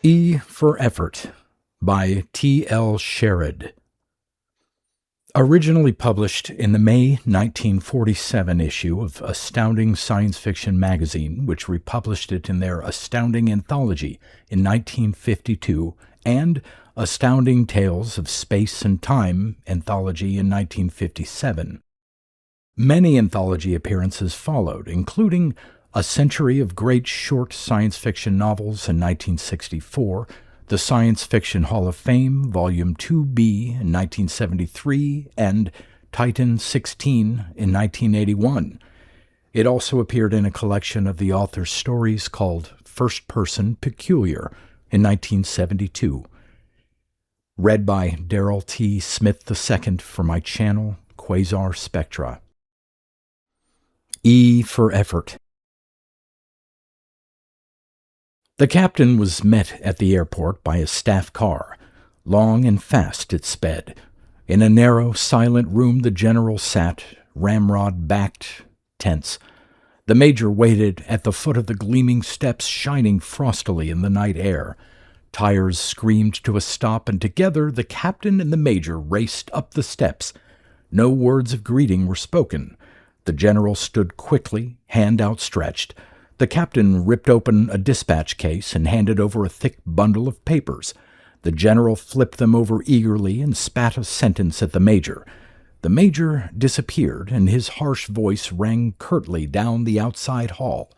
E for Effort by T.L. Sherred. Originally published in the May 1947 issue of Astounding Science Fiction magazine, which republished it in their Astounding Anthology in 1952, and Astounding Tales of Space and Time anthology in 1957. Many anthology appearances followed, including A Century of Great Short Science Fiction Novels in 1964, The Science Fiction Hall of Fame, Volume 2B in 1973, and Titan 16 in 1981. It also appeared in a collection of the author's stories called First Person Peculiar in 1972. Read by Darrell T. Smith II for my channel, Quasar Spectra. E for Effort. The captain was met at the airport by a staff car. Long and fast it sped. In a narrow, silent room the general sat, ramrod-backed, tense. The major waited at the foot of the gleaming steps shining frostily in the night air. Tires screamed to a stop, and together the captain and the major raced up the steps. No words of greeting were spoken. The general stood quickly, hand outstretched. The captain ripped open a dispatch case and handed over a thick bundle of papers. The general flipped them over eagerly and spat a sentence at the major. The major disappeared, and his harsh voice rang curtly down the outside hall.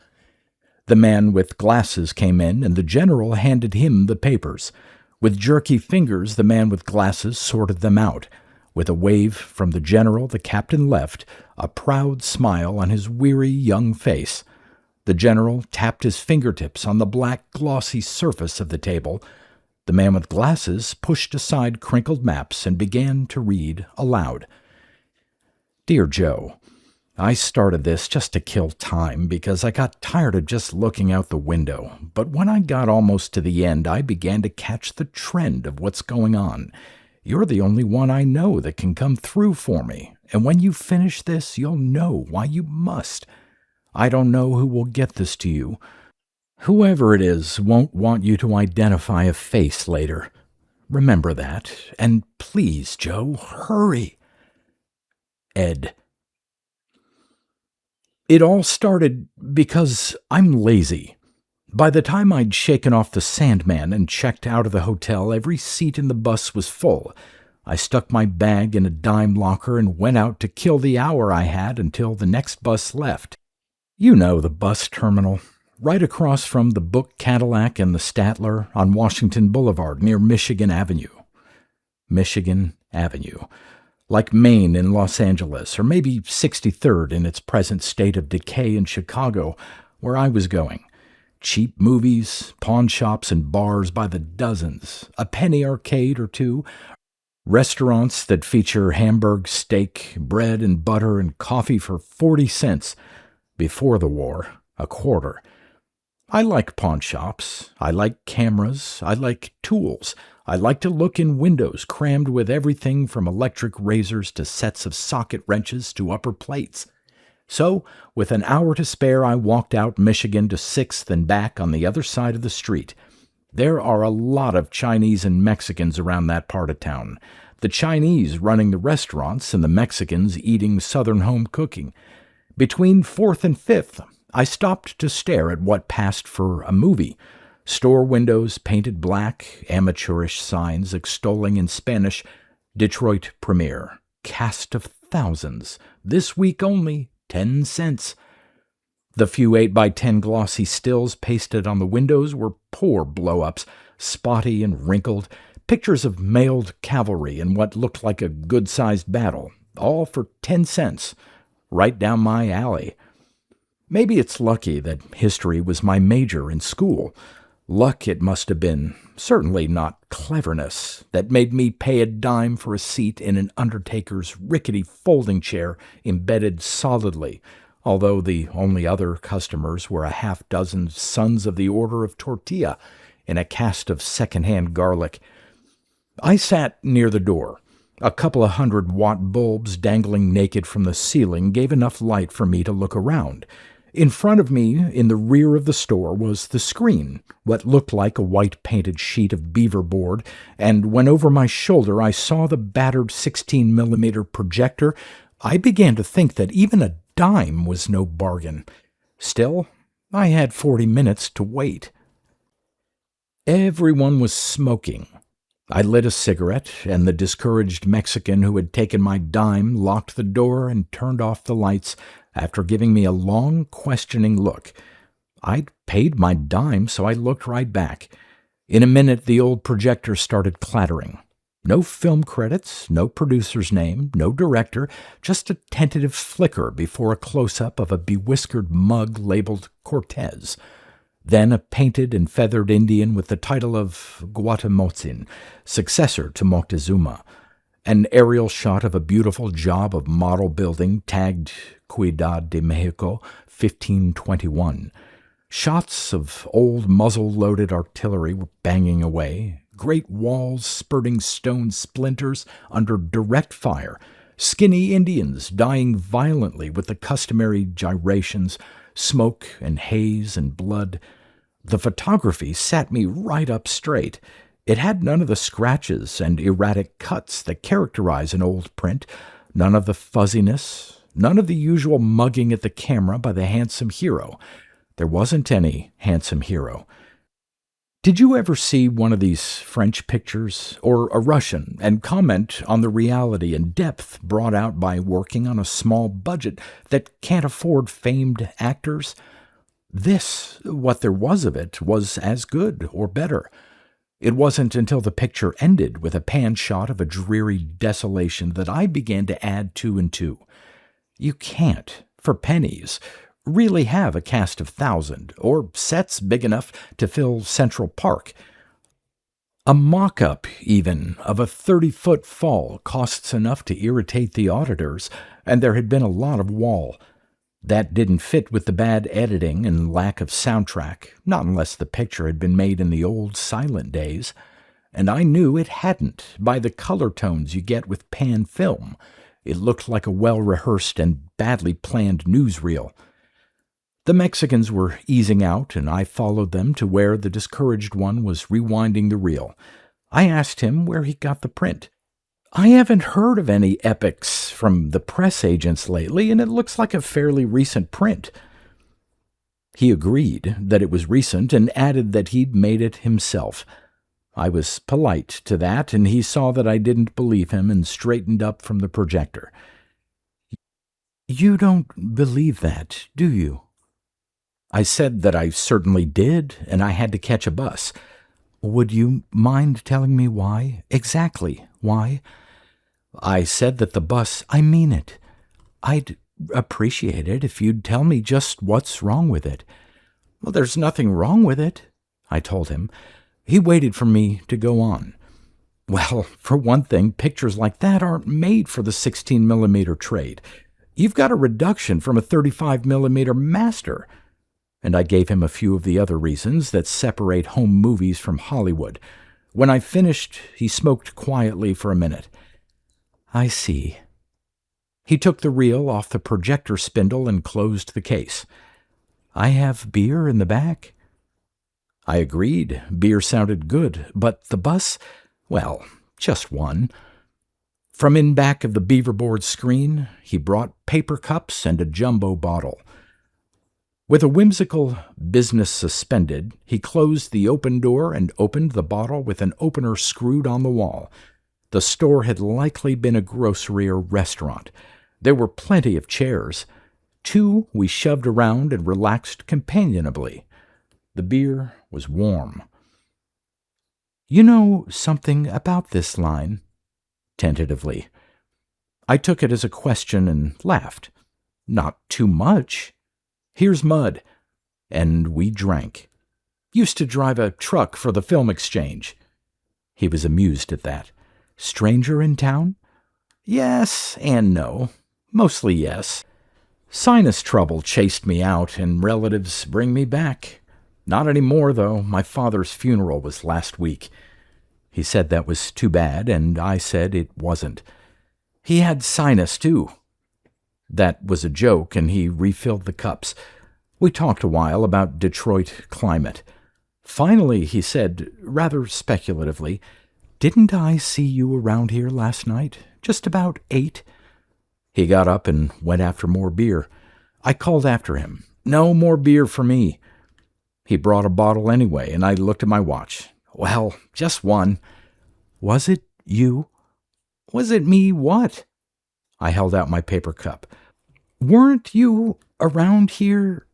The man with glasses came in, and the general handed him the papers. With jerky fingers, the man with glasses sorted them out. With a wave from the general, the captain left, a proud smile on his weary young face. The general tapped his fingertips on the black, glossy surface of the table. The man with glasses pushed aside crinkled maps and began to read aloud. Dear Joe, I started this just to kill time because I got tired of just looking out the window. But when I got almost to the end, I began to catch the trend of what's going on. You're the only one I know that can come through for me, and when you finish this, you'll know why you must. I don't know who will get this to you. Whoever it is won't want you to identify a face later. Remember that, and please, Joe, hurry. Ed. It all started because I'm lazy. By the time I'd shaken off the Sandman and checked out of the hotel, every seat in the bus was full. I stuck my bag in a dime locker and went out to kill the hour I had until the next bus left. You know the bus terminal, right across from the Book Cadillac and the Statler on Washington Boulevard near Michigan Avenue. Michigan Avenue. Like Maine in Los Angeles, or maybe 63rd in its present state of decay in Chicago, where I was going. Cheap movies, pawn shops and bars by the dozens, a penny arcade or two, restaurants that feature hamburg steak, bread and butter and coffee for 40 cents. Before the war, a quarter. I like pawn shops. I like cameras. I like tools. I like to look in windows crammed with everything from electric razors to sets of socket wrenches to upper plates. So, with an hour to spare, I walked out Michigan to 6th and back on the other side of the street. There are a lot of Chinese and Mexicans around that part of town. The Chinese running the restaurants and the Mexicans eating Southern home cooking. Between 4th and 5th, I stopped to stare at what passed for a movie. Store windows painted black, amateurish signs extolling in Spanish, Detroit premiere, cast of thousands, this week only, 10 cents. The few 8x10 glossy stills pasted on the windows were poor blow-ups, spotty and wrinkled, pictures of mailed cavalry in what looked like a good-sized battle, all for 10 cents, right down my alley. Maybe it's lucky that history was my major in school. Luck it must have been, certainly not cleverness, that made me pay a dime for a seat in an undertaker's rickety folding chair embedded solidly, although the only other customers were a half-dozen Sons of the Order of Tortilla in a cast of second-hand garlic. I sat near the door. A couple of 100-watt bulbs dangling naked from the ceiling gave enough light for me to look around. In front of me, in the rear of the store, was the screen, what looked like a white-painted sheet of beaver board, and when over my shoulder I saw the battered 16mm projector, I began to think that even a dime was no bargain. Still, I had 40 minutes to wait. Everyone was smoking. I lit a cigarette, and the discouraged Mexican who had taken my dime locked the door and turned off the lights after giving me a long, questioning look. I'd paid my dime, so I looked right back. In a minute, the old projector started clattering. No film credits, no producer's name, no director, just a tentative flicker before a close-up of a bewhiskered mug labeled Cortez. Then a painted and feathered Indian with the title of Guatemotzin, successor to Moctezuma. An aerial shot of a beautiful job of model building tagged Ciudad de Mexico, 1521. Shots of old muzzle-loaded artillery were banging away, great walls spurting stone splinters under direct fire, skinny Indians dying violently with the customary gyrations, smoke and haze and blood. The photography sat me right up straight. It had none of the scratches and erratic cuts that characterize an old print, none of the fuzziness, none of the usual mugging at the camera by the handsome hero. There wasn't any handsome hero. Did you ever see one of these French pictures, or a Russian, and comment on the reality and depth brought out by working on a small budget that can't afford famed actors? This, what there was of it, was as good or better. It wasn't until the picture ended with a pan shot of a dreary desolation that I began to add two and two. You can't, for pennies, really have a cast of 1,000, or sets big enough to fill Central Park. A mock-up, even, of a 30-foot fall costs enough to irritate the auditors, and there had been a lot of wall. That didn't fit with the bad editing and lack of soundtrack, not unless the picture had been made in the old silent days. And I knew it hadn't, by the color tones you get with pan film. It looked like a well-rehearsed and badly planned newsreel. The Mexicans were easing out, and I followed them to where the discouraged one was rewinding the reel. I asked him where he got the print. I haven't heard of any epics from the press agents lately, and it looks like a fairly recent print. He agreed that it was recent and added that he'd made it himself. I was polite to that, and he saw that I didn't believe him and straightened up from the projector. "You don't believe that, do you?" I said that I certainly did, and I had to catch a bus. "Would you mind telling me why? Exactly why?" I said that the bus, I mean it. I'd appreciate it if you'd tell me just what's wrong with it. "Well, there's nothing wrong with it," I told him. He waited for me to go on. "Well, for one thing, pictures like that aren't made for the 16mm trade. You've got a reduction from a 35mm master." And I gave him a few of the other reasons that separate home movies from Hollywood. When I finished, he smoked quietly for a minute. "I see." He took the reel off the projector spindle and closed the case. "I have beer in the back?" I agreed. Beer sounded good, but the bus, well, just one. From in back of the beaverboard screen, he brought paper cups and a jumbo bottle. With a whimsical "business suspended," he closed the open door and opened the bottle with an opener screwed on the wall. The store had likely been a grocery or restaurant. There were plenty of chairs. Two we shoved around and relaxed companionably. The beer was warm. "You know something about this line?" Tentatively. I took it as a question and laughed. "Not too much. Here's mud." And we drank. "Used to drive a truck for the film exchange." He was amused at that. "Stranger in town?" "Yes and no. Mostly yes. Sinus trouble chased me out, and relatives bring me back. Not anymore, though. My father's funeral was last week." He said that was too bad, and I said it wasn't. "He had sinus, too." That was a joke, and he refilled the cups. We talked a while about Detroit climate. Finally, he said, rather speculatively, "Didn't I see you around here last night? Just about 8?" He got up and went after more beer. I called after him, "No more beer for me." He brought a bottle anyway, and I looked at my watch. "Well, just one." "Was it you?" "Was it me what?" I held out my paper cup. "Weren't you around here?"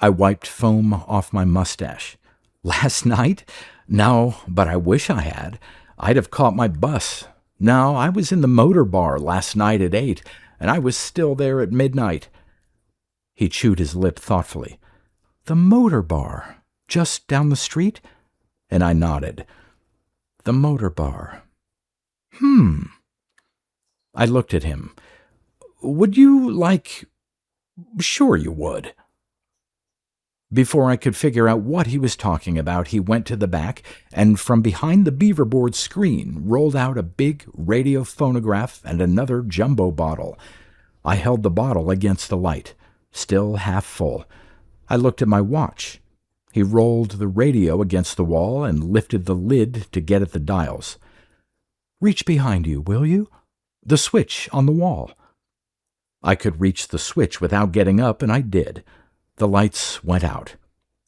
I wiped foam off my mustache. "Last night? No, but I wish I had. I'd have caught my bus. No, I was in the motor bar last night at 8, and I was still there at midnight." He chewed his lip thoughtfully. "The motor bar? Just down the street?" And I nodded. "The motor bar. I looked at him. "Would you like—" "Sure you would." Before I could figure out what he was talking about, he went to the back and from behind the beaverboard screen rolled out a big radio phonograph and another jumbo bottle. I held the bottle against the light, still half full. I looked at my watch. He rolled the radio against the wall and lifted the lid to get at the dials. "Reach behind you, will you? The switch on the wall." I could reach the switch without getting up, and I did. The lights went out.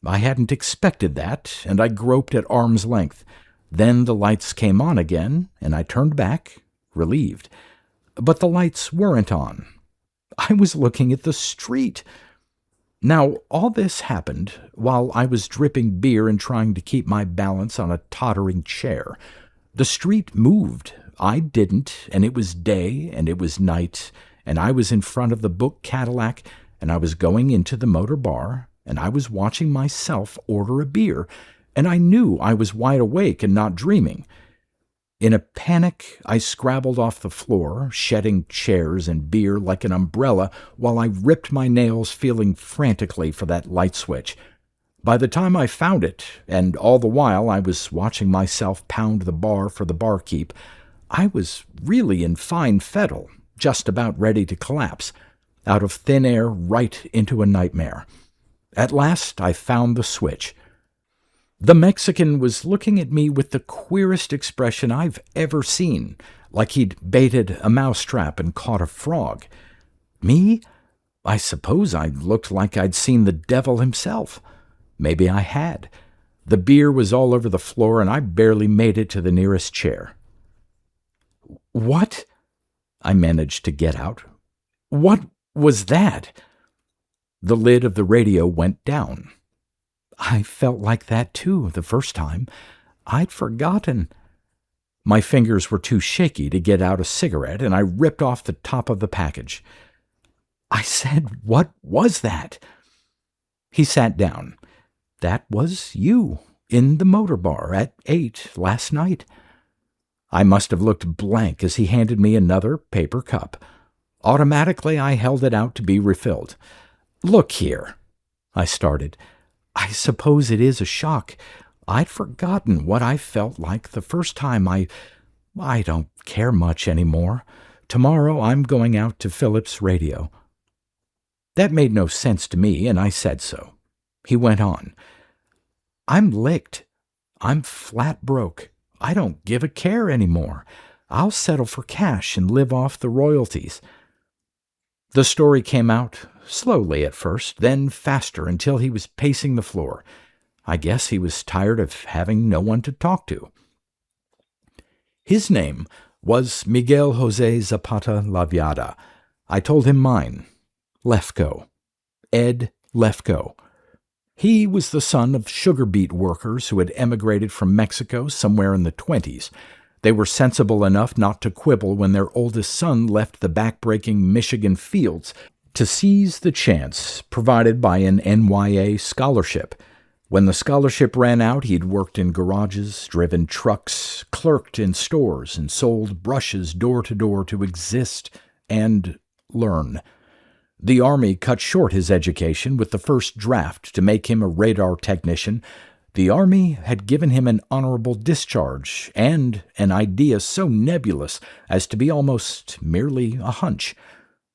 I hadn't expected that, and I groped at arm's length. Then the lights came on again, and I turned back, relieved. But the lights weren't on. I was looking at the street. Now, all this happened while I was dripping beer and trying to keep my balance on a tottering chair. The street moved. I didn't, and it was day, and it was night, and I was in front of the book Cadillac, and I was going into the motor bar, and I was watching myself order a beer, and I knew I was wide awake and not dreaming. In a panic, I scrabbled off the floor, shedding chairs and beer like an umbrella while I ripped my nails, feeling frantically for that light switch. By the time I found it, and all the while I was watching myself pound the bar for the barkeep, I was really in fine fettle, just about ready to collapse, out of thin air right into a nightmare. At last I found the switch. The Mexican was looking at me with the queerest expression I've ever seen, like he'd baited a mousetrap and caught a frog. Me? I suppose I looked like I'd seen the devil himself. Maybe I had. The beer was all over the floor, and I barely made it to the nearest chair. "What?" I managed to get out. "What was that?" The lid of the radio went down. I felt like that, too, the first time. I'd forgotten. My fingers were too shaky to get out a cigarette, and I ripped off the top of the package. I said, "What was that?" He sat down. "That was you, in the motor bar at 8 last night." I must have looked blank as he handed me another paper cup. Automatically, I held it out to be refilled. "Look here," I started. "I suppose it is a shock. I'd forgotten what I felt like the first time. I don't care much anymore. Tomorrow I'm going out to Phillips Radio." That made no sense to me, and I said so. He went on. "I'm licked. I'm flat broke. I don't give a care anymore. I'll settle for cash and live off the royalties." The story came out, slowly at first, then faster until he was pacing the floor. I guess he was tired of having no one to talk to. His name was Miguel José Zapata Laviada. I told him mine. Lefko. Ed Lefko. He was the son of sugar beet workers who had emigrated from Mexico somewhere in the 20s. They were sensible enough not to quibble when their oldest son left the backbreaking Michigan fields to seize the chance provided by an NYA scholarship. When the scholarship ran out, he'd worked in garages, driven trucks, clerked in stores, and sold brushes door to door to exist and learn. The Army cut short his education with the first draft to make him a radar technician. The Army had given him an honorable discharge and an idea so nebulous as to be almost merely a hunch.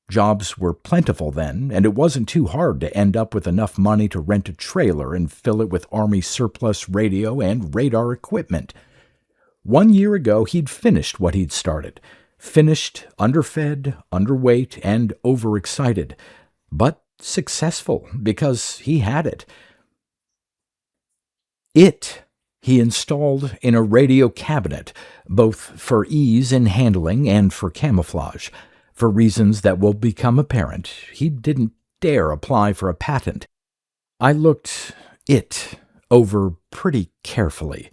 Jobs were plentiful then, and it wasn't too hard to end up with enough money to rent a trailer and fill it with Army surplus radio and radar equipment. 1 year ago, he'd finished what he'd started. Finished, underfed, underweight, and overexcited. But successful, because he had it. He installed in a radio cabinet, both for ease in handling and for camouflage. For reasons that will become apparent, he didn't dare apply for a patent. I looked over pretty carefully.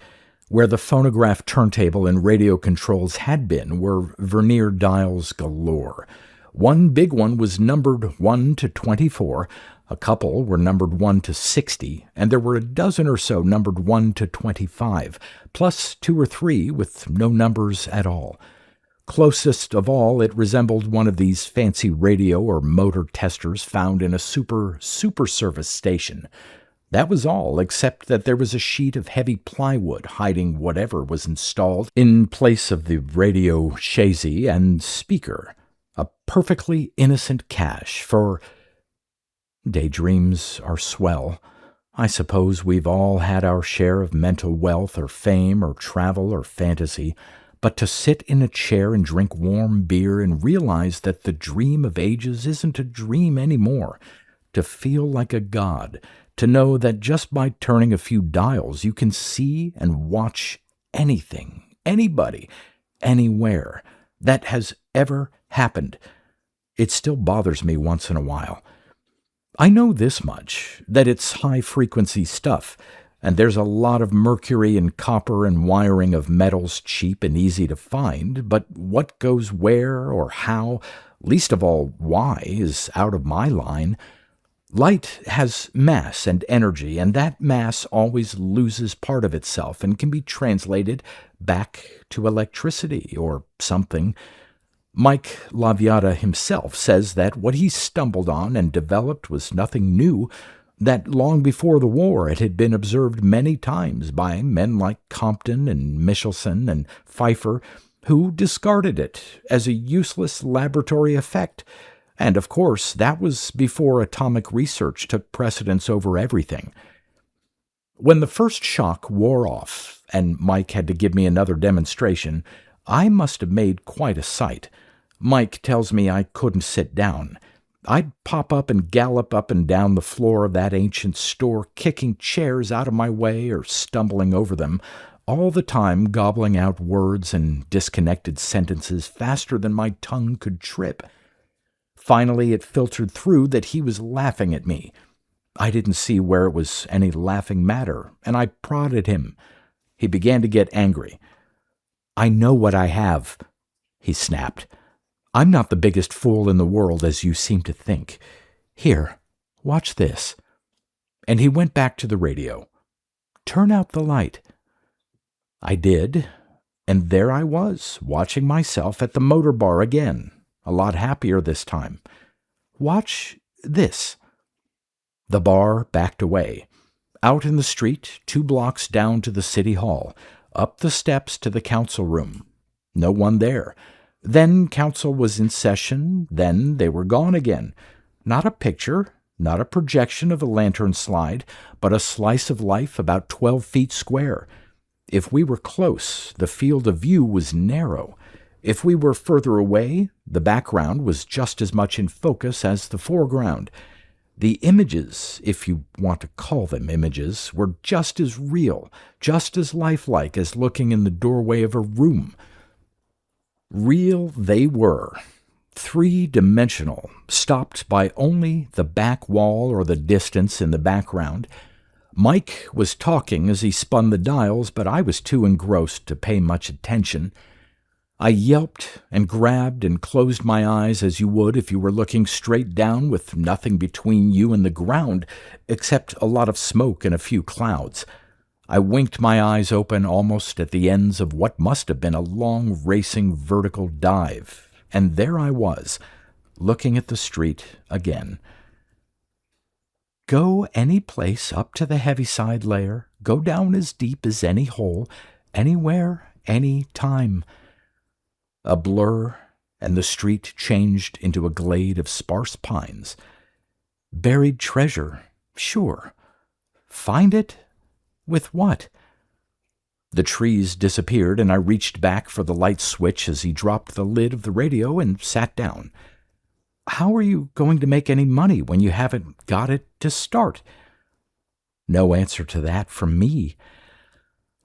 Where the phonograph turntable and radio controls had been were vernier dials galore. One big one was numbered 1 to 24, a couple were numbered 1 to 60, and there were a dozen or so numbered 1 to 25, plus 2 or 3 with no numbers at all. Closest of all, it resembled one of these fancy radio or motor testers found in a super service station. That was all, except that there was a sheet of heavy plywood hiding whatever was installed in place of the radio chassis and speaker. A perfectly innocent cache for... Daydreams are swell. I suppose we've all had our share of mental wealth or fame or travel or fantasy, but to sit in a chair and drink warm beer and realize that the dream of ages isn't a dream anymore, to feel like a god, to know that just by turning a few dials you can see and watch anything, anybody, anywhere that has ever happened. It still bothers me once in a while. I know this much, that it's high-frequency stuff, and there's a lot of mercury and copper and wiring of metals cheap and easy to find, but what goes where or how, least of all why, is out of my line. Light has mass and energy, and that mass always loses part of itself and can be translated back to electricity or something. Mike LaViata himself says that what he stumbled on and developed was nothing new, that long before the war it had been observed many times by men like Compton and Michelson and Pfeiffer, who discarded it as a useless laboratory effect. And, of course, that was before atomic research took precedence over everything. When the first shock wore off, and Mike had to give me another demonstration, I must have made quite a sight. Mike tells me I couldn't sit down. I'd pop up and gallop up and down the floor of that ancient store, kicking chairs out of my way or stumbling over them, all the time gobbling out words and disconnected sentences faster than my tongue could trip. Finally, it filtered through that he was laughing at me. I didn't see where it was any laughing matter, and I prodded him. He began to get angry. "I know what I have," he snapped. "I'm not the biggest fool in the world as you seem to think. Here, watch this." And he went back to the radio. "Turn out the light." I did, and there I was, watching myself at the motor bar again, a lot happier this time. "Watch this." The bar backed away. Out in the street, 2 blocks down to the city hall, up the steps to the council room. No one there. Then council was in session, then they were gone again. Not a picture, not a projection of a lantern slide, but a slice of life about 12 feet square. If we were close, the field of view was narrow. If we were further away, the background was just as much in focus as the foreground. The images, if you want to call them images, were just as real, just as lifelike as looking in the doorway of a room. Real they were, 3-dimensional, stopped by only the back wall or the distance in the background. Mike was talking as he spun the dials, but I was too engrossed to pay much attention. I yelped and grabbed and closed my eyes as you would if you were looking straight down with nothing between you and the ground except a lot of smoke and a few clouds. I winked my eyes open almost at the ends of what must have been a long racing vertical dive, and there I was, looking at the street again. Go any place up to the heaviside layer, go down as deep as any hole, anywhere, any time. A blur and the street changed into a glade of sparse pines. Buried treasure, sure. Find it? With what? The trees disappeared, and I reached back for the light switch as he dropped the lid of the radio and sat down. How are you going to make any money when you haven't got it to start? No answer to that from me.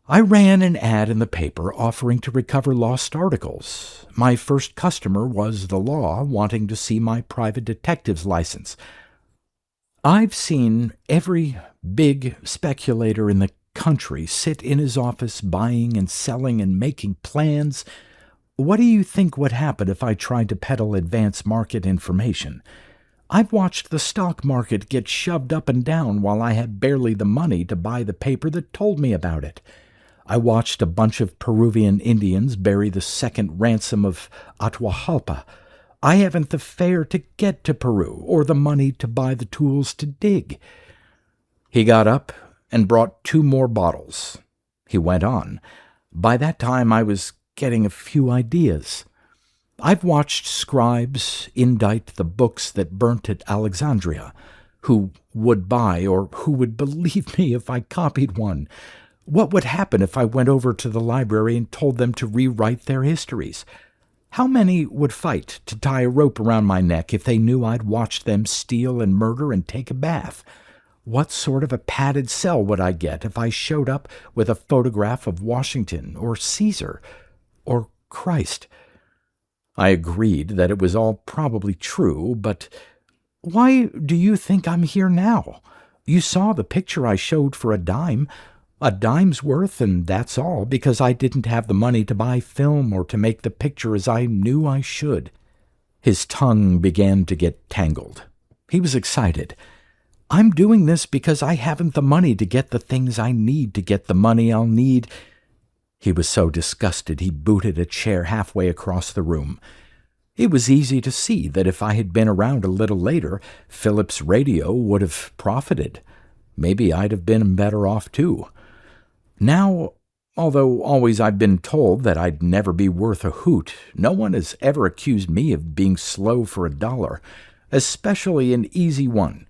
I ran an ad in the paper offering to recover lost articles. My first customer was the law wanting to see my private detective's license. I've seen every big speculator in the country sit in his office buying and selling and making plans. What do you think would happen if I tried to peddle advance market information? I've watched the stock market get shoved up and down while I had barely the money to buy the paper that told me about it. I watched a bunch of Peruvian Indians bury the second ransom of Atahualpa. I haven't the fare to get to Peru or the money to buy the tools to dig. He got up and brought 2 more bottles. He went on. By that time I was getting a few ideas. I've watched scribes indite the books that burnt at Alexandria. Who would buy or who would believe me if I copied one? What would happen if I went over to the library and told them to rewrite their histories? How many would fight to tie a rope around my neck if they knew I'd watched them steal and murder and take a bath? What sort of a padded cell would I get if I showed up with a photograph of Washington or Caesar or Christ? I agreed that it was all probably true, but why do you think I'm here now? You saw the picture I showed for a dime's worth, and that's all, because I didn't have the money to buy film or to make the picture as I knew I should. His tongue began to get tangled. He was excited. I'm doing this because I haven't the money to get the things I need to get the money I'll need. He was so disgusted he booted a chair halfway across the room. It was easy to see that if I had been around a little later, Phillips Radio would have profited. Maybe I'd have been better off too. Now, although always I've been told that I'd never be worth a hoot, no one has ever accused me of being slow for $1, especially an easy one.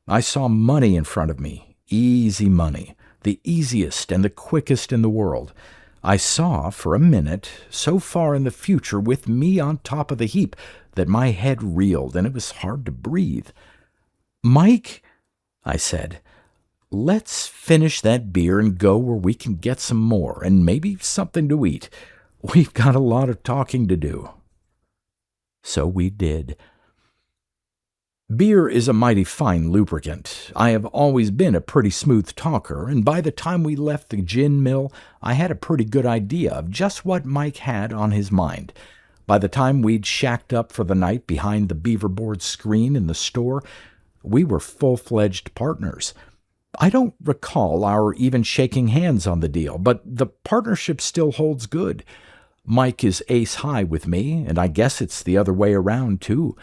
I saw money in front of me, easy money, the easiest and the quickest in the world. I saw, for a minute, so far in the future with me on top of the heap that my head reeled and it was hard to breathe. Mike, I said, let's finish that beer and go where we can get some more and maybe something to eat. We've got a lot of talking to do. So we did. Beer is a mighty fine lubricant. I have always been a pretty smooth talker, and by the time we left the gin mill, I had a pretty good idea of just what Mike had on his mind. By the time we'd shacked up for the night behind the beaverboard screen in the store, we were full-fledged partners. I don't recall our even shaking hands on the deal, but the partnership still holds good. Mike is ace high with me, and I guess it's the other way around, too.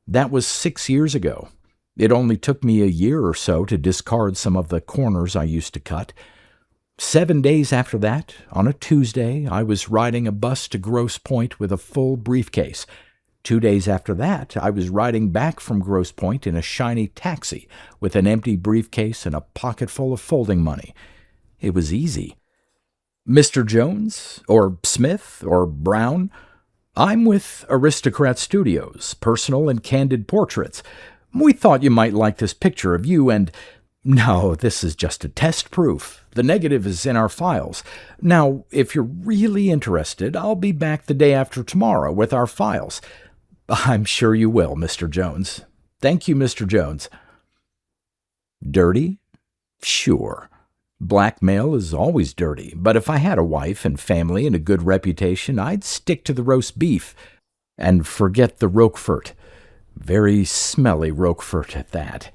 That was 6 years ago. It only took me a year or so to discard some of the corners I used to cut. 7 days after that, on a Tuesday, I was riding a bus to Grosse Pointe with a full briefcase. 2 days after that, I was riding back from Grosse Pointe in a shiny taxi with an empty briefcase and a pocket full of folding money. It was easy. Mr. Jones, or Smith, or Brown, I'm with Aristocrat Studios, personal and candid portraits. We thought you might like this picture of you and... No, this is just a test proof. The negative is in our files. Now, if you're really interested, I'll be back the day after tomorrow with our files. I'm sure you will, Mr. Jones. Thank you, Mr. Jones. Dirty? Sure. Blackmail is always dirty, but if I had a wife and family and a good reputation, I'd stick to the roast beef and forget the Roquefort. Very smelly Roquefort at that.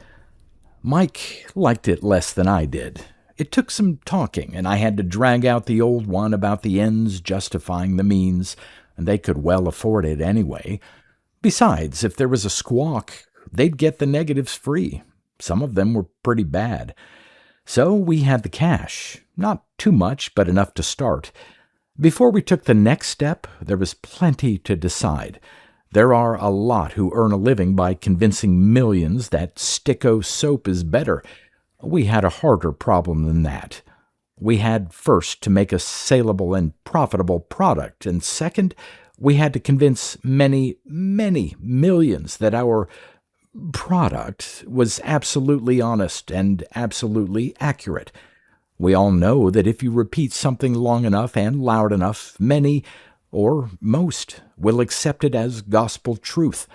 Mike liked it less than I did. It took some talking, and I had to drag out the old one about the ends justifying the means, and they could well afford it anyway. Besides, if there was a squawk, they'd get the negatives free. Some of them were pretty bad. So we had the cash. Not too much, but enough to start. Before we took the next step, there was plenty to decide. There are a lot who earn a living by convincing millions that Sticko soap is better. We had a harder problem than that. We had first to make a saleable and profitable product, and second, we had to convince many, many millions that our product was absolutely honest and absolutely accurate. We all know that if you repeat something long enough and loud enough, many, or most, will accept it as gospel truth.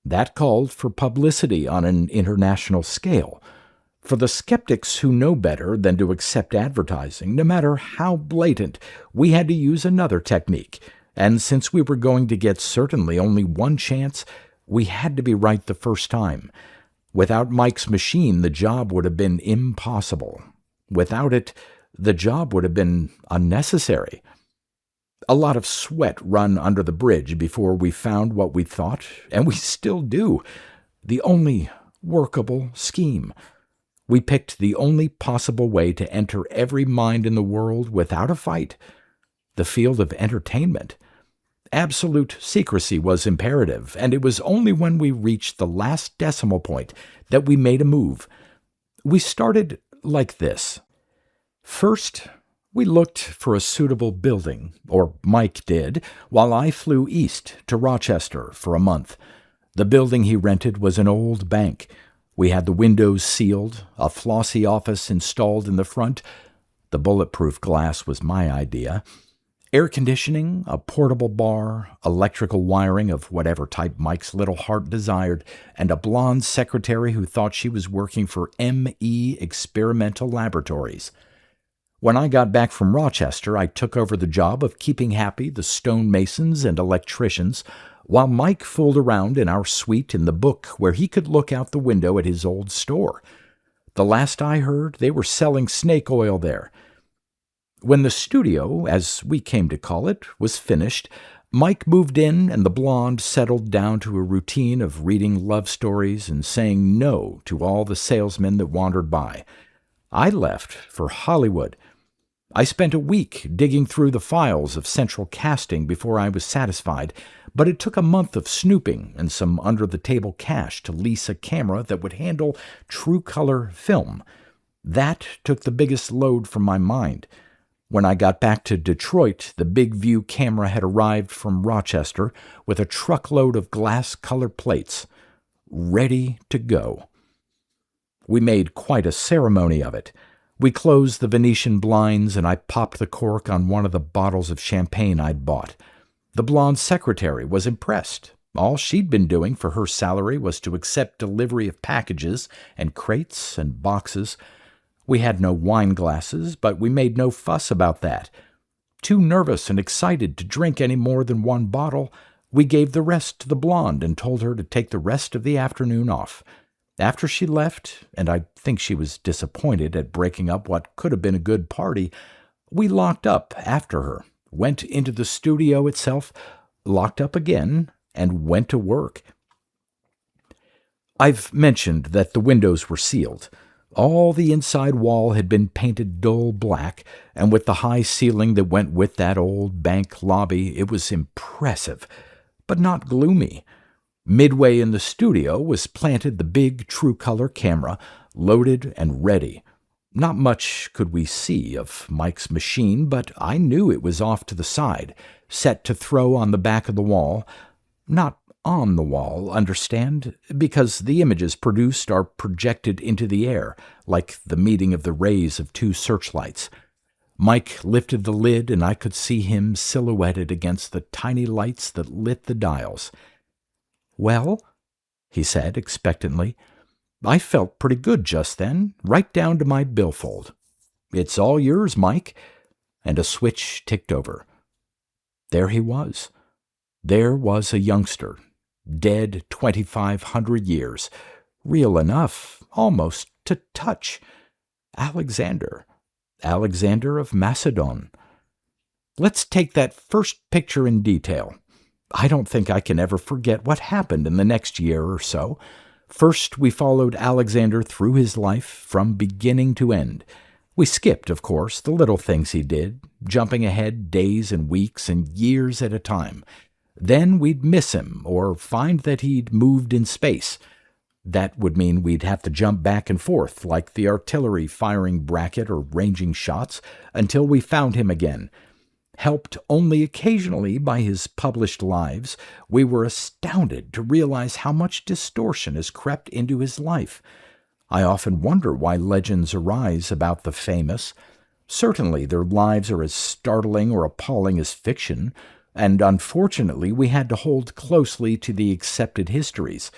That called for publicity on an international scale. For the skeptics who know better than to accept advertising, no matter how blatant, we had to use another technique. And since we were going to get certainly only one chance, we had to be right the first time. Without Mike's machine, the job would have been impossible. Without it, the job would have been unnecessary. A lot of sweat run under the bridge before we found what we thought, and we still do, the only workable scheme. We picked the only possible way to enter every mind in the world without a fight, the field of entertainment. Absolute secrecy was imperative, and it was only when we reached the last decimal point that we made a move. We started like this. First, we looked for a suitable building, or Mike did, while I flew east to Rochester for a month. The building he rented was an old bank. We had the windows sealed, a flossy office installed in the front. The bulletproof glass was my idea. Air conditioning, a portable bar, electrical wiring of whatever type Mike's little heart desired, and a blonde secretary who thought she was working for M.E. Experimental Laboratories. When I got back from Rochester, I took over the job of keeping happy the stonemasons and electricians, while Mike fooled around in our suite in the book where he could look out the window at his old store. The last I heard, they were selling snake oil there. When the studio, as we came to call it, was finished, Mike moved in and the blonde settled down to a routine of reading love stories and saying no to all the salesmen that wandered by. I left for Hollywood. I spent a week digging through the files of Central Casting before I was satisfied, but it took a month of snooping and some under-the-table cash to lease a camera that would handle true-color film. That took the biggest load from my mind. When I got back to Detroit, the Big View camera had arrived from Rochester with a truckload of glass color plates, ready to go. We made quite a ceremony of it. We closed the Venetian blinds, and I popped the cork on one of the bottles of champagne I'd bought. The blonde secretary was impressed. All she'd been doing for her salary was to accept delivery of packages and crates and boxes. We had no wine glasses, but we made no fuss about that. Too nervous and excited to drink any more than one bottle, we gave the rest to the blonde and told her to take the rest of the afternoon off. After she left, and I think she was disappointed at breaking up what could have been a good party, we locked up after her, went into the studio itself, locked up again, and went to work. I've mentioned that the windows were sealed. All the inside wall had been painted dull black, and with the high ceiling that went with that old bank lobby, it was impressive, but not gloomy. Midway in the studio was planted the big true-color camera, loaded and ready. Not much could we see of Mike's machine, but I knew it was off to the side, set to throw on the back of the wall. Not on the wall, understand, because the images produced are projected into the air, like the meeting of the rays of two searchlights. Mike lifted the lid, and I could see him silhouetted against the tiny lights that lit the dials. "Well?" he said expectantly. I felt pretty good just then, right down to my billfold. "It's all yours, Mike." And a switch ticked over. There he was. There was a youngster, dead 2,500 years, real enough, almost to touch. Alexander of Macedon. Let's take that first picture in detail. I don't think I can ever forget what happened in the next year or so. First, we followed Alexander through his life from beginning to end. We skipped, of course, the little things he did, jumping ahead days and weeks and years at a time. Then we'd miss him or find that he'd moved in space. That would mean we'd have to jump back and forth like the artillery firing bracket or ranging shots until we found him again. Helped only occasionally by his published lives, we were astounded to realize how much distortion has crept into his life. I often wonder why legends arise about the famous. Certainly their lives are as startling or appalling as fiction, and unfortunately we had to hold closely to the accepted histories.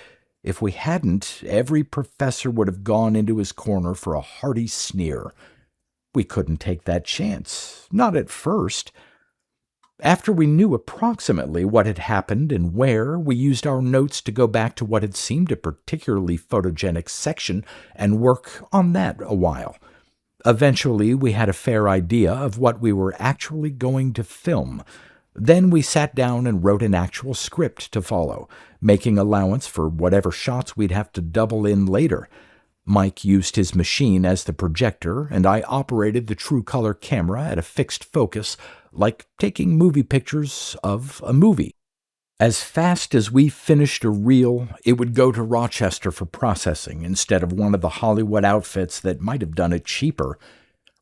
If we hadn't, every professor would have gone into his corner for a hearty sneer. We couldn't take that chance, not at first. After we knew approximately what had happened and where, we used our notes to go back to what had seemed a particularly photogenic section and work on that a while. Eventually, we had a fair idea of what we were actually going to film. Then we sat down and wrote an actual script to follow, making allowance for whatever shots we'd have to double in later. Mike used his machine as the projector, and I operated the true color camera at a fixed focus, like taking movie pictures of a movie. As fast as we finished a reel, it would go to Rochester for processing instead of one of the Hollywood outfits that might have done it cheaper.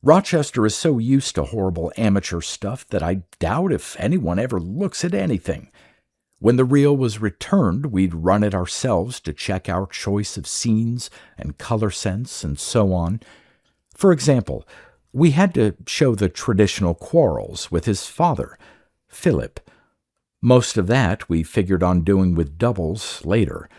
Rochester is so used to horrible amateur stuff that I doubt if anyone ever looks at anything. When the reel was returned, we'd run it ourselves to check our choice of scenes and color sense and so on. For example, we had to show the traditional quarrels with his father, Philip. Most of that we figured on doing with doubles later.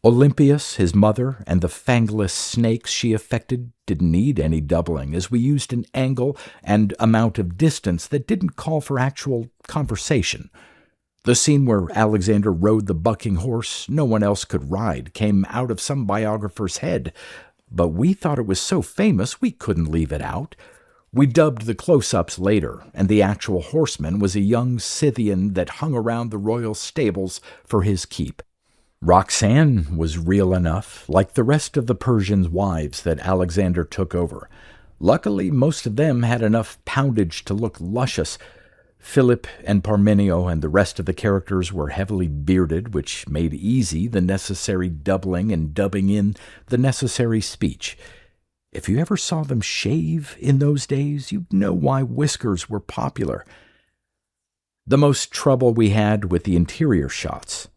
Olympias, his mother, and the fangless snakes she affected didn't need any doubling, as we used an angle and amount of distance that didn't call for actual conversation. The scene where Alexander rode the bucking horse no one else could ride came out of some biographer's head, but we thought it was so famous we couldn't leave it out. We dubbed the close-ups later, and the actual horseman was a young Scythian that hung around the royal stables for his keep. Roxanne was real enough, like the rest of the Persians' wives that Alexander took over. Luckily, most of them had enough poundage to look luscious. Philip and Parmenio and the rest of the characters were heavily bearded, which made easy the necessary doubling and dubbing in the necessary speech. If you ever saw them shave in those days, you'd know why whiskers were popular. The most trouble we had with the interior shots.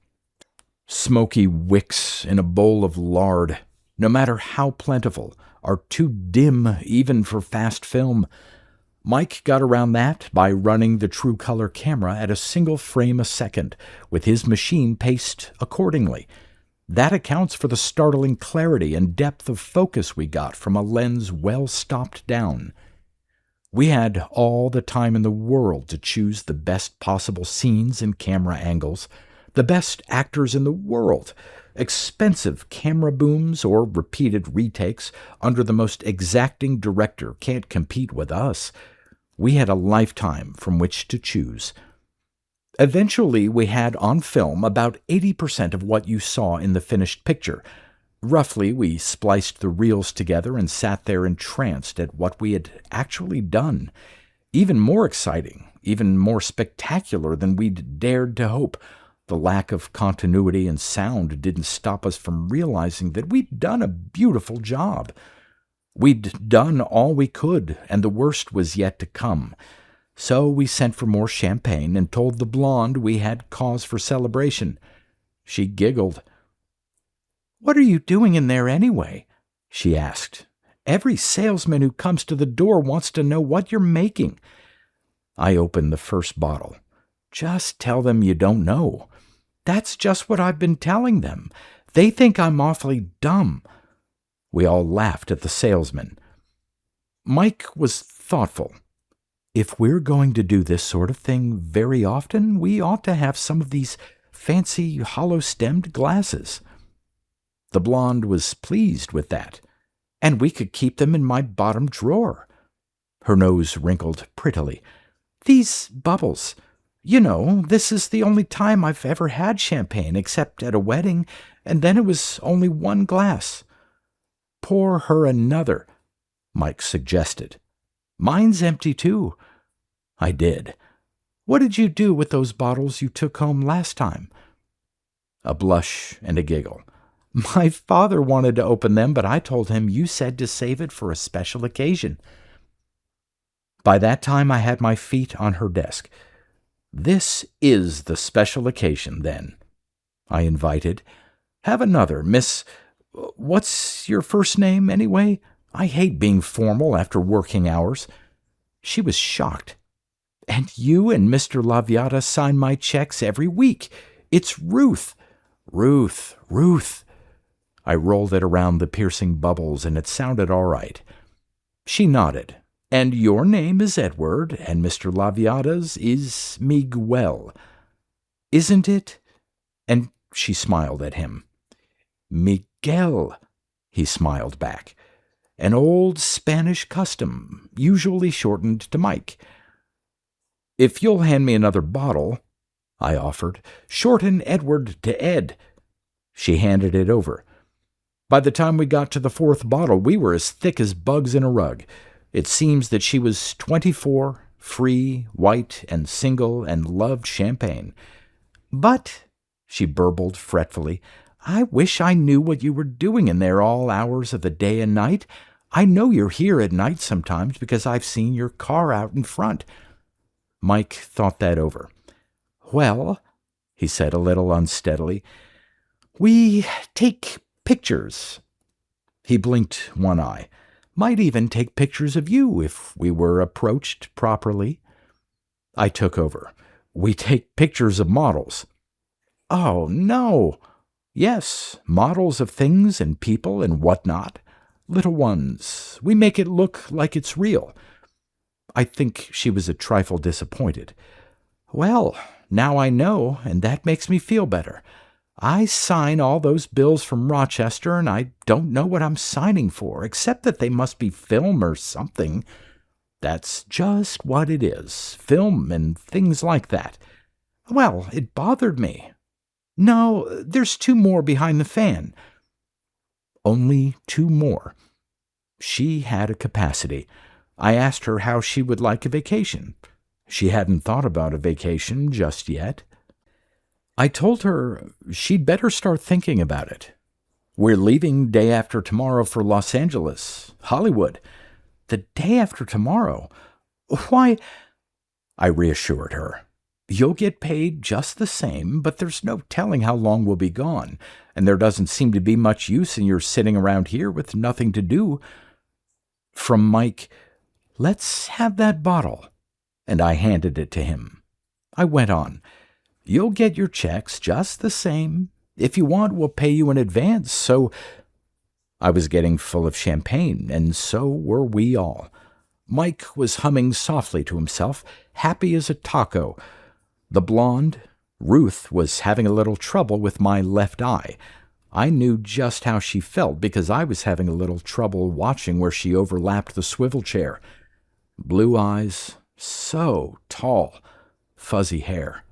Smoky wicks in a bowl of lard, no matter how plentiful, are too dim even for fast film. Mike got around that by running the true color camera at a single frame a second, with his machine paced accordingly. That accounts for the startling clarity and depth of focus we got from a lens well stopped down. We had all the time in the world to choose the best possible scenes and camera angles, the best actors in the world, expensive camera booms or repeated retakes under the most exacting director can't compete with us. We had a lifetime from which to choose. Eventually, we had on film about 80% of what you saw in the finished picture. Roughly, we spliced the reels together and sat there entranced at what we had actually done. Even more exciting, even more spectacular than we'd dared to hope. The lack of continuity and sound didn't stop us from realizing that we'd done a beautiful job. We'd done all we could, and the worst was yet to come. So we sent for more champagne and told the blonde we had cause for celebration. She giggled. "What are you doing in there anyway?" she asked. "Every salesman who comes to the door wants to know what you're making." I opened the first bottle. "Just tell them you don't know." "That's just what I've been telling them. They think I'm awfully dumb." We all laughed at the salesman. Mike was thoughtful. "If we're going to do this sort of thing very often, we ought to have some of these fancy hollow-stemmed glasses." The blonde was pleased with that. "And we could keep them in my bottom drawer." Her nose wrinkled prettily. "These bubbles. You know, this is the only time I've ever had champagne except at a wedding, and then it was only one glass." "Pour her another," Mike suggested. "Mine's empty, too." I did. What did you do with those bottles you took home last time?" A blush and a giggle. "My father wanted to open them, but I told him you said to save it for a special occasion." By that time I had my feet on her desk. "This is the special occasion, then," I invited. "Have another, Miss— what's your first name, anyway? I hate being formal after working hours." She was shocked. "And you and Mr. Laviata sign my checks every week. It's Ruth." Ruth. I rolled it around the piercing bubbles, and it sounded all right. She nodded. "And your name is Edward, and Mr. Laviata's is Miguel, isn't it?" And she smiled at him. "Miguel," he smiled back. "An old Spanish custom, usually shortened to Mike." "If you'll hand me another bottle," I offered. "Shorten Edward to Ed." She handed it over. By the time we got to the fourth bottle, we were as thick as bugs in a rug. It seems that she was 24, free, white, and single, and loved champagne. "But," she burbled fretfully, "I wish I knew what you were doing in there all hours of the day and night. I know you're here at night sometimes because I've seen your car out in front." Mike thought that over. "Well," he said a little unsteadily, "we take pictures." He blinked one eye. "Might even take pictures of you if we were approached properly." I took over. "We take pictures of models." "Oh, no." "Yes, models of things and people and whatnot. Little ones. We make it look like it's real." I think she was a trifle disappointed. "Well, now I know, and that makes me feel better. I sign all those bills from Rochester, and I don't know what I'm signing for, except that they must be film or something. That's just what it is, film and things like that. Well, it bothered me. No, there's 2 more behind the fan." Only 2 more. She had a capacity. I asked her how she would like a vacation. She hadn't thought about a vacation just yet. I told her she'd better start thinking about it. "We're leaving day after tomorrow for Los Angeles, Hollywood." "The day after tomorrow? Why—" I reassured her. "You'll get paid just the same, but there's no telling how long we'll be gone, and there doesn't seem to be much use in your sitting around here with nothing to do." From Mike, "Let's have that bottle," and I handed it to him. I went on. "You'll get your checks just the same. If you want, we'll pay you in advance, so—" I was getting full of champagne, and so were we all. Mike was humming softly to himself, happy as a taco. The blonde, Ruth, was having a little trouble with my left eye. I knew just how she felt because I was having a little trouble watching where she overlapped the swivel chair. Blue eyes, so tall, fuzzy hair.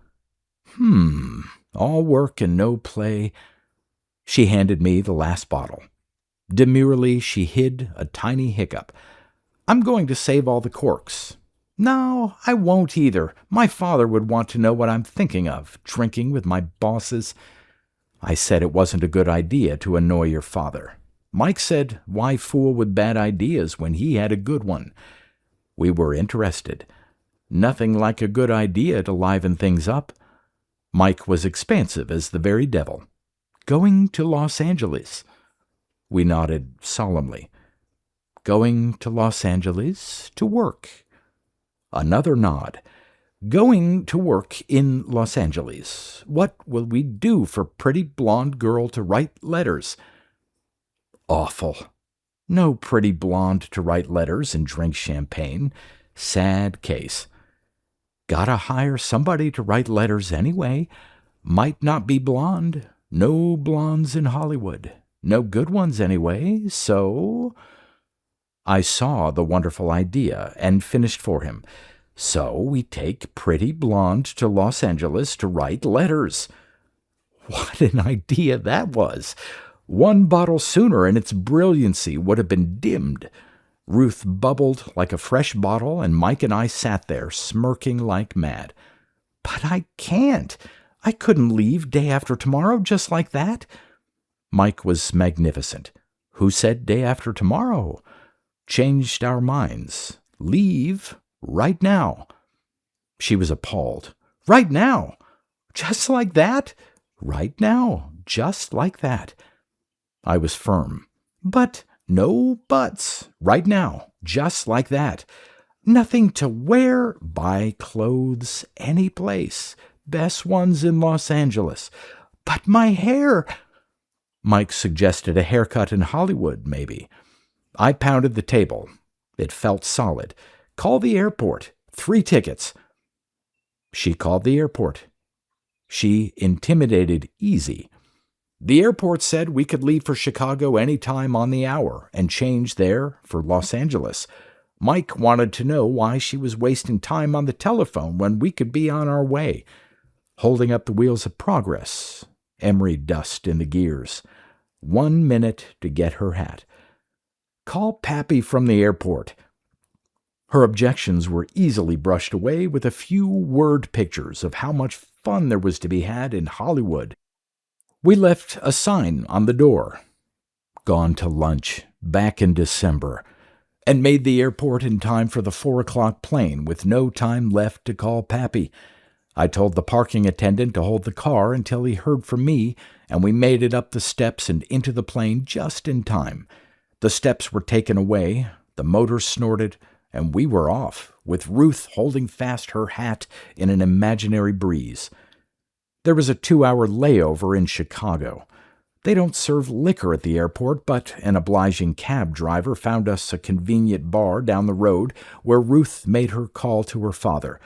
All work and no play." She handed me the last bottle. Demurely, she hid a tiny hiccup. "I'm going to save all the corks." "No, I won't either. My father would want to know what I'm thinking of, drinking with my bosses." I said it wasn't a good idea to annoy your father. Mike said, why fool with bad ideas when he had a good one? We were interested. Nothing like a good idea to liven things up. Mike was expansive as the very devil. "Going to Los Angeles." We nodded solemnly. "Going to Los Angeles to work." Another nod. "Going to work in Los Angeles. What will we do for pretty blonde girl to write letters?" Awful. No pretty blonde to write letters and drink champagne. Sad case. Gotta hire somebody to write letters anyway. Might not be blonde. No blondes in Hollywood. No good ones anyway, so— I saw the wonderful idea and finished for him. "So we take pretty blonde to Los Angeles to write letters." What an idea that was! 1 bottle sooner and its brilliancy would have been dimmed. Ruth bubbled like a fresh bottle, and Mike and I sat there, smirking like mad. But I can't. I couldn't leave day after tomorrow just like that. Mike was magnificent. Who said day after tomorrow? Changed our minds. Leave right now. She was appalled. Right now? Just like that? Right now, just like that. I was firm. But no buts. Right now, just like that. Nothing to wear. Buy clothes any place. Best ones in Los Angeles. But my hair. Mike suggested a haircut in Hollywood, maybe. I pounded the table. It felt solid. Call the airport. 3 tickets. She called the airport. She intimidated easy. The airport said we could leave for Chicago any time on the hour and change there for Los Angeles. Mike wanted to know why she was wasting time on the telephone when we could be on our way. Holding up the wheels of progress, emery dust in the gears. 1 minute to get her hat. Call Pappy from the airport. Her objections were easily brushed away with a few word pictures of how much fun there was to be had in Hollywood. We left a sign on the door. Gone to lunch, back in December, and made the airport in time for the 4:00 plane with no time left to call Pappy. I told the parking attendant to hold the car until he heard from me, and we made it up the steps and into the plane just in time. The steps were taken away, the motor snorted, and we were off, with Ruth holding fast her hat in an imaginary breeze. There was a 2-hour layover in Chicago. They don't serve liquor at the airport, but an obliging cab driver found us a convenient bar down the road where Ruth made her call to her father.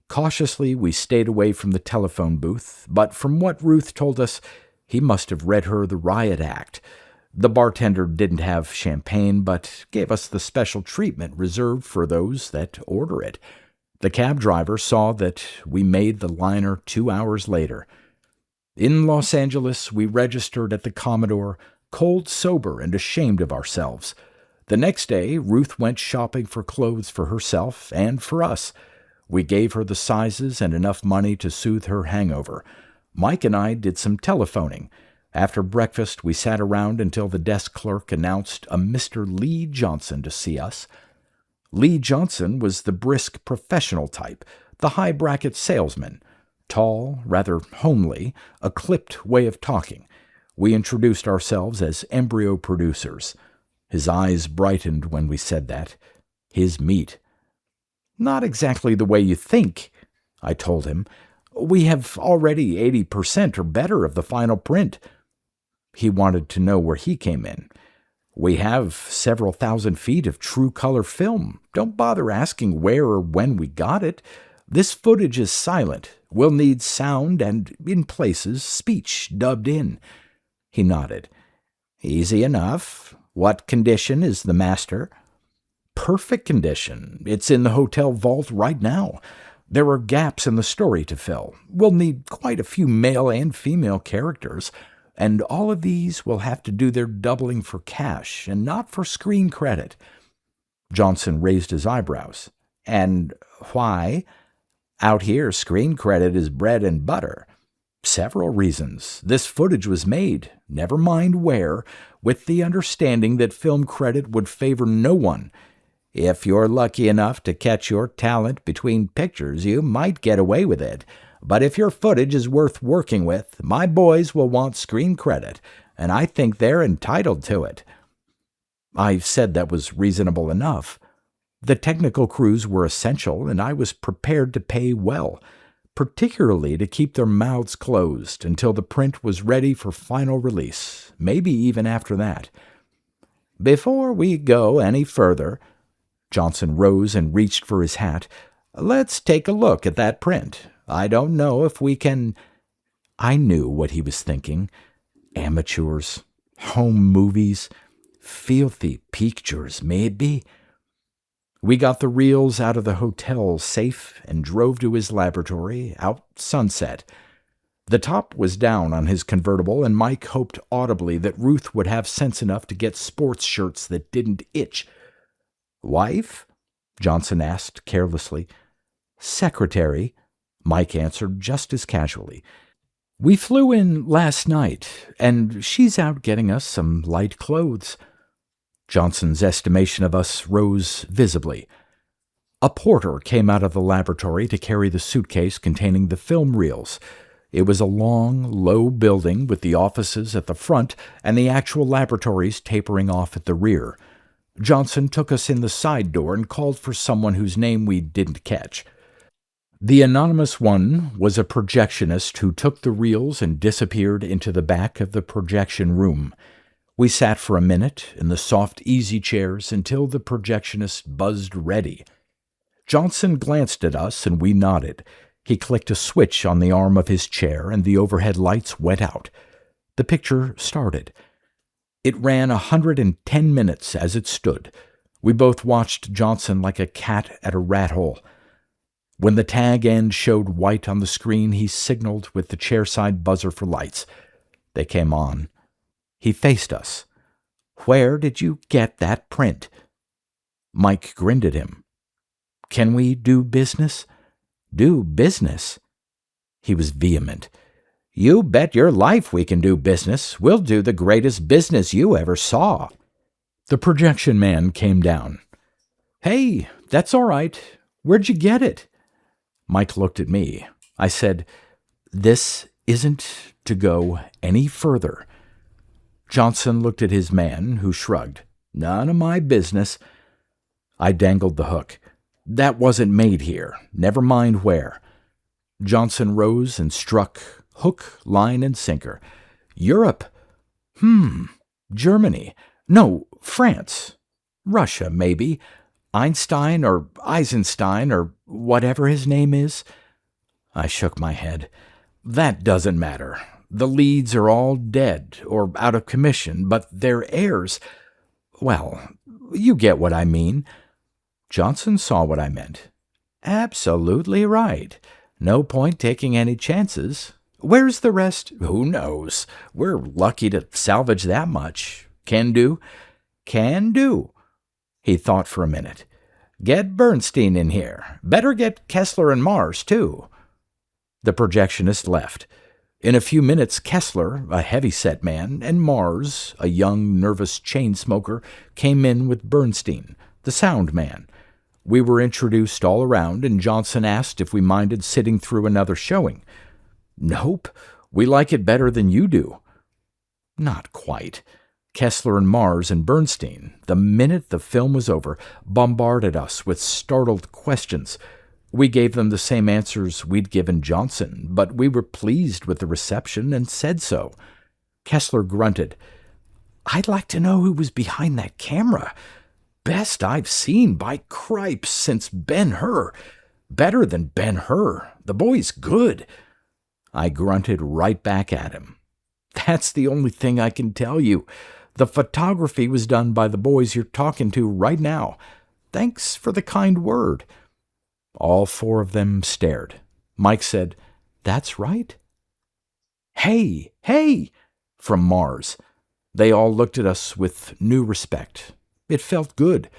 Cautiously, we stayed away from the telephone booth, but from what Ruth told us, he must have read her the riot act. The bartender didn't have champagne, but gave us the special treatment reserved for those that order it. The cab driver saw that we made the liner 2 hours later. In Los Angeles, we registered at the Commodore, cold sober and ashamed of ourselves. The next day, Ruth went shopping for clothes for herself and for us. We gave her the sizes and enough money to soothe her hangover. Mike and I did some telephoning. After breakfast, we sat around until the desk clerk announced a Mr. Lee Johnson to see us. Lee Johnson was the brisk professional type, the high-bracket salesman. Tall, rather homely, a clipped way of talking. We introduced ourselves as embryo producers. His eyes brightened when we said that. His meat. Not exactly the way you think, I told him. We have already 80% or better of the final print. He wanted to know where he came in. We have several thousand feet of true color film. Don't bother asking where or when we got it. This footage is silent. We'll need sound and, in places, speech dubbed in. He nodded. Easy enough. What condition is the master? Perfect condition. It's in the hotel vault right now. There are gaps in the story to fill. We'll need quite a few male and female characters, and all of these will have to do their doubling for cash and not for screen credit. Johnson raised his eyebrows. And why? Out here, screen credit is bread and butter. Several reasons. This footage was made, never mind where, with the understanding that film credit would favor no one. If you're lucky enough to catch your talent between pictures, you might get away with it. But if your footage is worth working with, my boys will want screen credit, and I think they're entitled to it. I said that was reasonable enough. The technical crews were essential, and I was prepared to pay well, particularly to keep their mouths closed until the print was ready for final release, maybe even after that. Before we go any further, Johnson rose and reached for his hat. Let's take a look at that print. I don't know if we can... I knew what he was thinking. Amateurs, home movies, filthy pictures, maybe. We got the reels out of the hotel safe and drove to his laboratory, out Sunset. The top was down on his convertible, and Mike hoped audibly that Ruth would have sense enough to get sports shirts that didn't itch. Wife? Johnson asked carelessly. Secretary, Mike answered just as casually. We flew in last night, and she's out getting us some light clothes. Johnson's estimation of us rose visibly. A porter came out of the laboratory to carry the suitcase containing the film reels. It was a long, low building with the offices at the front and the actual laboratories tapering off at the rear. Johnson took us in the side door and called for someone whose name we didn't catch. The anonymous one was a projectionist who took the reels and disappeared into the back of the projection room. We sat for a minute in the soft easy chairs until the projectionist buzzed ready. Johnson glanced at us and we nodded. He clicked a switch on the arm of his chair and the overhead lights went out. The picture started. It ran 110 minutes as it stood. We both watched Johnson like a cat at a rat hole. When the tag end showed white on the screen, he signaled with the chairside buzzer for lights. They came on. He faced us. "Where did you get that print?" Mike grinned at him. "Can we do business?" "Do business?" He was vehement. "You bet your life we can do business. We'll do the greatest business you ever saw." The projection man came down. "Hey, that's all right. Where'd you get it?" Mike looked at me. I said, "This isn't to go any further." Johnson looked at his man, who shrugged. "None of my business." I dangled the hook. "That wasn't made here. Never mind where." Johnson rose and struck, hook, line, and sinker. "Europe. Germany. No, France. Russia, maybe. Einstein or Eisenstein or whatever his name is." I shook my head. "That doesn't matter. The leads are all dead or out of commission, but their heirs, well, you get what I mean." Johnson saw what I meant. "Absolutely right. No point taking any chances. Where's the rest? Who knows? We're lucky to salvage that much. Can do?" "Can do." He thought for a minute. "Get Bernstein in here. Better get Kessler and Mars, too." The projectionist left. In a few minutes, Kessler, a heavy-set man, and Mars, a young, nervous chain smoker, came in with Bernstein, the sound man. We were introduced all around, and Johnson asked if we minded sitting through another showing. "Nope. We like it better than you do." Not quite. Kessler and Mars and Bernstein, the minute the film was over, bombarded us with startled questions. We gave them the same answers we'd given Johnson, but we were pleased with the reception and said so. Kessler grunted. "I'd like to know who was behind that camera. Best I've seen, by cripes, since Ben-Hur. Better than Ben-Hur. The boy's good." I grunted right back at him. "That's the only thing I can tell you. The photography was done by the boys you're talking to right now. Thanks for the kind word." All four of them stared. Mike said, "That's right." "Hey, hey!" from Mars. They all looked at us with new respect. It felt good.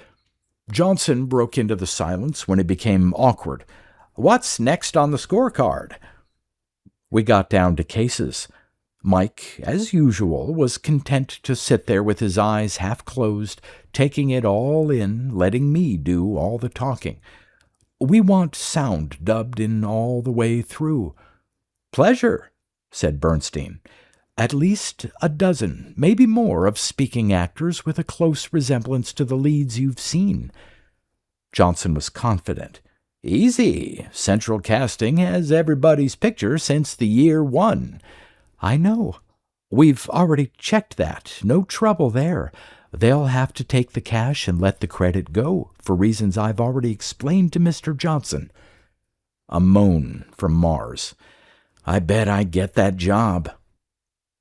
Johnson broke into the silence when it became awkward. "What's next on the scorecard?" We got down to cases. Mike, as usual, was content to sit there with his eyes half closed, taking it all in, letting me do all the talking. "We want sound dubbed in all the way through." "Pleasure," said Bernstein. "At least a dozen, maybe more, of speaking actors with a close resemblance to the leads you've seen." Johnson was confident. "Easy. Central Casting has everybody's picture since the year 1. "I know. We've already checked that. No trouble there. They'll have to take the cash and let the credit go, for reasons I've already explained to Mr. Johnson." A moan from Mars. "I bet I get that job."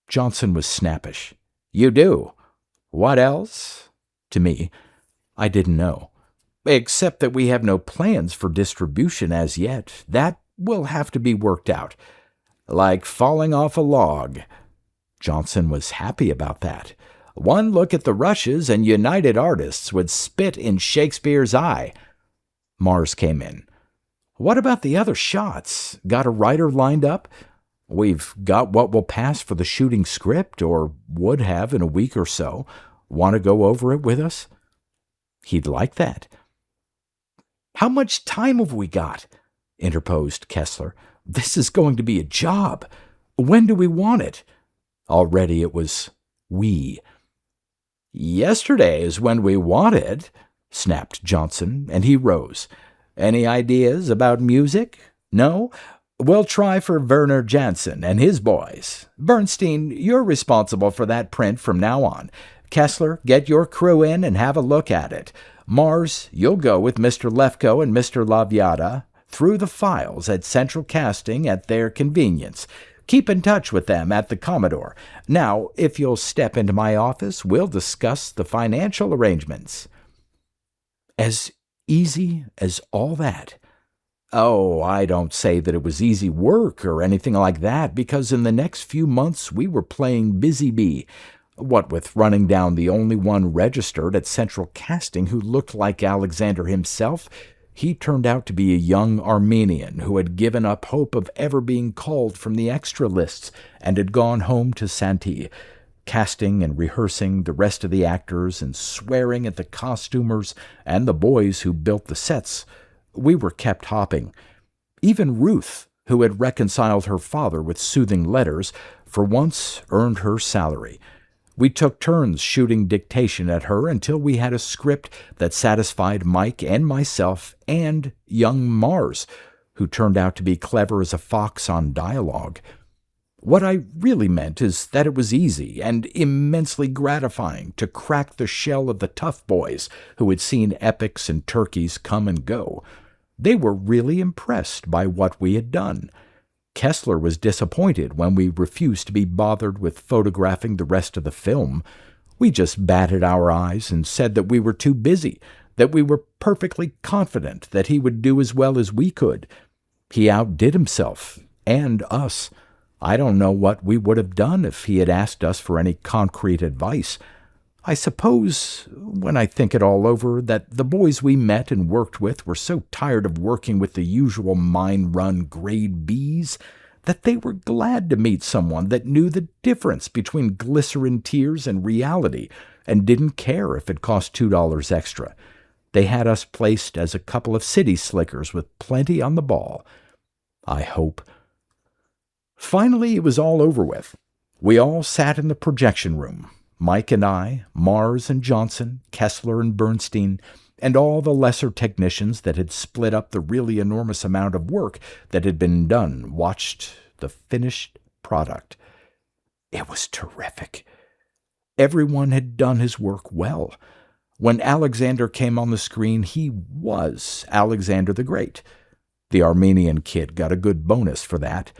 Johnson was snappish. "You do? What else?" To me. I didn't know. "Except that we have no plans for distribution as yet. That will have to be worked out. Like falling off a log." Johnson was happy about that. "One look at the rushes and United Artists would spit in Shakespeare's eye." Mars came in. What about the other shots? Got a writer lined up? We've got what will pass for the shooting script, or would have in a week or so. Want to go over it with us?" "He'd like that." "How much time have we got?" interposed Kessler. "This is going to be a job. When do we want it?" Already it was we. "Yesterday is when we want it," snapped Johnson, and he rose. "Any ideas about music? No? We'll try for Werner Jansen and his boys. Bernstein, you're responsible for that print from now on. Kessler, get your crew in and have a look at it. Mars, you'll go with Mr. Lefko and Mr. Laviata through the files at Central Casting at their convenience. Keep in touch with them at the Commodore. Now, if you'll step into my office, we'll discuss the financial arrangements." As easy as all that? Oh, I don't say that it was easy work or anything like that, because in the next few months we were playing busy bee. What with running down the only one registered at Central Casting who looked like Alexander himself, he turned out to be a young Armenian who had given up hope of ever being called from the extra lists and had gone home to Santee, casting and rehearsing the rest of the actors and swearing at the costumers and the boys who built the sets. We were kept hopping. Even Ruth, who had reconciled her father with soothing letters, for once earned her salary. We took turns shooting dictation at her until we had a script that satisfied Mike and myself and young Mars, who turned out to be clever as a fox on dialogue. What I really meant is that it was easy and immensely gratifying to crack the shell of the tough boys who had seen epics and turkeys come and go. They were really impressed by what we had done. Kessler was disappointed when we refused to be bothered with photographing the rest of the film. We just batted our eyes and said that we were too busy, that we were perfectly confident that he would do as well as we could. He outdid himself, and us. I don't know what we would have done if he had asked us for any concrete advice. I suppose, when I think it all over, that the boys we met and worked with were so tired of working with the usual mine-run grade Bs that they were glad to meet someone that knew the difference between glycerin tears and reality and didn't care if it cost $2 extra. They had us placed as a couple of city slickers with plenty on the ball. I hope. Finally, it was all over with. We all sat in the projection room. Mike and I, Mars and Johnson, Kessler and Bernstein, and all the lesser technicians that had split up the really enormous amount of work that had been done watched the finished product. It was terrific. Everyone had done his work well. When Alexander came on the screen, he was Alexander the Great. The Armenian kid got a good bonus for that.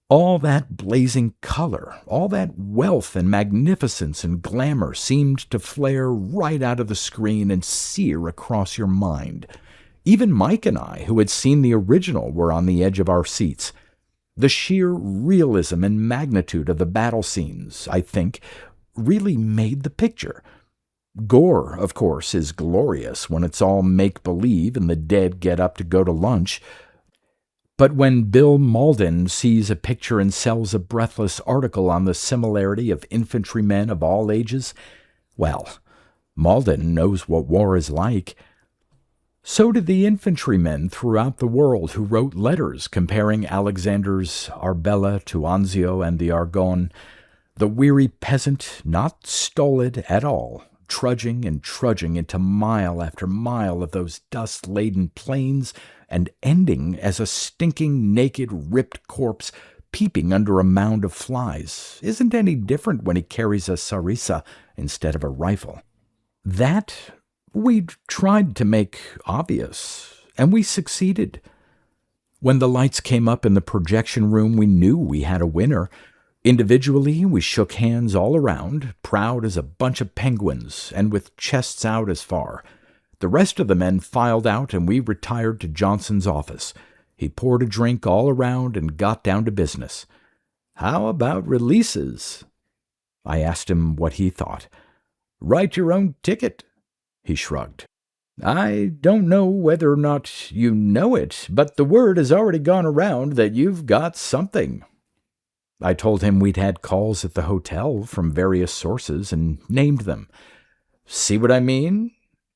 All that blazing color, all that wealth and magnificence and glamour seemed to flare right out of the screen and sear across your mind. Even Mike and I, who had seen the original, were on the edge of our seats. The sheer realism and magnitude of the battle scenes, I think, really made the picture. Gore, of course, is glorious when it's all make-believe and the dead get up to go to lunch. But when Bill Malden sees a picture and sells a breathless article on the similarity of infantrymen of all ages, well, Malden knows what war is like. So did the infantrymen throughout the world who wrote letters comparing Alexander's Arbella to Anzio and the Argonne, the weary peasant not stolid at all, trudging and trudging into mile after mile of those dust-laden plains and ending as a stinking, naked, ripped corpse peeping under a mound of flies isn't any different when he carries a sarissa instead of a rifle. That we'd tried to make obvious, and we succeeded. When the lights came up in the projection room, we knew we had a winner. Individually, we shook hands all around, proud as a bunch of penguins, and with chests out as far. The rest of the men filed out, and we retired to Johnson's office. He poured a drink all around and got down to business. "How about releases?" I asked him what he thought. "Write your own ticket," he shrugged. I don't know whether or not you know it, but the word has already gone around that you've got something. I told him we'd had calls at the hotel from various sources and named them. See what I mean?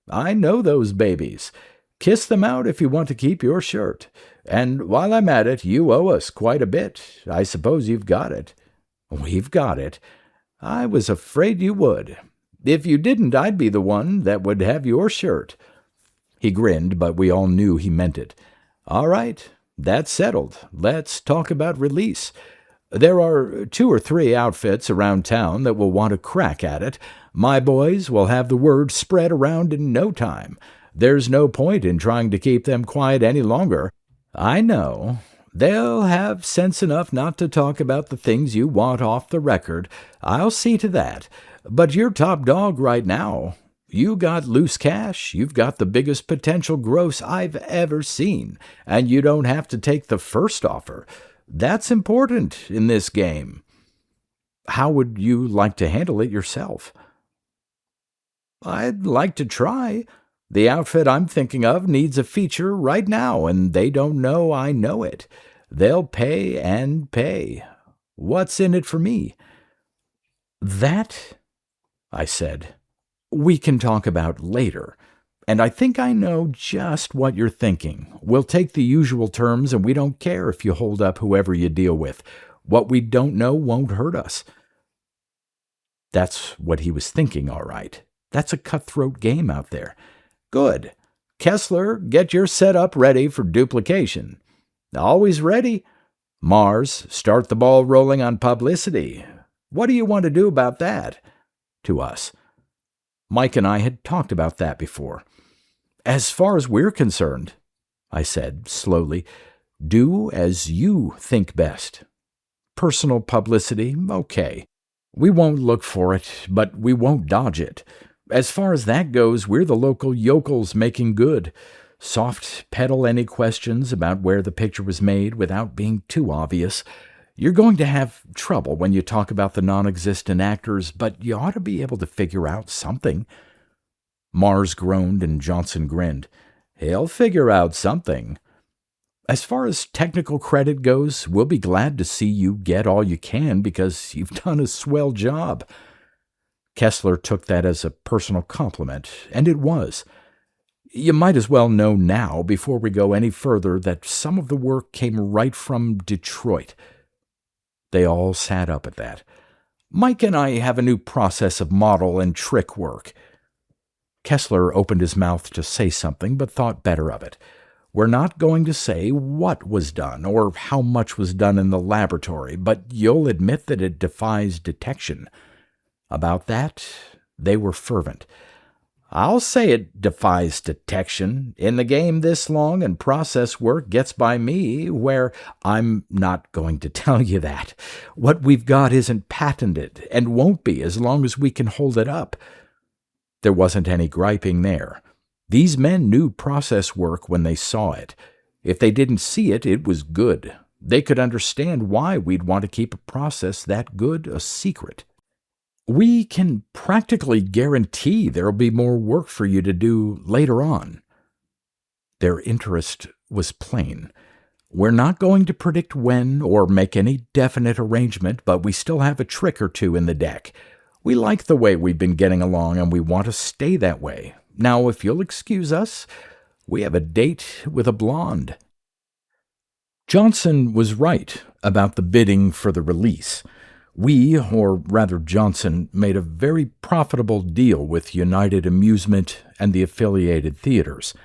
I know those babies. Kiss them out if you want to keep your shirt. And while I'm at it, you owe us quite a bit. I suppose you've got it. We've got it. I was afraid you would. If you didn't, I'd be the one that would have your shirt. He grinned, but we all knew he meant it. All right, that's settled. Let's talk about release. There are 2 or 3 outfits around town that will want a crack at it. My boys will have the word spread around in no time. There's no point in trying to keep them quiet any longer. I know. They'll have sense enough not to talk about the things you want off the record. I'll see to that. But you're top dog right now. You got loose cash, you've got the biggest potential gross I've ever seen, and you don't have to take the first offer. That's important in this game. How would you like to handle it yourself? I'd like to try. The outfit I'm thinking of needs a feature right now, and they don't know I know it. They'll pay and pay. What's in it for me? That, I said, we can talk about later. And I think I know just what you're thinking. We'll take the usual terms, and we don't care if you hold up whoever you deal with. What we don't know won't hurt us. That's what he was thinking, all right. That's a cutthroat game out there. Good. Kessler, get your setup ready for duplication. Always ready. Mars, start the ball rolling on publicity. What do you want to do about that? To us. Mike and I had talked about that before. As far as we're concerned, I said slowly, do as you think best. Personal publicity, okay. We won't look for it, but we won't dodge it. As far as that goes, we're the local yokels making good. Soft pedal any questions about where the picture was made without being too obvious. You're going to have trouble when you talk about the non-existent actors, but you ought to be able to figure out something. Mars groaned and Johnson grinned. He'll figure out something. As far as technical credit goes, we'll be glad to see you get all you can because you've done a swell job. Kessler took that as a personal compliment, and it was. You might as well know now, before we go any further, that some of the work came right from Detroit. They all sat up at that. Mike and I have a new process of model and trick work. Kessler opened his mouth to say something, but thought better of it. We're not going to say what was done or how much was done in the laboratory, but you'll admit that it defies detection. About that, they were fervent. I'll say it defies detection. In the game this long and process work gets by me where I'm not going to tell you that. What we've got isn't patented and won't be as long as we can hold it up. There wasn't any griping there. These men knew process work when they saw it. If they didn't see it, it was good. They could understand why we'd want to keep a process that good a secret. We can practically guarantee there'll be more work for you to do later on. Their interest was plain. We're not going to predict when or make any definite arrangement, but we still have a trick or two in the deck. We like the way we've been getting along, and we want to stay that way. Now, if you'll excuse us, we have a date with a blonde. Johnson was right about the bidding for the release. We, or rather Johnson, made a very profitable deal with United Amusement and the affiliated theaters.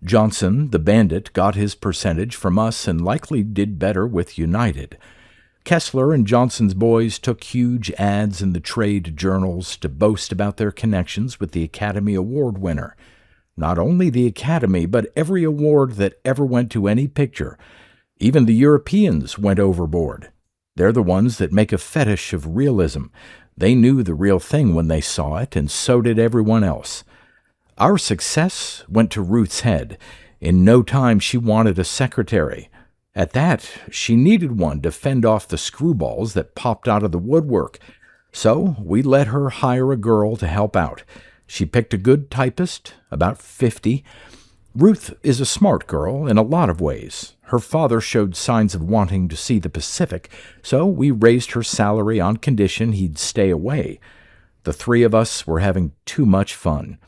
Johnson, the bandit, got his percentage from us and likely did better with United. Kessler and Johnson's boys took huge ads in the trade journals to boast about their connections with the Academy Award winner. Not only the Academy, but every award that ever went to any picture. Even the Europeans went overboard. They're the ones that make a fetish of realism. They knew the real thing when they saw it, and so did everyone else. Our success went to Ruth's head. In no time she wanted a secretary. At that, she needed one to fend off the screwballs that popped out of the woodwork. So we let her hire a girl to help out. She picked a good typist, about 50. Ruth is a smart girl in a lot of ways. Her father showed signs of wanting to see the Pacific, so we raised her salary on condition he'd stay away. The three of us were having too much fun.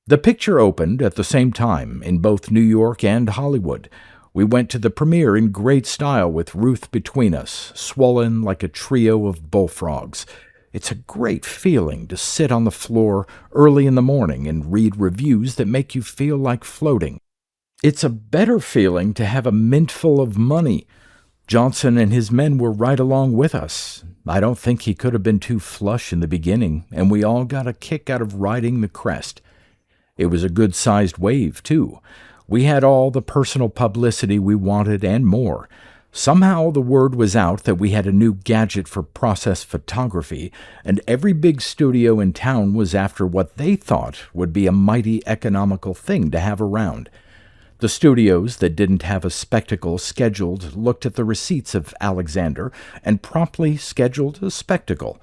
The picture opened at the same time in both New York and Hollywood. We went to the premiere in great style with Ruth between us, swollen like a trio of bullfrogs. It's a great feeling to sit on the floor early in the morning and read reviews that make you feel like floating. It's a better feeling to have a mint full of money. Johnson and his men were right along with us. I don't think he could have been too flush in the beginning, and we all got a kick out of riding the crest. It was a good-sized wave, too. We had all the personal publicity we wanted and more. Somehow the word was out that we had a new gadget for process photography, and every big studio in town was after what they thought would be a mighty economical thing to have around. The studios that didn't have a spectacle scheduled looked at the receipts of Alexander and promptly scheduled a spectacle.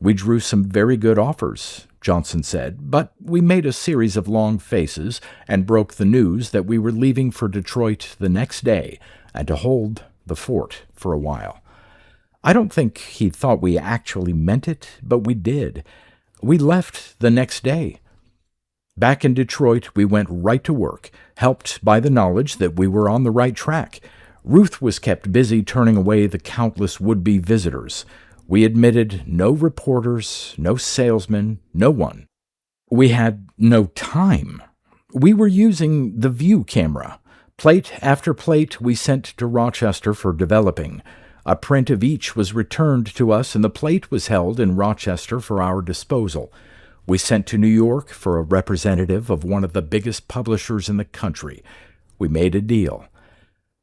We drew some very good offers, Johnson said, but we made a series of long faces and broke the news that we were leaving for Detroit the next day and to hold the fort for a while. I don't think he thought we actually meant it, but we did. We left the next day. Back in Detroit, we went right to work, helped by the knowledge that we were on the right track. Ruth was kept busy turning away the countless would-be visitors. We admitted no reporters, no salesmen, no one. We had no time. We were using the View camera. Plate after plate we sent to Rochester for developing. A print of each was returned to us, and the plate was held in Rochester for our disposal. We sent to New York for a representative of one of the biggest publishers in the country. We made a deal.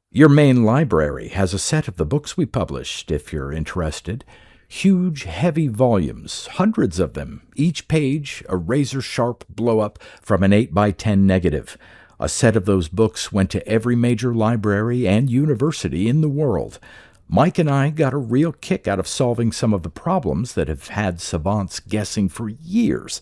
Your main library has a set of the books we published, if you're interested. Huge, heavy volumes, hundreds of them, each page a razor-sharp blow-up from an 8x10 negative. A set of those books went to every major library and university in the world. Mike and I got a real kick out of solving some of the problems that have had savants guessing for years.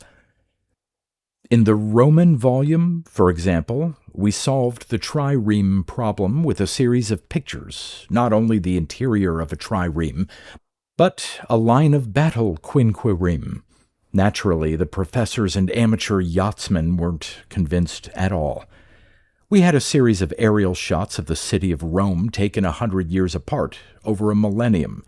In the Roman volume, for example, we solved the trireme problem with a series of pictures, not only the interior of a trireme, but a line of battle quinquireme. Naturally, the professors and amateur yachtsmen weren't convinced at all. We had a series of aerial shots of the city of Rome taken 100 years apart, over a millennium.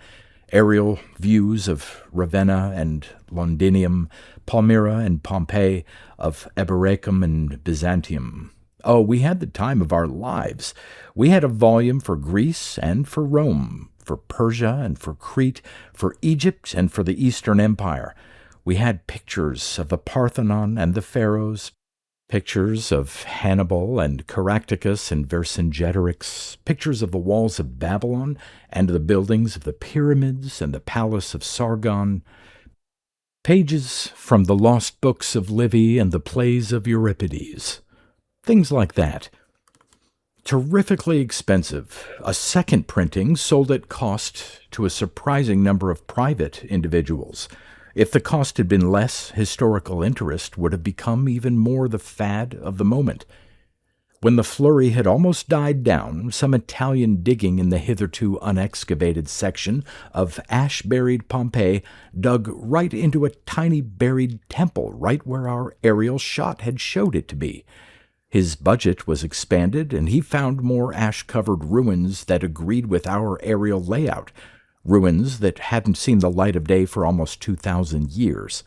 Aerial views of Ravenna and Londinium, Palmyra and Pompeii, of Eboracum and Byzantium. Oh, we had the time of our lives. We had a volume for Greece and for Rome, for Persia and for Crete, for Egypt and for the Eastern Empire. We had pictures of the Parthenon and the pharaohs, pictures of Hannibal and Caractacus and Vercingetorix, pictures of the walls of Babylon and the buildings of the pyramids and the palace of Sargon, pages from the lost books of Livy and the plays of Euripides, things like that. Terrifically expensive. A second printing sold at cost to a surprising number of private individuals. If the cost had been less, historical interest would have become even more the fad of the moment. When the flurry had almost died down, some Italian digging in the hitherto unexcavated section of ash-buried Pompeii dug right into a tiny buried temple right where our aerial shot had showed it to be. His budget was expanded, and he found more ash-covered ruins that agreed with our aerial layout, ruins that hadn't seen the light of day for almost 2,000 years.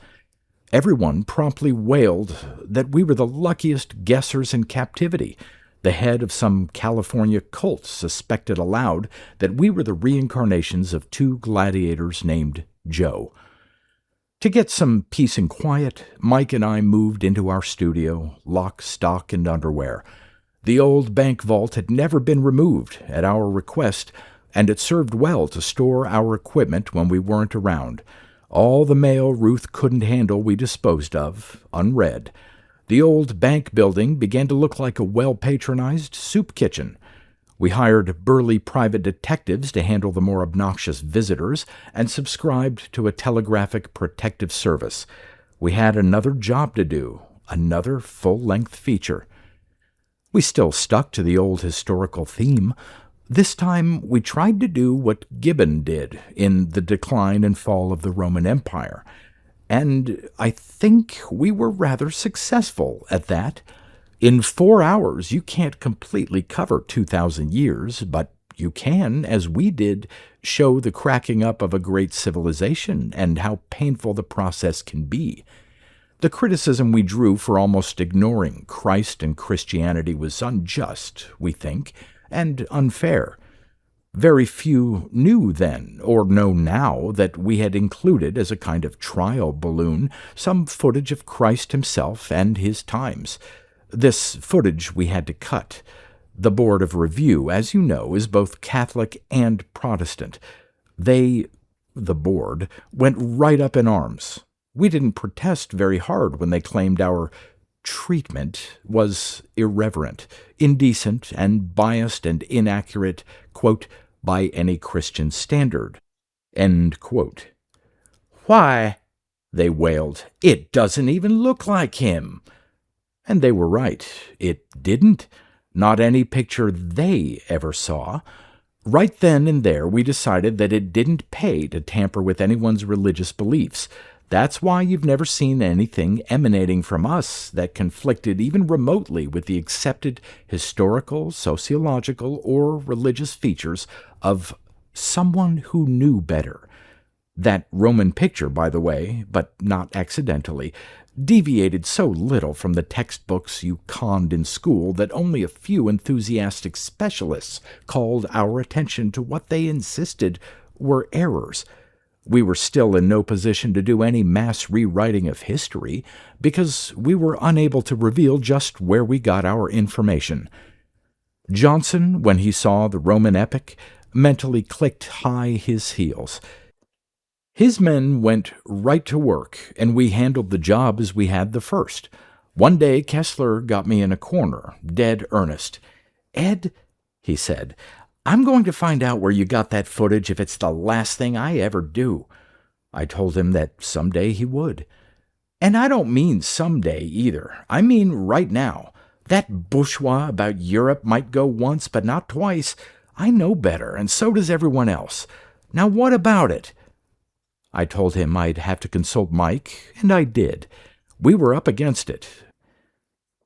Everyone promptly wailed that we were the luckiest guessers in captivity. The head of some California cult suspected aloud that we were the reincarnations of two gladiators named Joe. To get some peace and quiet, Mike and I moved into our studio, lock, stock, and underwear. The old bank vault had never been removed at our request, and it served well to store our equipment when we weren't around. All the mail Ruth couldn't handle we disposed of, unread. The old bank building began to look like a well-patronized soup kitchen. We hired burly private detectives to handle the more obnoxious visitors and subscribed to a telegraphic protective service. We had another job to do, another full-length feature. We still stuck to the old historical theme. This time we tried to do what Gibbon did in The Decline and Fall of the Roman Empire, and I think we were rather successful at that. In 4 hours you can't completely cover 2,000 years, but you can, as we did, show the cracking up of a great civilization and how painful the process can be. The criticism we drew for almost ignoring Christ and Christianity was unjust, we think, and unfair. Very few knew then, or know now, that we had included as a kind of trial balloon some footage of Christ himself and his times. This footage we had to cut. The Board of Review, as you know, is both Catholic and Protestant. The board, went right up in arms. We didn't protest very hard when they claimed our treatment was irreverent, indecent, and biased and inaccurate, quote, by any Christian standard, end quote. "Why," they wailed, "it doesn't even look like him." And they were right. It didn't. Not any picture they ever saw. Right then and there we decided that it didn't pay to tamper with anyone's religious beliefs. That's why you've never seen anything emanating from us that conflicted even remotely with the accepted historical, sociological, or religious features of someone who knew better. That Roman picture, by the way, but not accidentally, deviated so little from the textbooks you conned in school that only a few enthusiastic specialists called our attention to what they insisted were errors. We were still in no position to do any mass rewriting of history because we were unable to reveal just where we got our information. Johnson, when he saw the Roman epic, mentally clicked high his heels. His men went right to work, and we handled the job as we had the first. One day Kessler got me in a corner, dead earnest. "Ed," he said, "I'm going to find out where you got that footage if it's the last thing I ever do." I told him that someday he would. And I don't mean someday either. I mean right now. That bourgeois about Europe might go once, but not twice. I know better, and so does everyone else. Now what about it? I told him I'd have to consult Mike, and I did. We were up against it.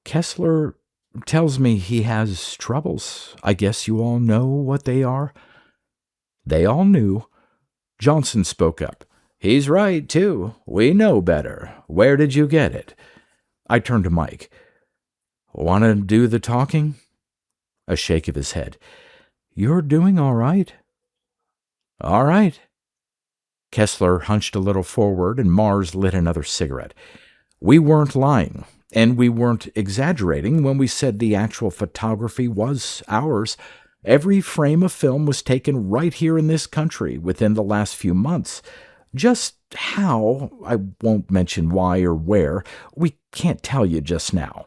Kessler tells me he has troubles. I guess you all know what they are? They all knew. Johnson spoke up. "He's right, too. We know better. Where did you get it?" I turned to Mike. "Want to do the talking?" A shake of his head. "You're doing all right." "All right." Kessler hunched a little forward, and Mars lit another cigarette. We weren't lying, and we weren't exaggerating when we said the actual photography was ours. Every frame of film was taken right here in this country within the last few months. Just how, I won't mention why or where, we can't tell you just now.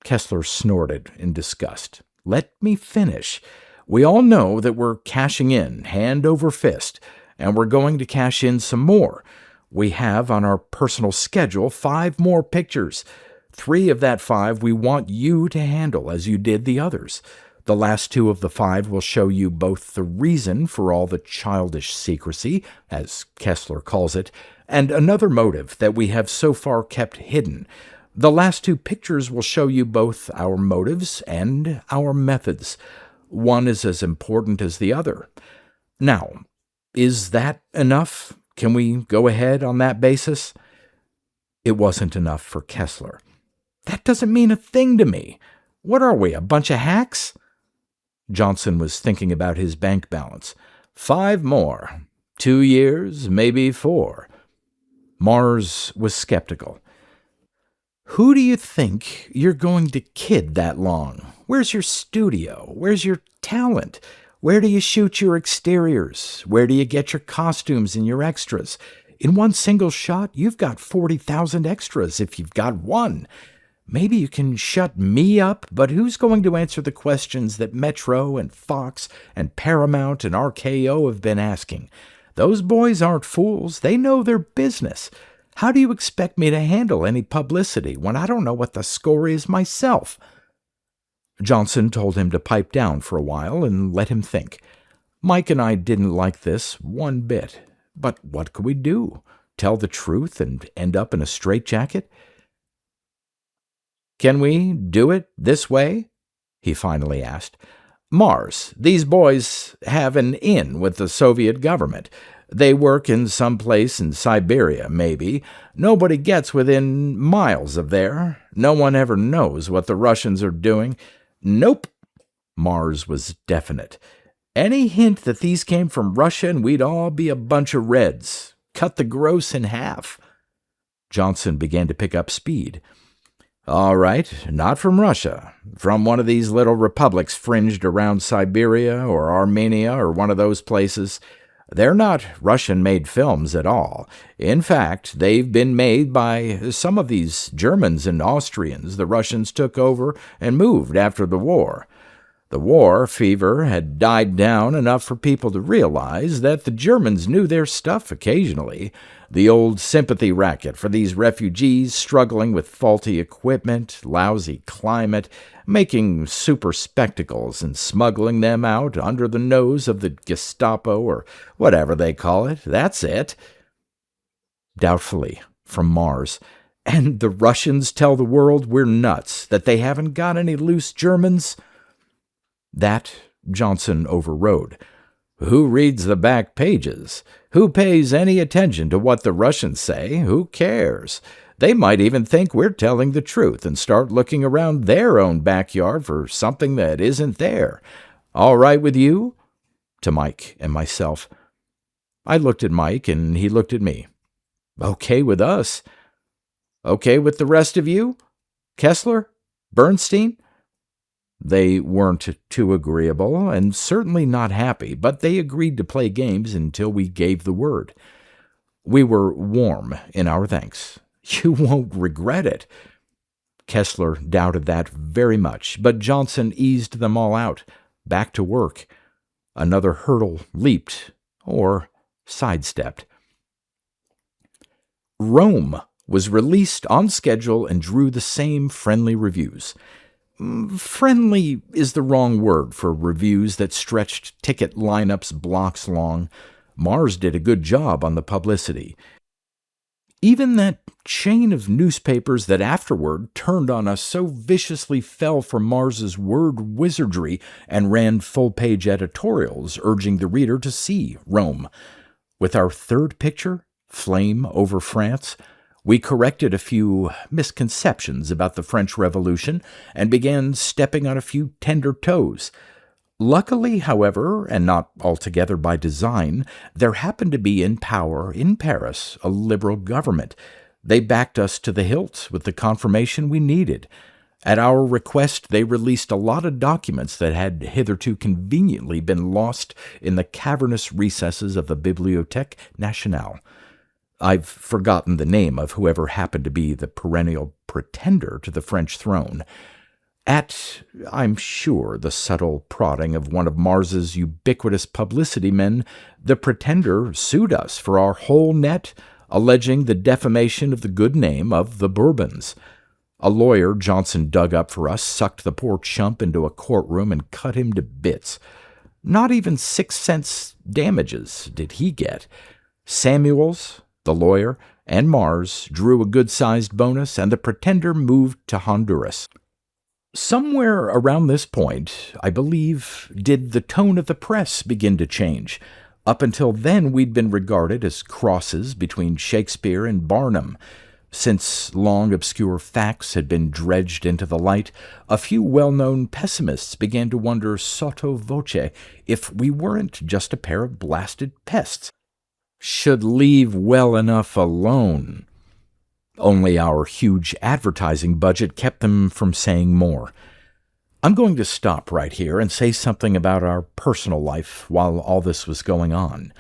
Kessler snorted in disgust. Let me finish. We all know that we're cashing in, hand over fist, and we're going to cash in some more. We have on our personal schedule 5 more pictures. 3 of that 5 we want you to handle as you did the others. The last 2 of the 5 will show you both the reason for all the childish secrecy, as Kessler calls it, and another motive that we have so far kept hidden. The last 2 pictures will show you both our motives and our methods. One is as important as the other. Now, is that enough? Can we go ahead on that basis? It wasn't enough for Kessler. That doesn't mean a thing to me. What are we, a bunch of hacks? Johnson was thinking about his bank balance. 5 more. 2 years, maybe 4. Mars was skeptical. Who do you think you're going to kid that long? Where's your studio? Where's your talent? Where do you shoot your exteriors? Where do you get your costumes and your extras? In one single shot, you've got 40,000 extras if you've got one. Maybe you can shut me up, but who's going to answer the questions that Metro and Fox and Paramount and RKO have been asking? Those boys aren't fools. They know their business. How do you expect me to handle any publicity when I don't know what the score is myself?" Johnson told him to pipe down for a while and let him think. Mike and I didn't like this one bit, but what could we do? Tell the truth and end up in a straitjacket? "Can we do it this way?" he finally asked. "Mars, these boys have an in with the Soviet government. They work in some place in Siberia, maybe. Nobody gets within miles of there. No one ever knows what the Russians are doing." "Nope." Mars was definite. "Any hint that these came from Russia and we'd all be a bunch of Reds. Cut the gross in half." Johnson began to pick up speed. "All right, not from Russia. From one of these little republics fringed around Siberia or Armenia or one of those places. They're not Russian-made films at all. In fact, they've been made by some of these Germans and Austrians the Russians took over and moved after the war. The war fever had died down enough for people to realize that the Germans knew their stuff occasionally. The old sympathy racket for these refugees struggling with faulty equipment, lousy climate, making super spectacles and smuggling them out under the nose of the Gestapo or whatever they call it. That's it." Doubtfully, from Mars. "And the Russians tell the world we're nuts, that they haven't got any loose Germans?" That Johnson overrode. "Who reads the back pages? Who pays any attention to what the Russians say? Who cares? They might even think we're telling the truth and start looking around their own backyard for something that isn't there. All right with you?" To Mike and myself. I looked at Mike and he looked at me. "Okay with us." "Okay with the rest of you? Kessler? Bernstein?" They weren't too agreeable, and certainly not happy, but they agreed to play games until we gave the word. We were warm in our thanks. "You won't regret it." Kessler doubted that very much, but Johnson eased them all out, back to work. Another hurdle leaped, or sidestepped. Rome was released on schedule and drew the same friendly reviews. Friendly is the wrong word for reviews that stretched ticket lineups blocks long. Mars did a good job on the publicity. Even that chain of newspapers that afterward turned on us so viciously fell for Mars's word wizardry and ran full-page editorials urging the reader to see Rome. With our third picture, Flame over France, we corrected a few misconceptions about the French Revolution and began stepping on a few tender toes. Luckily, however, and not altogether by design, there happened to be in power in Paris a liberal government. They backed us to the hilt with the confirmation we needed. At our request, they released a lot of documents that had hitherto conveniently been lost in the cavernous recesses of the Bibliothèque Nationale. I've forgotten the name of whoever happened to be the perennial pretender to the French throne. At, I'm sure, the subtle prodding of one of Mars's ubiquitous publicity men, the pretender sued us for our whole net, alleging the defamation of the good name of the Bourbons. A lawyer Johnson dug up for us sucked the poor chump into a courtroom and cut him to bits. Not even 6 cents damages did he get. Samuels, the lawyer, and Mars drew a good-sized bonus, and the pretender moved to Honduras. Somewhere around this point, I believe, did the tone of the press begin to change. Up until then, we'd been regarded as crosses between Shakespeare and Barnum. Since long obscure facts had been dredged into the light, a few well-known pessimists began to wonder sotto voce if we weren't just a pair of blasted pests. Should leave well enough alone. Only our huge advertising budget kept them from saying more. I'm going to stop right here and say something about our personal life while all this was going on.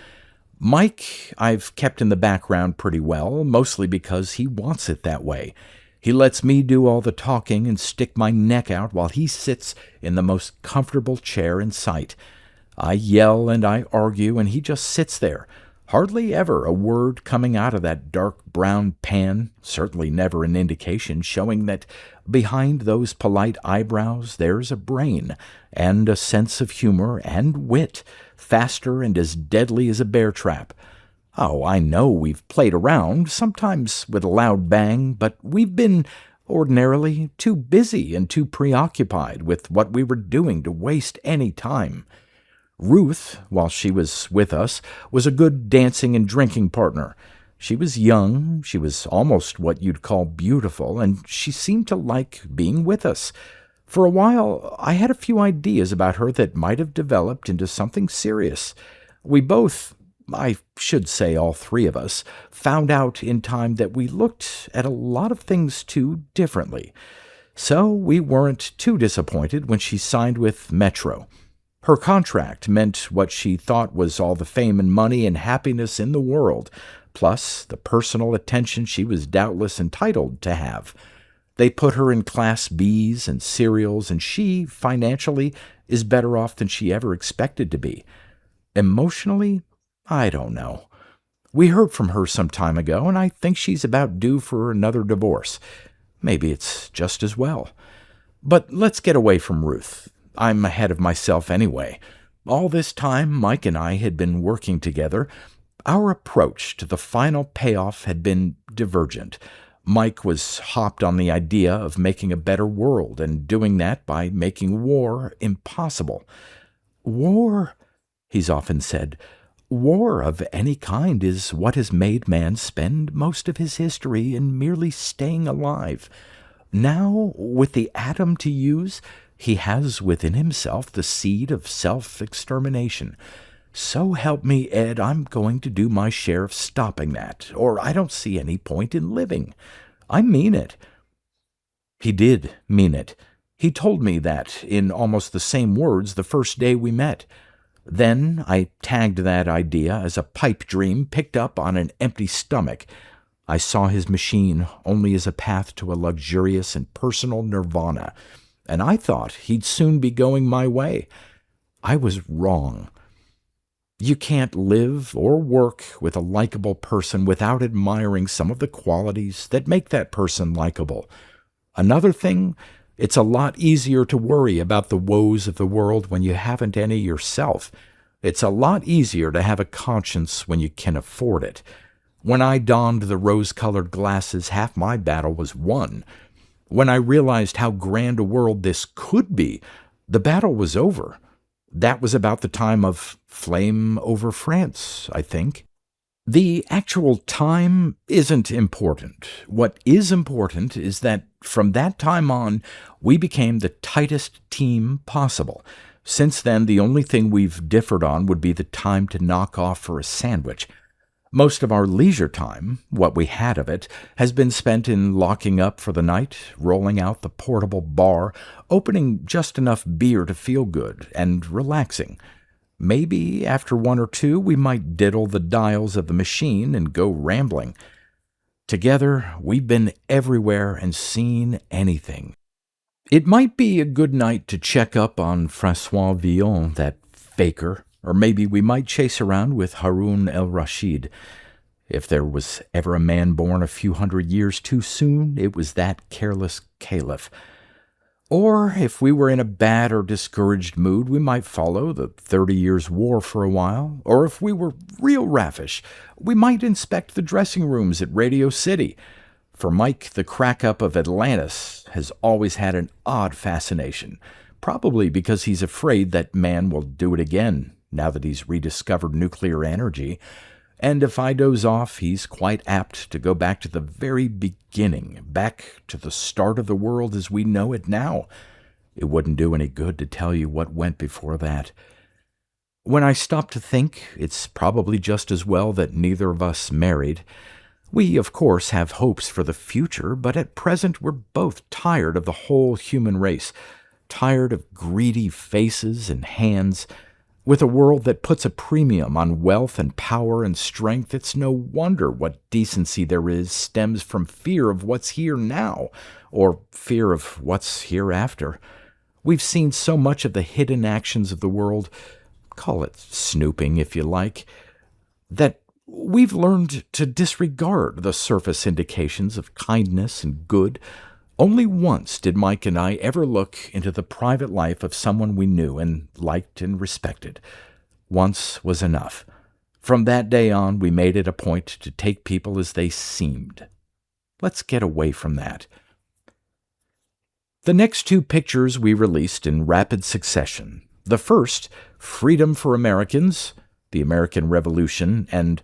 Mike I've kept in the background pretty well, mostly because he wants it that way. He lets me do all the talking and stick my neck out while he sits in the most comfortable chair in sight. I yell and I argue, and he just sits there, Hardly ever a word coming out of that dark brown pan, certainly never an indication showing that behind those polite eyebrows there's a brain, and a sense of humor and wit, faster and as deadly as a bear trap. Oh, I know we've played around, sometimes with a loud bang, but we've been, ordinarily, too busy and too preoccupied with what we were doing to waste any time. Ruth, while she was with us, was a good dancing and drinking partner. She was young, she was almost what you'd call beautiful, and she seemed to like being with us. For a while, I had a few ideas about her that might have developed into something serious. We both, I should say all three of us, found out in time that we looked at a lot of things too differently. So we weren't too disappointed when she signed with Metro. Her contract meant what she thought was all the fame and money and happiness in the world, plus the personal attention she was doubtless entitled to have. They put her in Class Bs and serials, and she, financially, is better off than she ever expected to be. Emotionally, I don't know. We heard from her some time ago, and I think she's about due for another divorce. Maybe it's just as well. But let's get away from Ruth. I'm ahead of myself anyway. All this time Mike and I had been working together. Our approach to the final payoff had been divergent. Mike was hopped on the idea of making a better world, and doing that by making war impossible. War, he's often said, war of any kind is what has made man spend most of his history in merely staying alive. Now, with the atom to use, he has within himself the seed of self-extermination. So help me, Ed, I'm going to do my share of stopping that, or I don't see any point in living. I mean it. He did mean it. He told me that in almost the same words the first day we met. Then I tagged that idea as a pipe dream picked up on an empty stomach. I saw his machine only as a path to a luxurious and personal nirvana, and I thought he'd soon be going my way. I was wrong. You can't live or work with a likable person without admiring some of the qualities that make that person likable. Another thing, it's a lot easier to worry about the woes of the world when you haven't any yourself. It's a lot easier to have a conscience when you can afford it. When I donned the rose-colored glasses, half my battle was won. When I realized how grand a world this could be, the battle was over. That was about the time of Flame over France, I think. The actual time isn't important. What is important is that from that time on, we became the tightest team possible. Since then, the only thing we've differed on would be the time to knock off for a sandwich. Most of our leisure time, what we had of it, has been spent in locking up for the night, rolling out the portable bar, opening just enough beer to feel good, and relaxing. Maybe after one or two we might diddle the dials of the machine and go rambling. Together, we've been everywhere and seen anything. It might be a good night to check up on Francois Villon, that faker, or maybe we might chase around with Haroun el-Rashid. If there was ever a man born a few hundred years too soon, it was that careless caliph. Or, if we were in a bad or discouraged mood, we might follow the 30 Years' War for a while. Or if we were real raffish, we might inspect the dressing rooms at Radio City. For Mike, the crack-up of Atlantis has always had an odd fascination, probably because he's afraid that man will do it again, now that he's rediscovered nuclear energy. And if I doze off, he's quite apt to go back to the very beginning, back to the start of the world as we know it now. It wouldn't do any good to tell you what went before that. When I stop to think, it's probably just as well that neither of us married. We, of course, have hopes for the future, but at present we're both tired of the whole human race, tired of greedy faces and hands. With a world that puts a premium on wealth and power and strength, it's no wonder what decency there is stems from fear of what's here now, or fear of what's hereafter. We've seen so much of the hidden actions of the world, call it snooping if you like, that We've learned to disregard the surface indications of kindness and good. Only once did Mike and I ever look into the private life of someone we knew and liked and respected. Once was enough. From that day on, we made it a point to take people as they seemed. Let's get away from that. The next two pictures we released in rapid succession. The first, Freedom for Americans, the American Revolution, and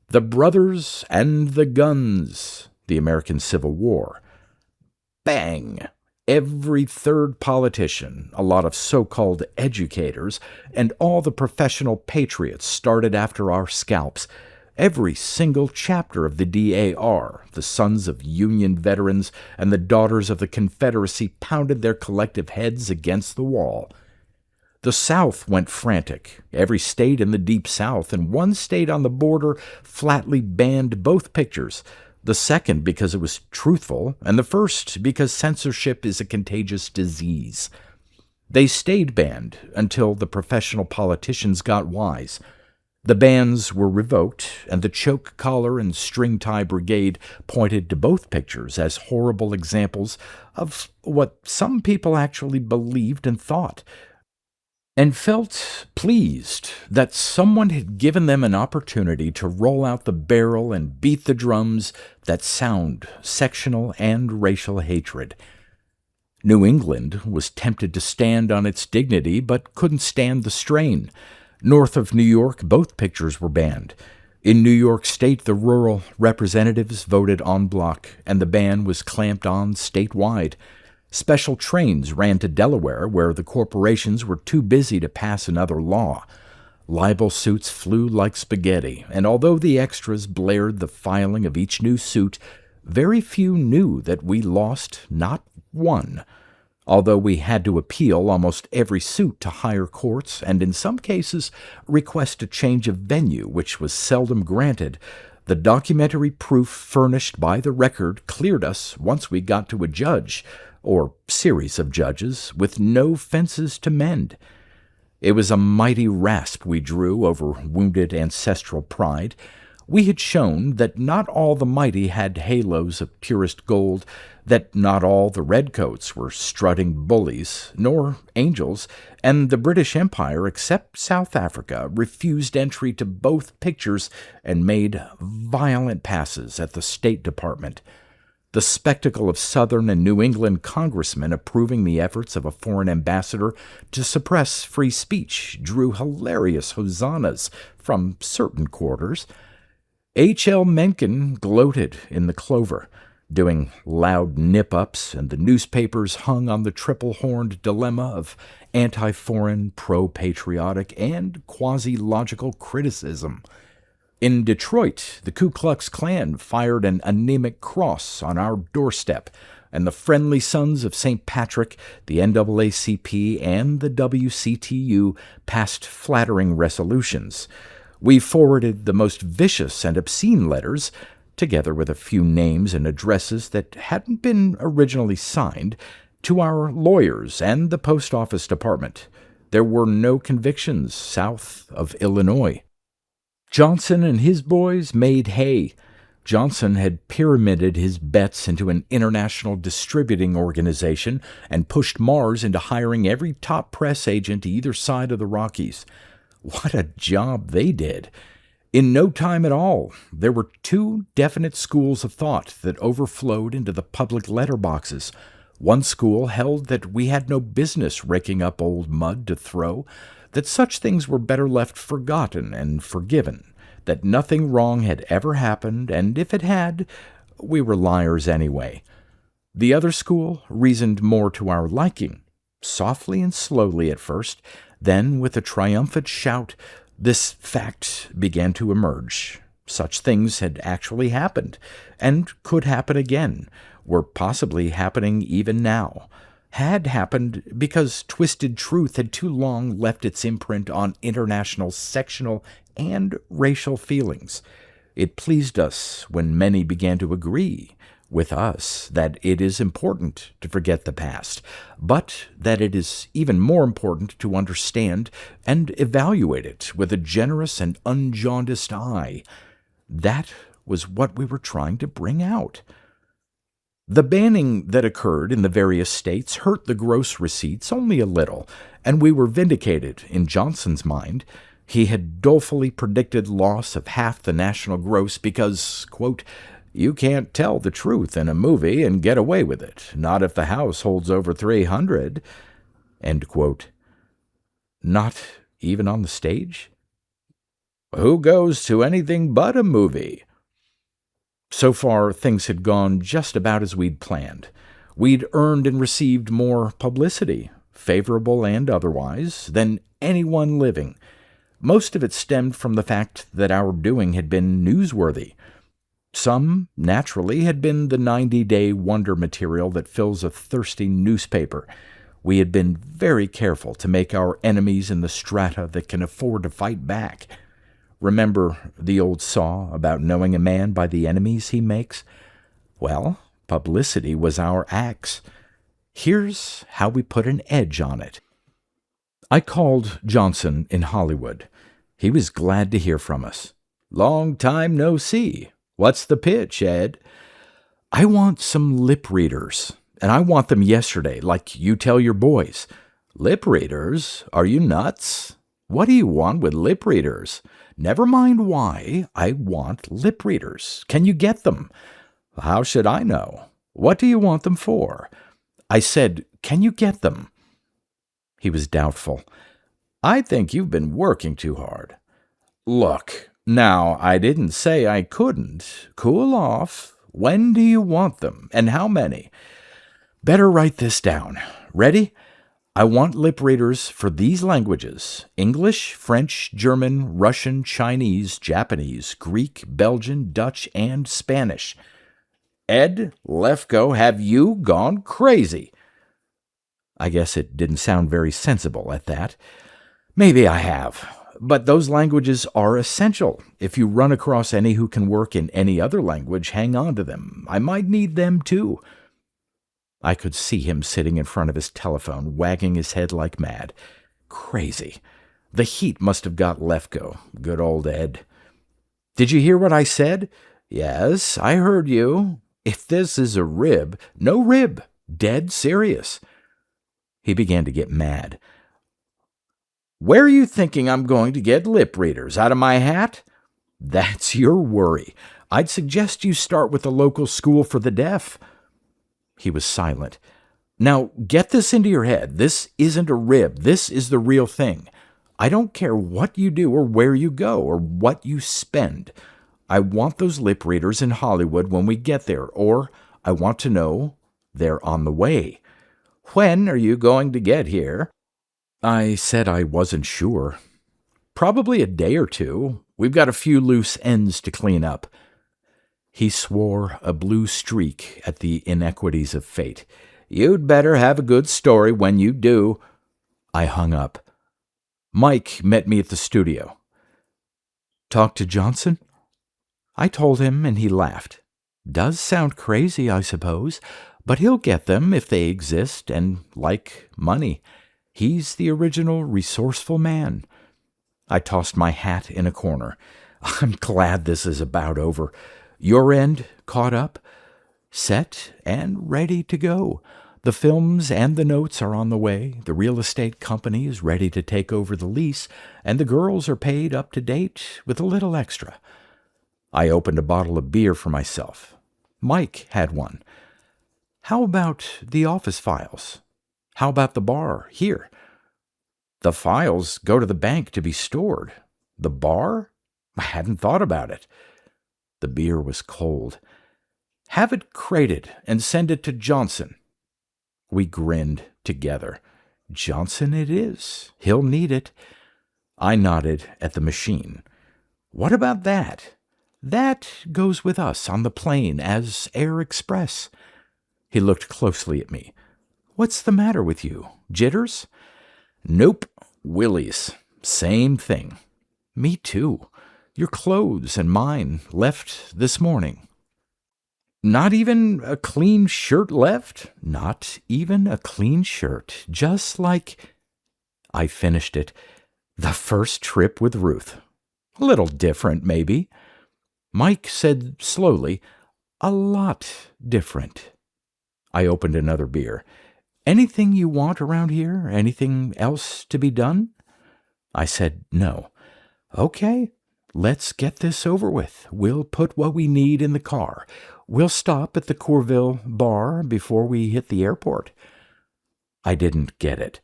The Brothers and the Guns, the American Civil War. Bang! Every third politician, a lot of so-called educators, and all the professional patriots started after our scalps. Every single chapter of the DAR, the sons of Union veterans and the daughters of the Confederacy pounded their collective heads against the wall. The South went frantic. Every state in the Deep South and one state on the border flatly banned both pictures. The second because it was truthful, and the first because censorship is a contagious disease. They stayed banned until the professional politicians got wise. The bans were revoked, and the choke collar and string tie brigade pointed to both pictures as horrible examples of what some people actually believed and thought, and felt pleased that someone had given them an opportunity to roll out the barrel and beat the drums that sound sectional and racial hatred. New England was tempted to stand on its dignity, but couldn't stand the strain. North of New York, both pictures were banned. In New York State, the rural representatives voted en bloc, and the ban was clamped on statewide. Special trains ran to Delaware, where the corporations were too busy to pass another law. Libel suits flew like spaghetti, and although the extras blared the filing of each new suit, very few knew that we lost not one. Although we had to appeal almost every suit to higher courts, and in some cases request a change of venue, which was seldom granted, the documentary proof furnished by the record cleared us once we got to a judge, or series of judges, with no fences to mend. It was a mighty rasp we drew over wounded ancestral pride. We had shown that not all the mighty had halos of purest gold, that not all the redcoats were strutting bullies, nor angels, and the British Empire, except South Africa, refused entry to both pictures and made violent passes at the State Department. The spectacle of Southern and New England congressmen approving the efforts of a foreign ambassador to suppress free speech drew hilarious hosannas from certain quarters. H.L. Mencken gloated in the clover, doing loud nip-ups, and the newspapers hung on the triple-horned dilemma of anti-foreign, pro-patriotic, and quasi-logical criticism. In Detroit, the Ku Klux Klan fired an anemic cross on our doorstep, and the friendly sons of St. Patrick, the NAACP, and the WCTU passed flattering resolutions. We forwarded the most vicious and obscene letters, together with a few names and addresses that hadn't been originally signed, to our lawyers and the Post Office Department. There were no convictions south of Illinois. Johnson and his boys made hay. Johnson had pyramided his bets into an international distributing organization and pushed Mars into hiring every top press agent either side of the Rockies. What a job they did! In no time at all, there were two definite schools of thought that overflowed into the public letterboxes. One school held that we had no business raking up old mud to throw, that such things were better left forgotten and forgiven, that nothing wrong had ever happened, and if it had, we were liars anyway. The other school reasoned more to our liking, softly and slowly at first, then with a triumphant shout, this fact began to emerge. Such things had actually happened, and could happen again, were possibly happening even now, had happened because twisted truth had too long left its imprint on international sectional and racial feelings. It pleased us when many began to agree with us that it is important to forget the past, but that it is even more important to understand and evaluate it with a generous and unjaundiced eye. That was what we were trying to bring out. The banning that occurred in the various states hurt the gross receipts only a little, and we were vindicated in Johnson's mind. He had dolefully predicted loss of half the national gross because, quote, "You can't tell the truth in a movie and get away with it, not if the house holds over 300, end quote. Not even on the stage? Who goes to anything but a movie? So far, things had gone just about as we'd planned. We'd earned and received more publicity, favorable and otherwise, than anyone living. Most of it stemmed from the fact that our doing had been newsworthy. Some, naturally, had been the 90-day wonder material that fills a thirsty newspaper. We had been very careful to make our enemies in the strata that can afford to fight back. Remember the old saw about knowing a man by the enemies he makes? Well, publicity was our axe. Here's how we put an edge on it. I called Johnson in Hollywood. He was glad to hear from us. "Long time no see. What's the pitch, Ed?" "I want some lip readers, and I want them yesterday, like you tell your boys." "Lip readers? Are you nuts? What do you want with lip readers?" "Never mind why. I want lip readers. Can you get them?" "How should I know? What do you want them for?" I said, "Can you get them?" He was doubtful. "I think you've been working too hard." "Look, now, I didn't say I couldn't. Cool off. When do you want them, and how many?" "Better write this down. Ready? I want lip readers for these languages: English, French, German, Russian, Chinese, Japanese, Greek, Belgian, Dutch, and Spanish." "Ed Lefko, have you gone crazy?" I guess it didn't sound very sensible at that. "Maybe I have, but those languages are essential. If you run across any who can work in any other language, hang on to them. I might need them too." I could see him sitting in front of his telephone, wagging his head like mad. Crazy. The heat must have got Lefko. Good old Ed. "Did you hear what I said?" "Yes, I heard you. If this is a rib—" "No rib. Dead serious." He began to get mad. "Where are you thinking I'm going to get lip readers? Out of my hat?" "That's your worry. I'd suggest you start with the local school for the deaf." He was silent. "Now, get this into your head. This isn't a rib. This is the real thing. I don't care what you do or where you go or what you spend. I want those lip readers in Hollywood when we get there, or I want to know they're on the way." "When are you going to get here?" I said I wasn't sure. "Probably a day or two. We've got a few loose ends to clean up." He swore a blue streak at the inequities of fate. "You'd better have a good story when you do." I hung up. Mike met me at the studio. "Talk to Johnson?" I told him, and he laughed. "Does sound crazy, I suppose, but he'll get them if they exist, and like money. He's the original resourceful man." I tossed my hat in a corner. "I'm glad this is about over. Your end caught up, set, and ready to go. The films and the notes are on the way. The real estate company is ready to take over the lease, and the girls are paid up to date with a little extra." I opened a bottle of beer for myself. Mike had one. "How about the office files? How about the bar here?" "The files go to the bank to be stored. The bar? I hadn't thought about it." The beer was cold. "Have it crated and send it to Johnson." We grinned together. Johnson it is. He'll need it. I nodded at the machine. "What about that?" "That goes with us on the plane as Air Express." He looked closely at me. "What's the matter with you? Jitters?" "Nope. Willies. Same thing." "Me too. Your clothes and mine left this morning." "Not even a clean shirt left?" "Not even a clean shirt. Just like—" I finished it. "The first trip with Ruth. A little different, maybe." Mike said slowly, "A lot different." I opened another beer. "Anything you want around here? Anything else to be done?" I said no. "Okay, let's get this over with. We'll put what we need in the car. We'll stop at the Courville bar before we hit the airport." I didn't get it.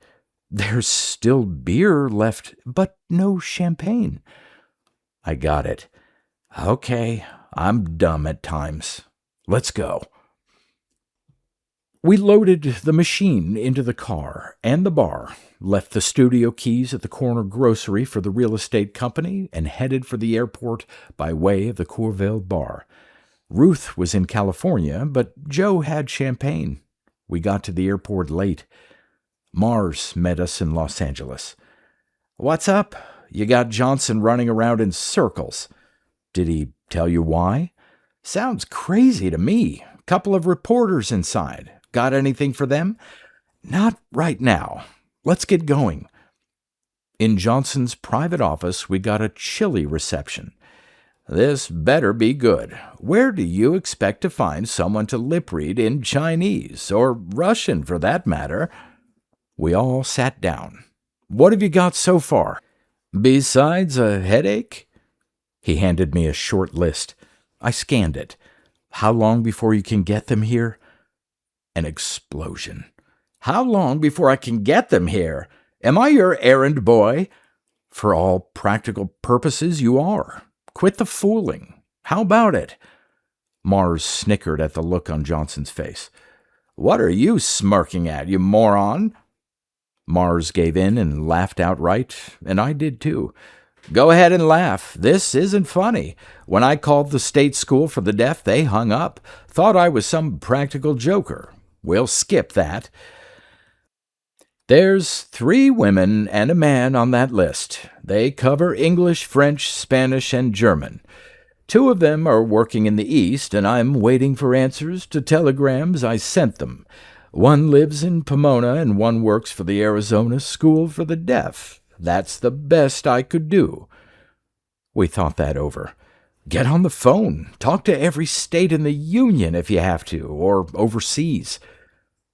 "There's still beer left, but no champagne." I got it. "Okay, I'm dumb at times. Let's go." We loaded the machine into the car and the bar, left the studio keys at the corner grocery for the real estate company, and headed for the airport by way of the Courville bar. Ruth was in California, but Joe had champagne. We got to the airport late. Mars met us in Los Angeles. "What's up? You got Johnson running around in circles." "Did he tell you why?" "Sounds crazy to me. Couple of reporters inside. Got anything for them?" "Not right now. Let's get going." In Johnson's private office, we got a chilly reception. "This better be good. Where do you expect to find someone to lip read in Chinese, or Russian for that matter?" We all sat down. "What have you got so far?" "Besides a headache?" He handed me a short list. I scanned it. "How long before you can get them here?" An explosion. "How long before I can get them here? Am I your errand boy?" "For all practical purposes, you are. Quit the fooling. How about it?" Mars snickered at the look on Johnson's face. "What are you smirking at, you moron?" Mars gave in and laughed outright, and I did too. "Go ahead and laugh. This isn't funny. When I called the state school for the deaf, they hung up. Thought I was some practical joker. We'll skip that. There's 3 women and a man on that list. They cover English, French, Spanish, and German. 2 of them are working in the East, and I'm waiting for answers to telegrams I sent them. One lives in Pomona, and one works for the Arizona School for the Deaf. That's the best I could do." We thought that over. "Get on the phone. Talk to every state in the Union if you have to, or overseas."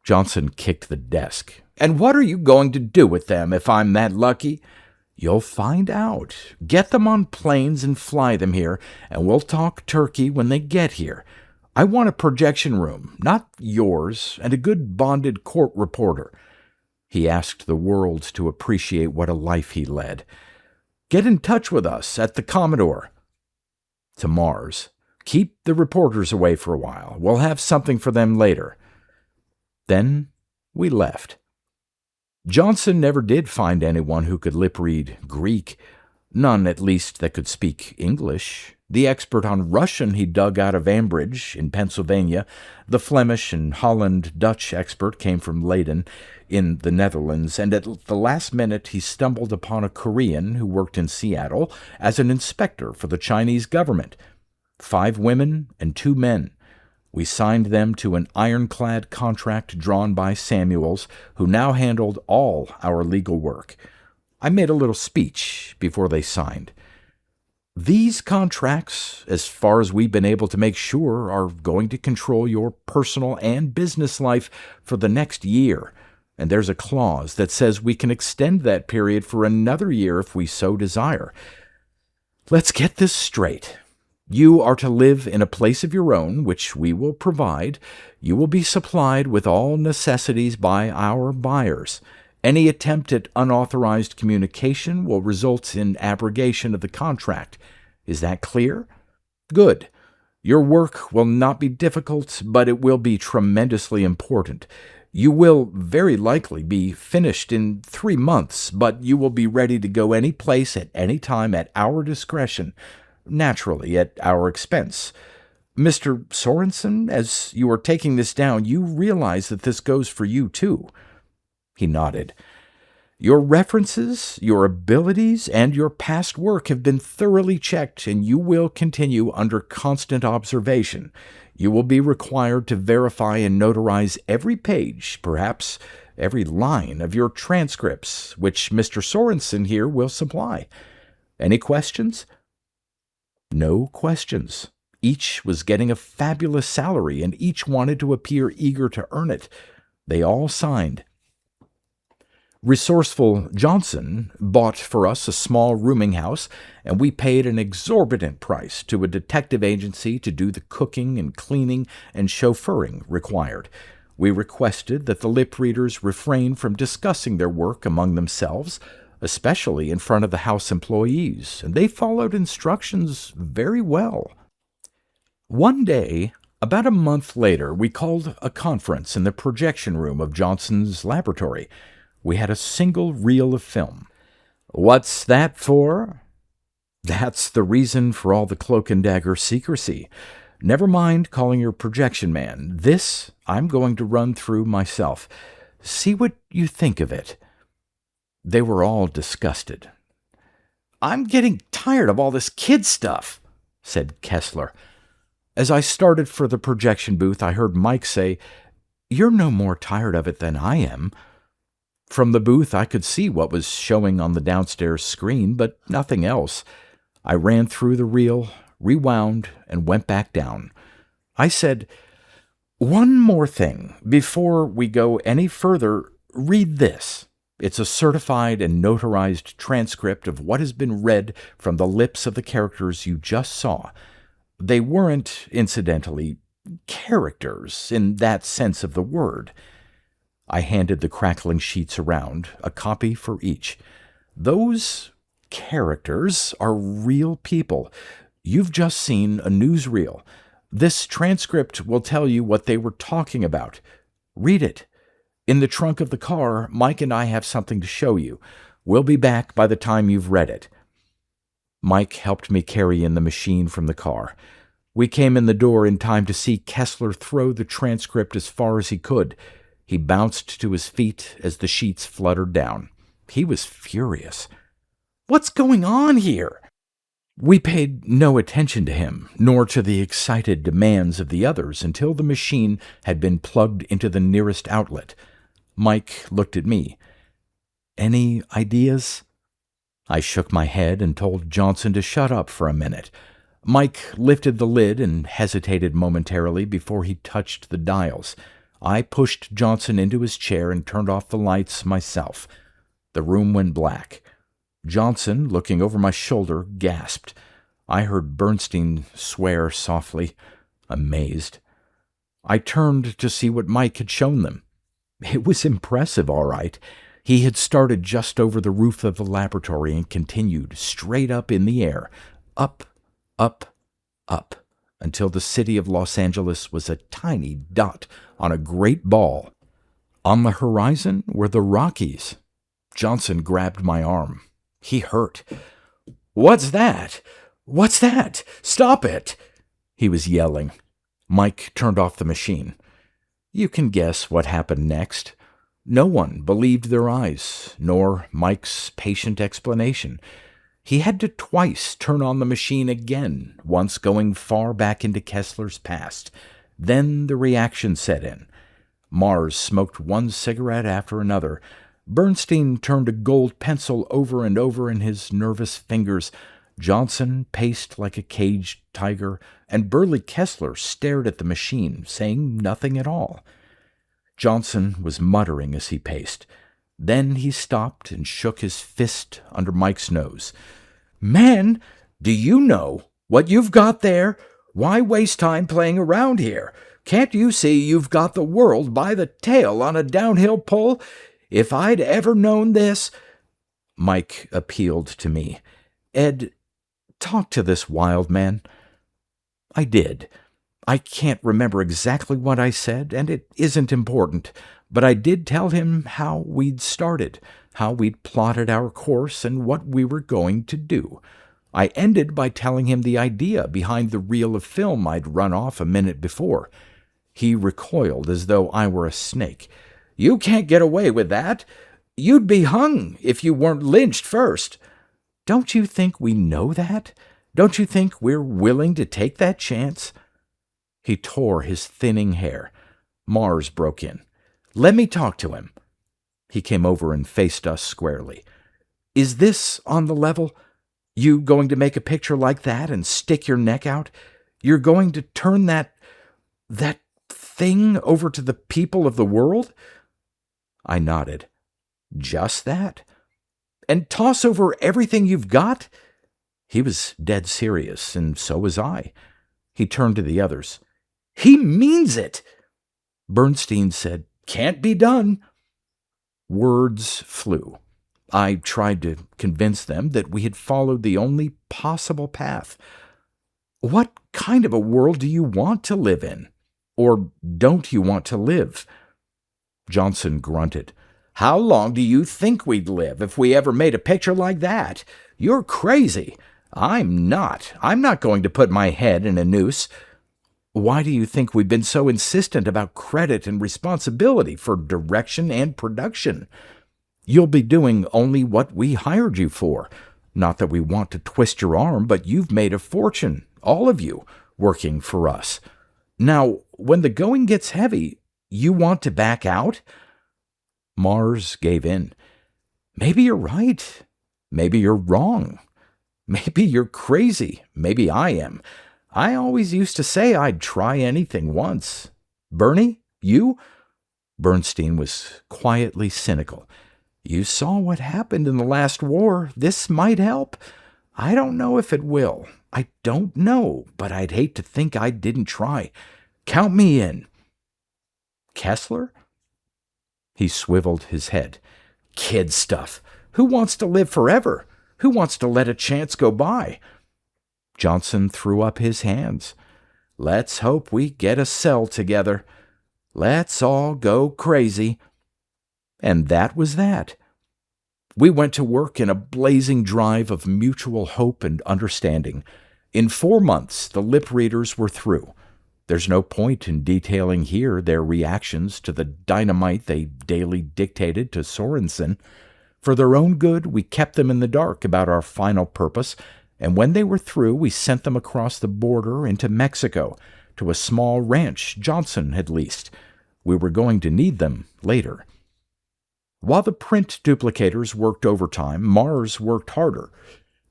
Johnson kicked the desk. "And what are you going to do with them if I'm that lucky?" "You'll find out. Get them on planes and fly them here, and we'll talk turkey when they get here. I want a projection room, not yours, and a good bonded court reporter." He asked the world to appreciate what a life he led. "Get in touch with us at the Commodore." To Mars. "Keep the reporters away for a while. We'll have something for them later." Then we left. Johnson never did find anyone who could lip-read Greek. None, at least, that could speak English. The expert on Russian he dug out of Ambridge in Pennsylvania. The Flemish and Holland-Dutch expert came from Leiden in the Netherlands, and at the last minute he stumbled upon a Korean who worked in Seattle as an inspector for the Chinese government. 5 women and 2 men. We signed them to an ironclad contract drawn by Samuels, who now handled all our legal work. I made a little speech before they signed. "These contracts, as far as we've been able to make sure, are going to control your personal and business life for the next year, and there's a clause that says we can extend that period for another year if we so desire. Let's get this straight. You are to live in a place of your own, which we will provide. You will be supplied with all necessities by our buyers. Any attempt at unauthorized communication will result in abrogation of the contract. Is that clear? Good. Your work will not be difficult, but it will be tremendously important. You will very likely be finished in 3 months, but you will be ready to go any place at any time at our discretion, naturally at our expense. Mr. Sorensen, as you are taking this down, you realize that this goes for you too." He nodded. "Your references, your abilities, and your past work have been thoroughly checked, and you will continue under constant observation. You will be required to verify and notarize every page, perhaps every line of your transcripts, which Mr. Sorensen here will supply. Any questions?" No questions. Each was getting a fabulous salary, and each wanted to appear eager to earn it. They all signed. Resourceful Johnson bought for us a small rooming house, and we paid an exorbitant price to a detective agency to do the cooking and cleaning and chauffeuring required. We requested that the lip readers refrain from discussing their work among themselves, especially in front of the house employees, and they followed instructions very well. One day, about a month later, we called a conference in the projection room of Johnson's laboratory. We had a single reel of film. "What's that for?" "That's the reason for all the cloak and dagger secrecy. Never mind calling your projection man. This I'm going to run through myself. See what you think of it." They were all disgusted. "I'm getting tired of all this kid stuff," said Kessler. As I started for the projection booth, I heard Mike say, "You're no more tired of it than I am." From the booth, I could see what was showing on the downstairs screen, but nothing else. I ran through the reel, rewound, and went back down. I said, "One more thing. Before we go any further, read this. It's a certified and notarized transcript of what has been read from the lips of the characters you just saw. They weren't, incidentally, characters in that sense of the word." I handed the crackling sheets around, a copy for each. "Those characters are real people. You've just seen a newsreel. This transcript will tell you what they were talking about. Read it. In the trunk of the car, Mike and I have something to show you. We'll be back by the time you've read it." Mike helped me carry in the machine from the car. We came in the door in time to see Kessler throw the transcript as far as he could. He bounced to his feet as the sheets fluttered down. He was furious. "What's going on here?" We paid no attention to him, nor to the excited demands of the others until the machine had been plugged into the nearest outlet. Mike looked at me. "Any ideas?" I shook my head and told Johnson to shut up for a minute. Mike lifted the lid and hesitated momentarily before he touched the dials. I pushed Johnson into his chair and turned off the lights myself. The room went black. Johnson, looking over my shoulder, gasped. I heard Bernstein swear softly, amazed. I turned to see what Mike had shown them. It was impressive, all right. He had started just over the roof of the laboratory and continued straight up in the air, up, up, up, until the city of Los Angeles was a tiny dot on a great ball. On the horizon were the Rockies. Johnson grabbed my arm. He hurt. "What's that? What's that? Stop it!" he was yelling. Mike turned off the machine. You can guess what happened next. No one believed their eyes, nor Mike's patient explanation. He had to twice turn on the machine again, once going far back into Kessler's past. Then the reaction set in. Mars smoked one cigarette after another. Bernstein turned a gold pencil over and over in his nervous fingers. Johnson paced like a caged tiger, and burly Kessler stared at the machine, saying nothing at all. Johnson was muttering as he paced. Then he stopped and shook his fist under Mike's nose. "Man, do you know what you've got there? Why waste time playing around here? Can't you see you've got the world by the tail on a downhill pull? If I'd ever known this—" Mike appealed to me. "Ed, talk to this wild man." I did. I can't remember exactly what I said, and it isn't important, but I did tell him how we'd started, how we'd plotted our course, and what we were going to do. I ended by telling him the idea behind the reel of film I'd run off a minute before. He recoiled as though I were a snake. "You can't get away with that. You'd be hung if you weren't lynched first." "Don't you think we know that? Don't you think we're willing to take that chance?" He tore his thinning hair. Mars broke in. "Let me talk to him." He came over and faced us squarely. "Is this on the level?" You going to make a picture like that and stick your neck out? You're going to turn that thing over to the people of the world?" I nodded. "Just that? And toss over everything you've got?" He was dead serious, and so was I. He turned to the others. "He means it!" Bernstein said, "Can't be done." Words flew. I tried to convince them that we had followed the only possible path. "What kind of a world do you want to live in? Or don't you want to live?" Johnson grunted. "How long do you think we'd live if we ever made a picture like that? You're crazy. I'm not. I'm not going to put my head in a noose. Why do you think we've been so insistent about credit and responsibility for direction and production? You'll be doing only what we hired you for. Not that we want to twist your arm, but you've made a fortune, all of you, working for us. Now, when the going gets heavy, you want to back out?" Mars gave in. "Maybe you're right. Maybe you're wrong. Maybe you're crazy. Maybe I am. I always used to say I'd try anything once. Bernie, you?" Bernstein was quietly cynical. "You saw what happened in the last war. This might help. I don't know if it will. I don't know, but I'd hate to think I didn't try. Count me in." "Kessler?" He swiveled his head. "Kid stuff. Who wants to live forever? Who wants to let a chance go by?" Johnson threw up his hands. "Let's hope we get a cell together. Let's all go crazy." And that was that. We went to work in a blazing drive of mutual hope and understanding. In 4 months, the lip readers were through. There's no point in detailing here their reactions to the dynamite they daily dictated to Sorensen. For their own good, we kept them in the dark about our final purpose, and when they were through, we sent them across the border into Mexico, to a small ranch Johnson had leased. We were going to need them later. While the print duplicators worked overtime, Mars worked harder.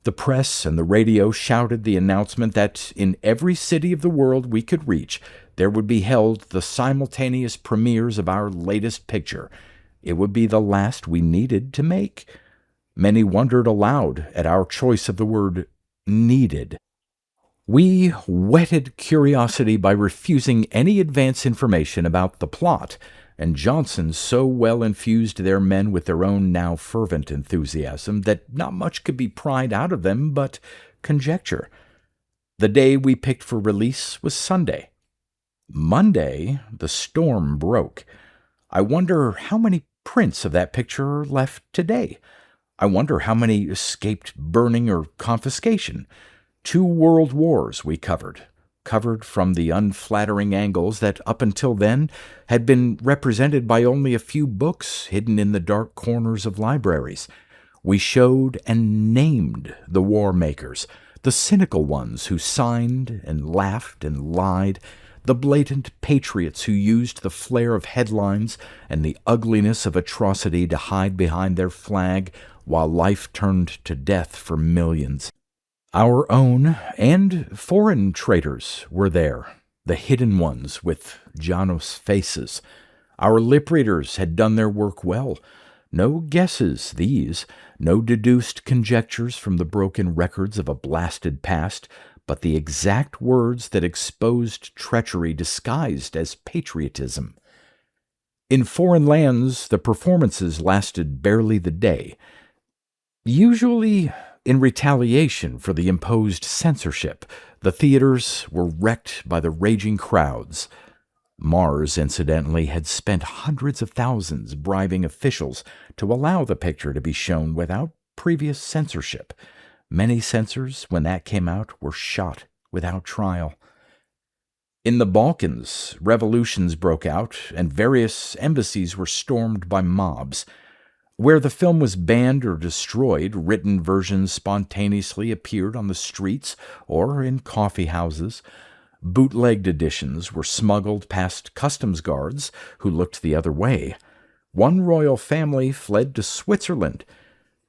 The press and the radio shouted the announcement that in every city of the world we could reach, there would be held the simultaneous premieres of our latest picture. It would be the last we needed to make. Many wondered aloud at our choice of the word needed. We whetted curiosity by refusing any advance information about the plot, and Johnson so well infused their men with their own now fervent enthusiasm that not much could be pried out of them but conjecture. The day we picked for release was Sunday. Monday, the storm broke. I wonder how many prints of that picture are left today. I wonder how many escaped burning or confiscation. 2 world wars we covered from the unflattering angles that up until then had been represented by only a few books hidden in the dark corners of libraries. We showed and named the war makers, the cynical ones who signed and laughed and lied, the blatant patriots who used the flare of headlines and the ugliness of atrocity to hide behind their flag while life turned to death for millions. Our own and foreign traitors were there, the hidden ones with Janos faces. Our lip readers had done their work well. No guesses, these, no deduced conjectures from the broken records of a blasted past, but the exact words that exposed treachery disguised as patriotism. In foreign lands, the performances lasted barely the day. Usually, in retaliation for the imposed censorship, the theaters were wrecked by the raging crowds. Mars, incidentally, had spent hundreds of thousands bribing officials to allow the picture to be shown without previous censorship. Many censors, when that came out, were shot without trial. In the Balkans, revolutions broke out, and various embassies were stormed by mobs. Where the film was banned or destroyed, written versions spontaneously appeared on the streets or in coffee houses. Bootlegged editions were smuggled past customs guards who looked the other way. One royal family fled to Switzerland.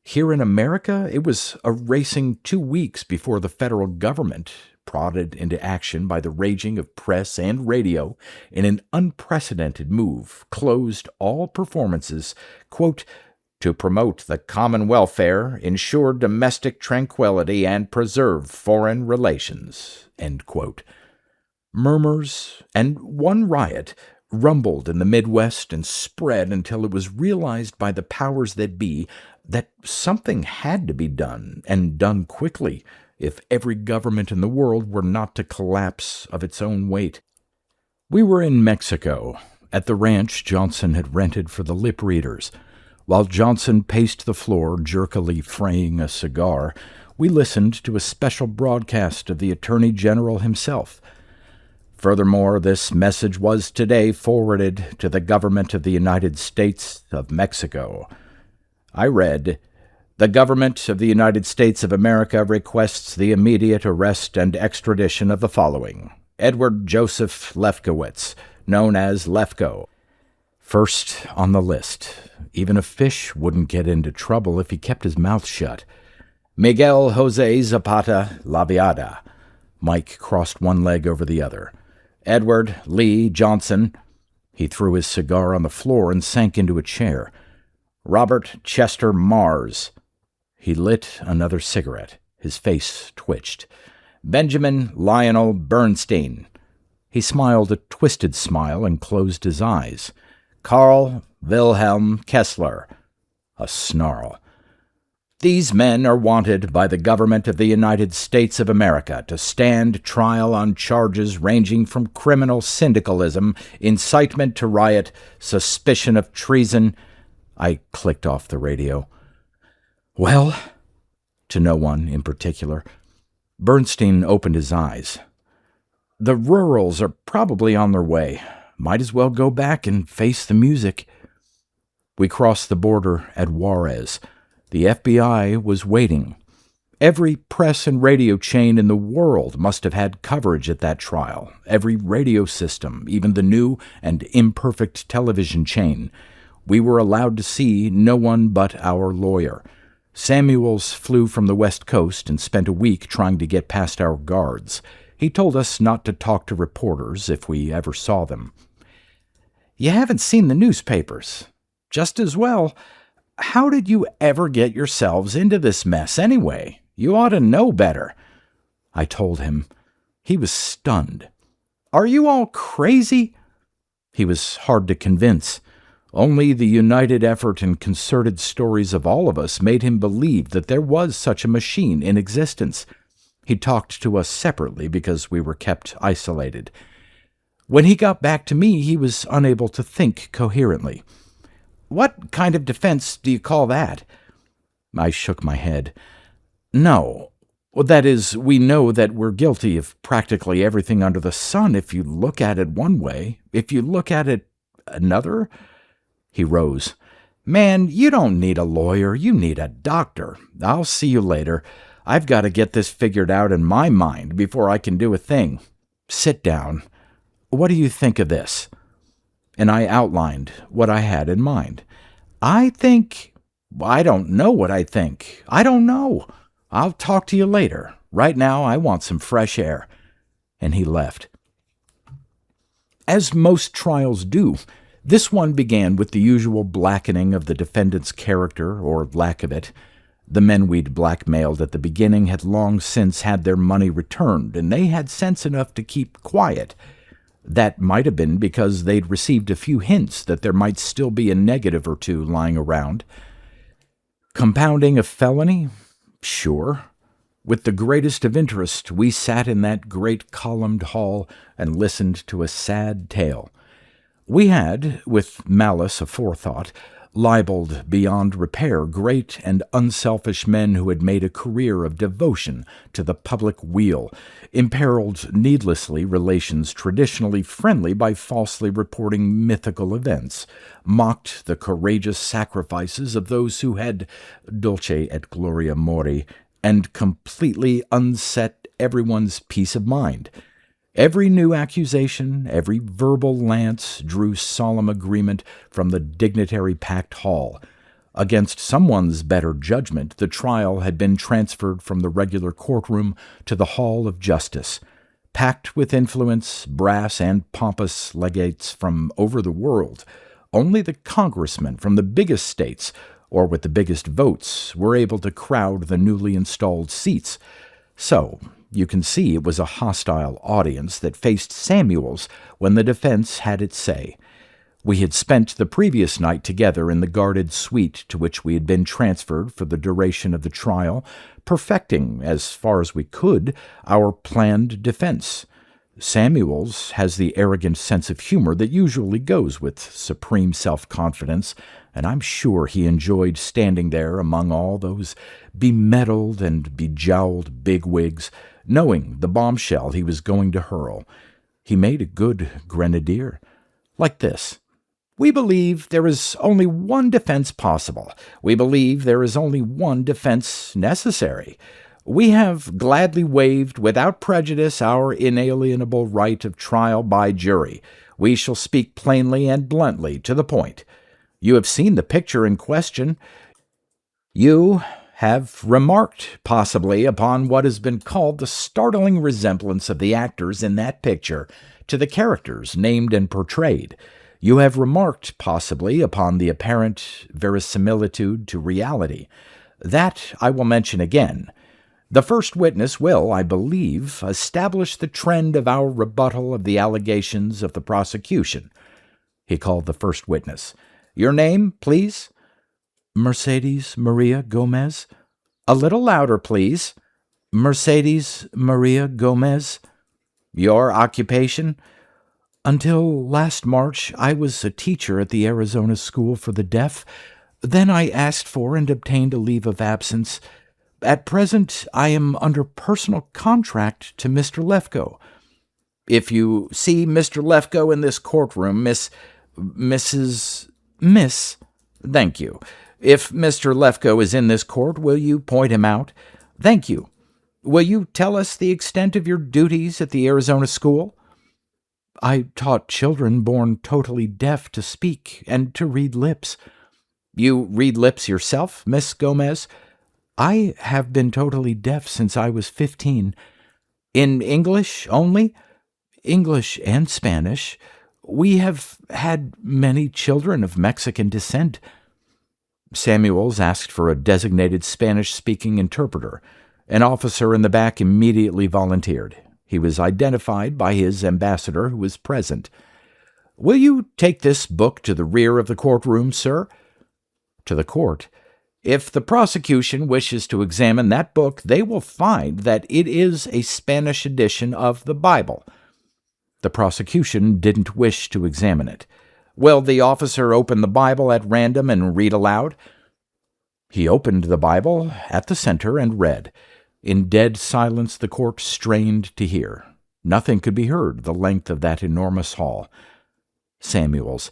Here in America, it was a racing 2 weeks before the federal government, prodded into action by the raging of press and radio in an unprecedented move, closed all performances, quote, to promote the common welfare, ensure domestic tranquility, and preserve foreign relations, end quote. Murmurs and one riot rumbled in the Midwest and spread until it was realized by the powers that be that something had to be done, and done quickly, if every government in the world were not to collapse of its own weight. We were in Mexico, at the ranch Johnson had rented for the lip readers. While Johnson paced the floor, jerkily fraying a cigar, we listened to a special broadcast of the Attorney General himself. Furthermore, this message was today forwarded to the government of the United States of Mexico. I read, "The government of the United States of America requests the immediate arrest and extradition of the following: Edward Joseph Lefkowitz, known as Lefko. First on the list. Even a fish wouldn't get into trouble if he kept his mouth shut. Miguel Jose Zapata Laviada." Mike crossed one leg over the other. "Edward Lee Johnson." He threw his cigar on the floor and sank into a chair. "Robert Chester Mars." He lit another cigarette. His face twitched. "Benjamin Lionel Bernstein." He smiled a twisted smile and closed his eyes. "Carl Wilhelm Kessler." A snarl. "These men are wanted by the government of the United States of America to stand trial on charges ranging from criminal syndicalism, incitement to riot, suspicion of treason." I clicked off the radio. "Well?" To no one in particular. Bernstein opened his eyes. "The rurals are probably on their way. Might as well go back and face the music." We crossed the border at Juarez. The FBI was waiting. Every press and radio chain in the world must have had coverage at that trial. Every radio system, even the new and imperfect television chain. We were allowed to see no one but our lawyer. Samuels flew from the West Coast and spent a week trying to get past our guards. He told us not to talk to reporters if we ever saw them. "You haven't seen the newspapers. Just as well. How did you ever get yourselves into this mess anyway? You ought to know better." I told him. He was stunned. "Are you all crazy?" He was hard to convince. Only the united effort and concerted stories of all of us made him believe that there was such a machine in existence. He talked to us separately because we were kept isolated. When he got back to me, he was unable to think coherently. "What kind of defense do you call that?" I shook my head. "No. That is, we know that we're guilty of practically everything under the sun if you look at it one way. If you look at it another." He rose. "Man, you don't need a lawyer. You need a doctor. I'll see you later. I've got to get this figured out in my mind before I can do a thing. Sit down. What do you think of this?" And I outlined what I had in mind. I don't know what I think. I don't know. I'll talk to you later. Right now, I want some fresh air." And he left. As most trials do, this one began with the usual blackening of the defendant's character, or lack of it. The men we'd blackmailed at the beginning had long since had their money returned, and they had sense enough to keep quiet. That might have been because they'd received a few hints that there might still be a negative or two lying around. Compounding a felony? Sure. With the greatest of interest, we sat in that great columned hall and listened to a sad tale. We had, with malice aforethought, libeled beyond repair great and unselfish men who had made a career of devotion to the public weal, imperiled needlessly relations traditionally friendly by falsely reporting mythical events, mocked the courageous sacrifices of those who had dulce et gloria mori, and completely unset everyone's peace of mind. Every new accusation, every verbal lance drew solemn agreement from the dignitary-packed hall. Against someone's better judgment, the trial had been transferred from the regular courtroom to the Hall of Justice, packed with influence, brass, and pompous legates from over the world. Only the congressmen from the biggest states, or with the biggest votes, were able to crowd the newly installed seats. So, you can see it was a hostile audience that faced Samuels when the defense had its say. We had spent the previous night together in the guarded suite to which we had been transferred for the duration of the trial, perfecting, as far as we could, our planned defense. Samuels has the arrogant sense of humor that usually goes with supreme self-confidence, and I'm sure he enjoyed standing there among all those bemedaled and bejowled bigwigs, knowing the bombshell he was going to hurl. He made a good grenadier. Like this. We believe there is only one defense possible. We believe there is only one defense necessary. We have gladly waived without prejudice our inalienable right of trial by jury. We shall speak plainly and bluntly to the point. You have seen the picture in question. You have remarked, possibly, upon what has been called the startling resemblance of the actors in that picture to the characters named and portrayed. You have remarked, possibly, upon the apparent verisimilitude to reality. That I will mention again. The first witness will, I believe, establish the trend of our rebuttal of the allegations of the prosecution. He called the first witness. Your name, please? Mercedes Maria Gomez. A little louder, please. Mercedes Maria Gomez. Your occupation? Until last March, I was a teacher at the Arizona School for the Deaf. Then I asked for and obtained a leave of absence. At present, I am under personal contract to Mr. Lefko. If you see Mr. Lefko in this courtroom, Miss... Thank you. If Mr. Lefko is in this court, will you point him out? Thank you. Will you tell us the extent of your duties at the Arizona School? I taught children born totally deaf to speak and to read lips. You read lips yourself, Miss Gomez? I have been totally deaf since I was 15. In English only? English and Spanish. We have had many children of Mexican descent. Samuels asked for a designated Spanish-speaking interpreter. An officer in the back immediately volunteered. He was identified by his ambassador, who was present. Will you take this book to the rear of the courtroom, sir? To the court. If the prosecution wishes to examine that book, they will find that it is a Spanish edition of the Bible. The prosecution didn't wish to examine it. Will the officer open the Bible at random and read aloud? He opened the Bible at the center and read. In dead silence the court strained to hear. Nothing could be heard the length of that enormous hall. Samuels.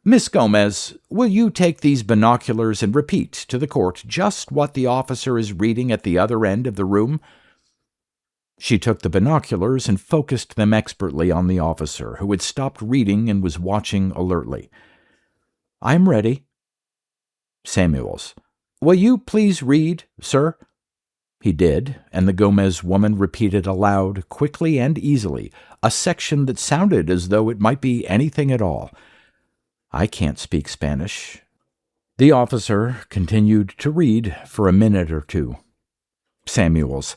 Miss Gomez, will you take these binoculars and repeat to the court just what the officer is reading at the other end of the room? She took the binoculars and focused them expertly on the officer, who had stopped reading and was watching alertly. I am ready. Samuels. Will you please read, sir? He did, and the Gomez woman repeated aloud, quickly and easily, a section that sounded as though it might be anything at all. I can't speak Spanish. The officer continued to read for a minute or two. Samuels.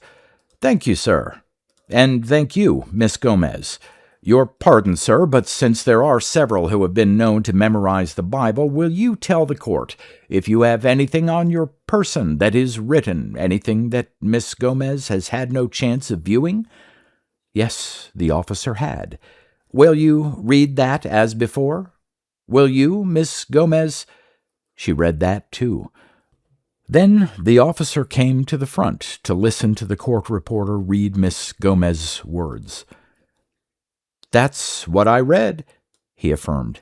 Thank you, sir. And thank you, Miss Gomez. Your pardon, sir, but since there are several who have been known to memorize the Bible, will you tell the court if you have anything on your person that is written, anything that Miss Gomez has had no chance of viewing? Yes, the officer had. Will you read that as before? Will you, Miss Gomez? She read that, too. Then the officer came to the front to listen to the court reporter read Miss Gomez's words. That's what I read, he affirmed.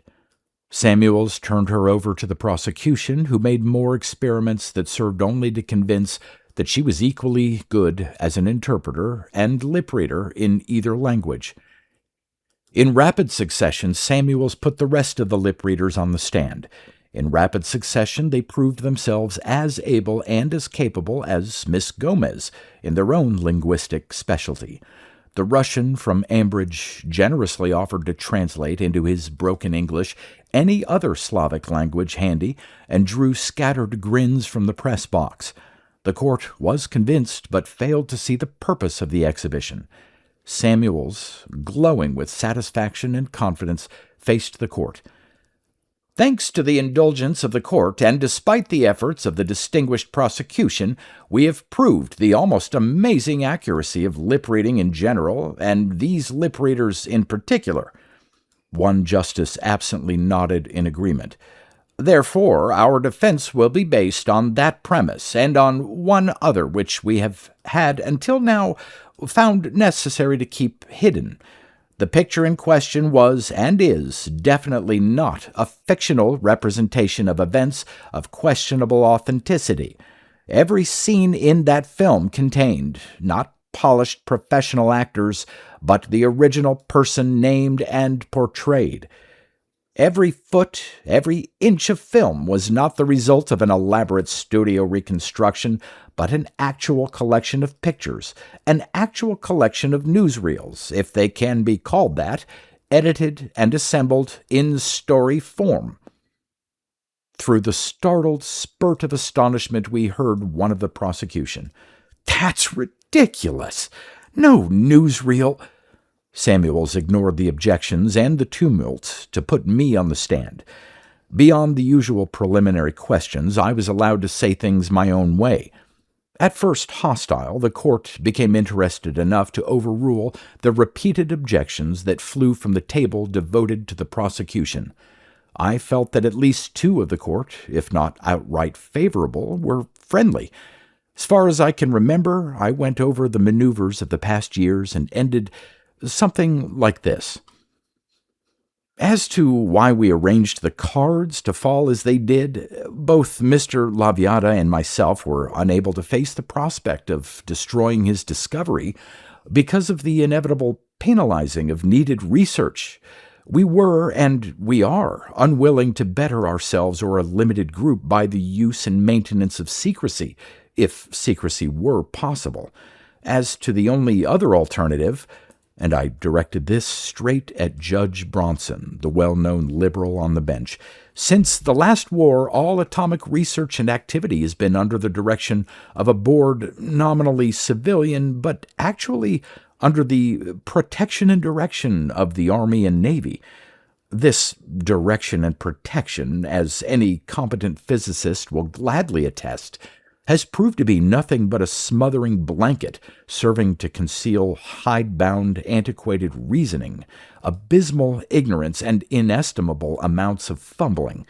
Samuels turned her over to the prosecution, who made more experiments that served only to convince that she was equally good as an interpreter and lip reader in either language. In rapid succession, Samuels put the rest of the lip readers on the stand. In rapid succession, they proved themselves as able and as capable as Miss Gomez in their own linguistic specialty. The Russian from Ambridge generously offered to translate into his broken English any other Slavic language handy and drew scattered grins from the press box. The court was convinced, but failed to see the purpose of the exhibition. Samuels, glowing with satisfaction and confidence, faced the court. Thanks to the indulgence of the court, and despite the efforts of the distinguished prosecution, we have proved the almost amazing accuracy of lip reading in general, and these lip readers in particular. One justice absently nodded in agreement. Therefore, our defense will be based on that premise, and on one other which we have had until now found necessary to keep hidden. The picture in question was, and is, definitely not a fictional representation of events of questionable authenticity. Every scene in that film contained, not polished professional actors, but the original person named and portrayed. Every foot, every inch of film was not the result of an elaborate studio reconstruction, but an actual collection of pictures, an actual collection of newsreels, if they can be called that, edited and assembled in story form. Through the startled spurt of astonishment, we heard one of the prosecution. "That's ridiculous! No newsreel!" Samuels ignored the objections and the tumult to put me on the stand. Beyond the usual preliminary questions, I was allowed to say things my own way. At first hostile, the court became interested enough to overrule the repeated objections that flew from the table devoted to the prosecution. I felt that at least two of the court, if not outright favorable, were friendly. As far as I can remember, I went over the maneuvers of the past years and ended something like this. As to why we arranged the cards to fall as they did, both Mr. Laviata and myself were unable to face the prospect of destroying his discovery because of the inevitable penalizing of needed research. We were, and we are, unwilling to better ourselves or a limited group by the use and maintenance of secrecy, if secrecy were possible. As to the only other alternative, and I directed this straight at Judge Bronson, the well-known liberal on the bench. Since the last war, all atomic research and activity has been under the direction of a board nominally civilian, but actually under the protection and direction of the Army and Navy. This direction and protection, as any competent physicist will gladly attest, has proved to be nothing but a smothering blanket serving to conceal hidebound, antiquated reasoning, abysmal ignorance, and inestimable amounts of fumbling.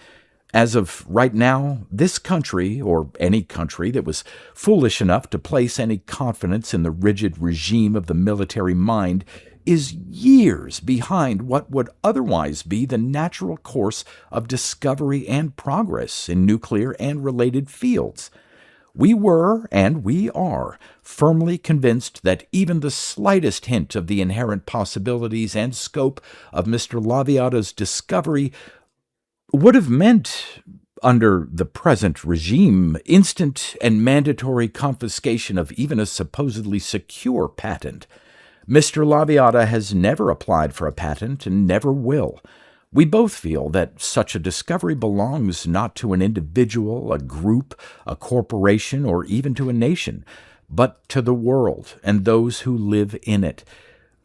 As of right now, this country, or any country that was foolish enough to place any confidence in the rigid regime of the military mind, is years behind what would otherwise be the natural course of discovery and progress in nuclear and related fields. We were, and we are, firmly convinced that even the slightest hint of the inherent possibilities and scope of Mr. Laviata's discovery would have meant, under the present regime, instant and mandatory confiscation of even a supposedly secure patent. Mr. Laviata has never applied for a patent and never will. We both feel that such a discovery belongs not to an individual, a group, a corporation, or even to a nation, but to the world and those who live in it.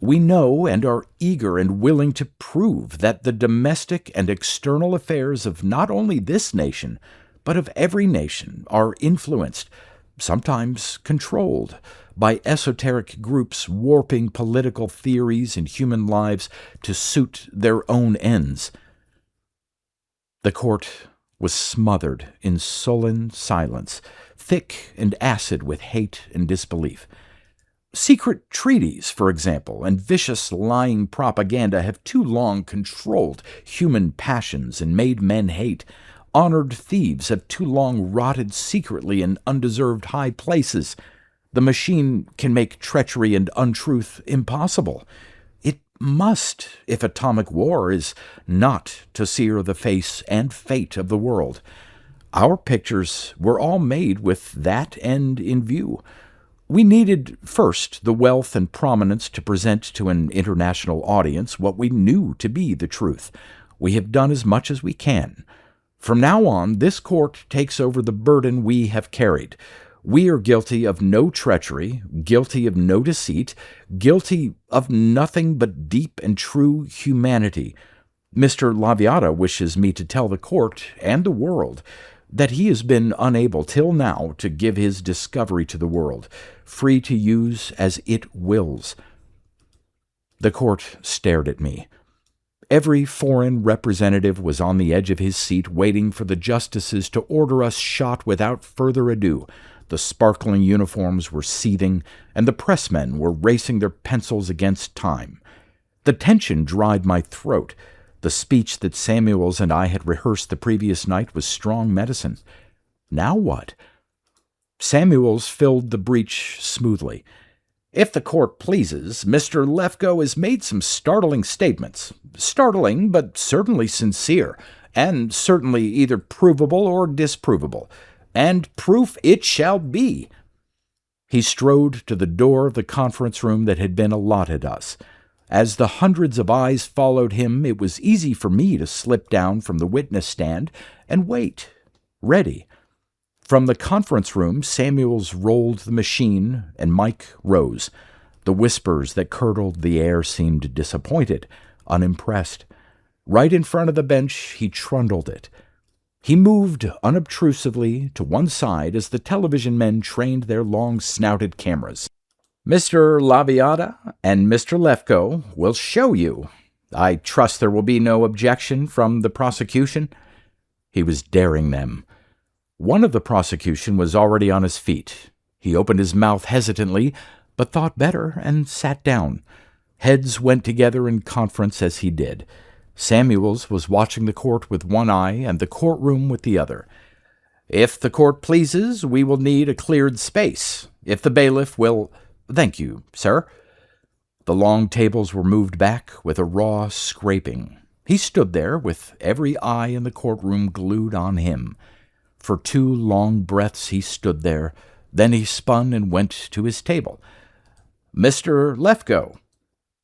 We know and are eager and willing to prove that the domestic and external affairs of not only this nation, but of every nation, are influenced, sometimes controlled, by esoteric groups warping political theories and human lives to suit their own ends. The court was smothered in sullen silence, thick and acid with hate and disbelief. Secret treaties, for example, and vicious lying propaganda have too long controlled human passions and made men hate. Honored thieves have too long rotted secretly in undeserved high places. The machine can make treachery and untruth impossible. It must if atomic war is not to sear the face and fate of the world. Our pictures were all made with that end in view. We needed, first, the wealth and prominence to present to an international audience what we knew to be the truth. We have done as much as we can. From now on, this court takes over the burden we have carried. We are guilty of no treachery, guilty of no deceit, guilty of nothing but deep and true humanity. Mr. Laviata wishes me to tell the court and the world that he has been unable till now to give his discovery to the world, free to use as it wills. The court stared at me. Every foreign representative was on the edge of his seat waiting for the justices to order us shot without further ado. The sparkling uniforms were seething, and the pressmen were racing their pencils against time. The tension dried my throat. The speech that Samuels and I had rehearsed the previous night was strong medicine. Now what? Samuels filled the breach smoothly. If the court pleases, Mr. Lefko has made some startling statements. Startling, but certainly sincere, and certainly either provable or disprovable. And proof it shall be. He strode to the door of the conference room that had been allotted us. As the hundreds of eyes followed him, it was easy for me to slip down from the witness stand and wait, ready. From the conference room, Samuels rolled the machine, and Mike rose. The whispers that curdled the air seemed disappointed, unimpressed. Right in front of the bench, he trundled it. He moved unobtrusively to one side as the television men trained their long-snouted cameras. Mr. Laviata and Mr. Lefko will show you. I trust there will be no objection from the prosecution. He was daring them. One of the prosecution was already on his feet. He opened his mouth hesitantly, but thought better and sat down. Heads went together in conference as he did. Samuels was watching the court with one eye and the courtroom with the other. If the court pleases, we will need a cleared space. If the bailiff will... Thank you, sir. The long tables were moved back with a raw scraping. He stood there with every eye in the courtroom glued on him. For 2 long breaths he stood there. Then he spun and went to his table. Mr. Lefko.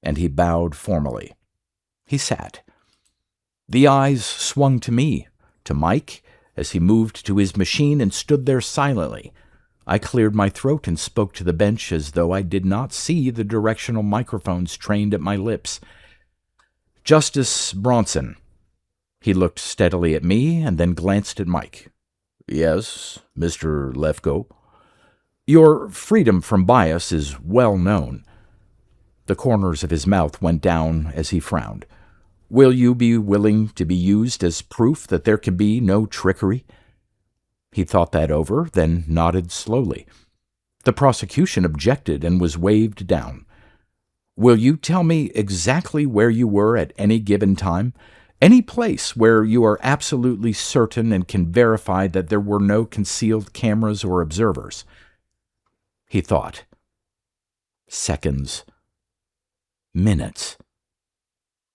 And he bowed formally. He sat. The eyes swung to me, to Mike, as he moved to his machine and stood there silently. I cleared my throat and spoke to the bench as though I did not see the directional microphones trained at my lips. Justice Bronson. He looked steadily at me and then glanced at Mike. Yes, Mr. Lefko. Your freedom from bias is well known. The corners of his mouth went down as he frowned. Will you be willing to be used as proof that there can be no trickery? He thought that over, then nodded slowly. The prosecution objected and was waved down. Will you tell me exactly where you were at any given time? Any place where you are absolutely certain and can verify that there were no concealed cameras or observers? He thought. Seconds. Minutes.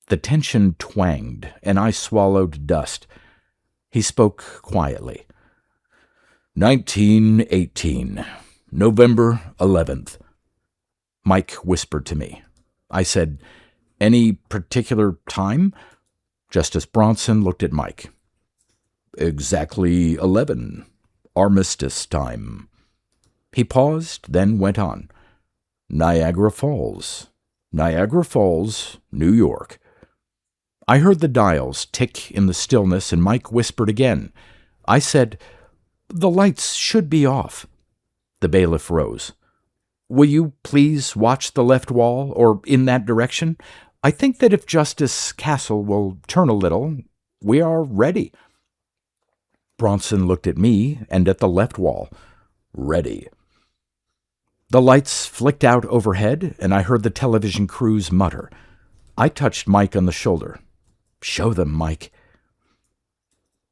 The tension twanged, and I swallowed dust. He spoke quietly. 1918, November 11th. Mike whispered to me. I said, Any particular time? Justice Bronson looked at Mike. Exactly 11. Armistice time. He paused, then went on. Niagara Falls. Niagara Falls, New York. I heard the dials tick in the stillness, and Mike whispered again. I said, The lights should be off. The bailiff rose. Will you please watch the left wall, or in that direction? I think that if Justice Castle will turn a little, we are ready. Bronson looked at me and at the left wall. Ready. The lights flicked out overhead, and I heard the television crews mutter. I touched Mike on the shoulder. Show them, Mike.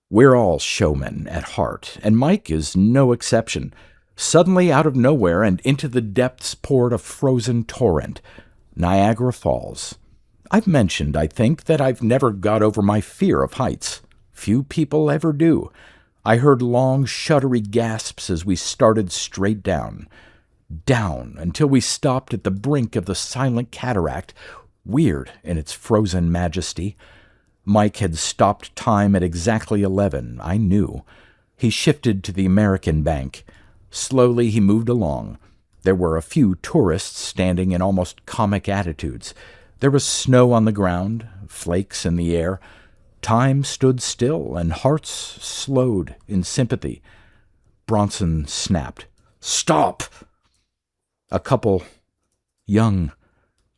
We're all showmen at heart, and Mike is no exception. Suddenly, out of nowhere and into the depths poured a frozen torrent. Niagara Falls. I've mentioned, I think, that I've never got over my fear of heights. Few people ever do. I heard long, shuddery gasps as we started straight down. Down, until we stopped at the brink of the silent cataract, weird in its frozen majesty. Mike had stopped time at exactly 11, I knew. He shifted to the American bank. Slowly he moved along. There were a few tourists standing in almost comic attitudes. There was snow on the ground, flakes in the air. Time stood still, and hearts slowed in sympathy. Bronson snapped. "Stop!" A couple, young,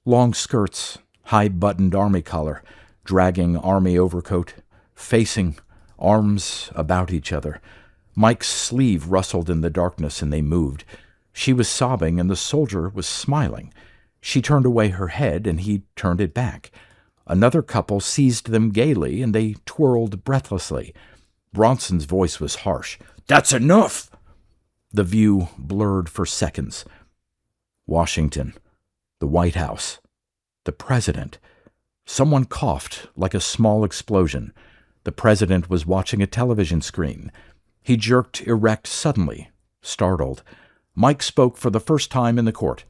long skirts, high-buttoned army collar, dragging army overcoat, facing, arms about each other. Mike's sleeve rustled in the darkness, and they moved. She was sobbing, and the soldier was smiling. She turned away her head, and he turned it back. Another couple seized them gaily, and they twirled breathlessly. Bronson's voice was harsh. "That's enough!" The view blurred for seconds. Washington, the White House, the President. Someone coughed like a small explosion. The President was watching a television screen. He jerked erect suddenly, startled. Mike spoke for the first time in the court.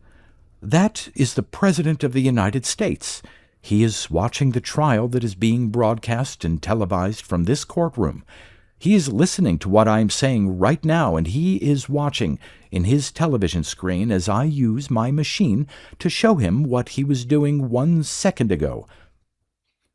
"That is the President of the United States. He is watching the trial that is being broadcast and televised from this courtroom. He is listening to what I am saying right now, and he is watching in his television screen as I use my machine to show him what he was doing 1 second ago."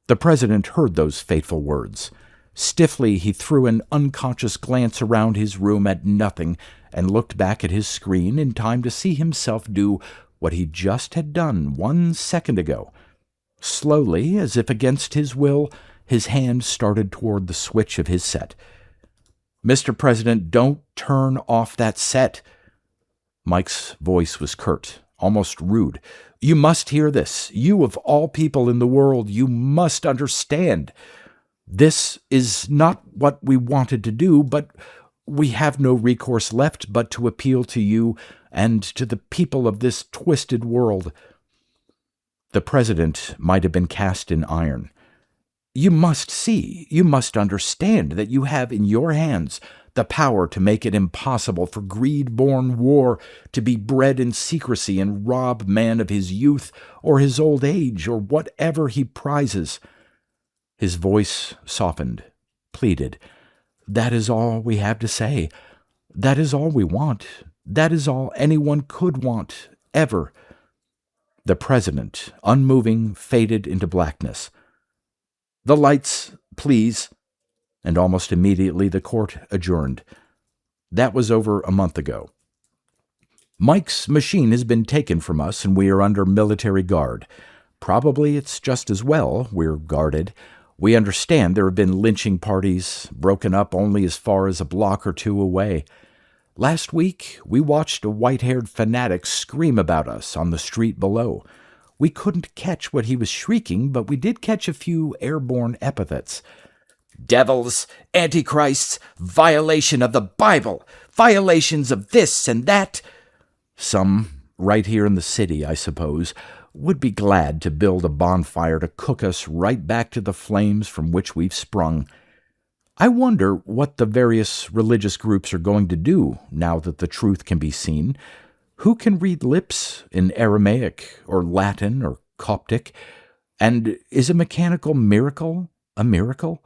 The President heard those fateful words. Stiffly, he threw an unconscious glance around his room at nothing and looked back at his screen in time to see himself do what he just had done 1 second ago. Slowly, as if against his will, his hand started toward the switch of his set. "Mr. President, don't turn off that set." Mike's voice was curt, almost rude. "You must hear this. You, of all people in the world, you must understand. This is not what we wanted to do, but we have no recourse left but to appeal to you and to the people of this twisted world." The President might have been cast in iron. "You must see, you must understand that you have in your hands the power to make it impossible for greed-born war to be bred in secrecy and rob man of his youth or his old age or whatever he prizes." His voice softened, pleaded. "That is all we have to say. That is all we want. That is all anyone could want, ever." The President, unmoving, faded into blackness. "The lights, please." And almost immediately the court adjourned. That was over a month ago. Mike's machine has been taken from us, and we are under military guard. Probably it's just as well we're guarded. We understand there have been lynching parties, broken up only as far as a block or two away. Last week, we watched a white-haired fanatic scream about us on the street below. We couldn't catch what he was shrieking, but we did catch a few airborne epithets. "Devils, antichrists, violation of the Bible, violations of this and that." Some, right here in the city, I suppose, would be glad to build a bonfire to cook us right back to the flames from which we've sprung. I wonder what the various religious groups are going to do now that the truth can be seen. Who can read lips in Aramaic or Latin or Coptic? And is a mechanical miracle a miracle?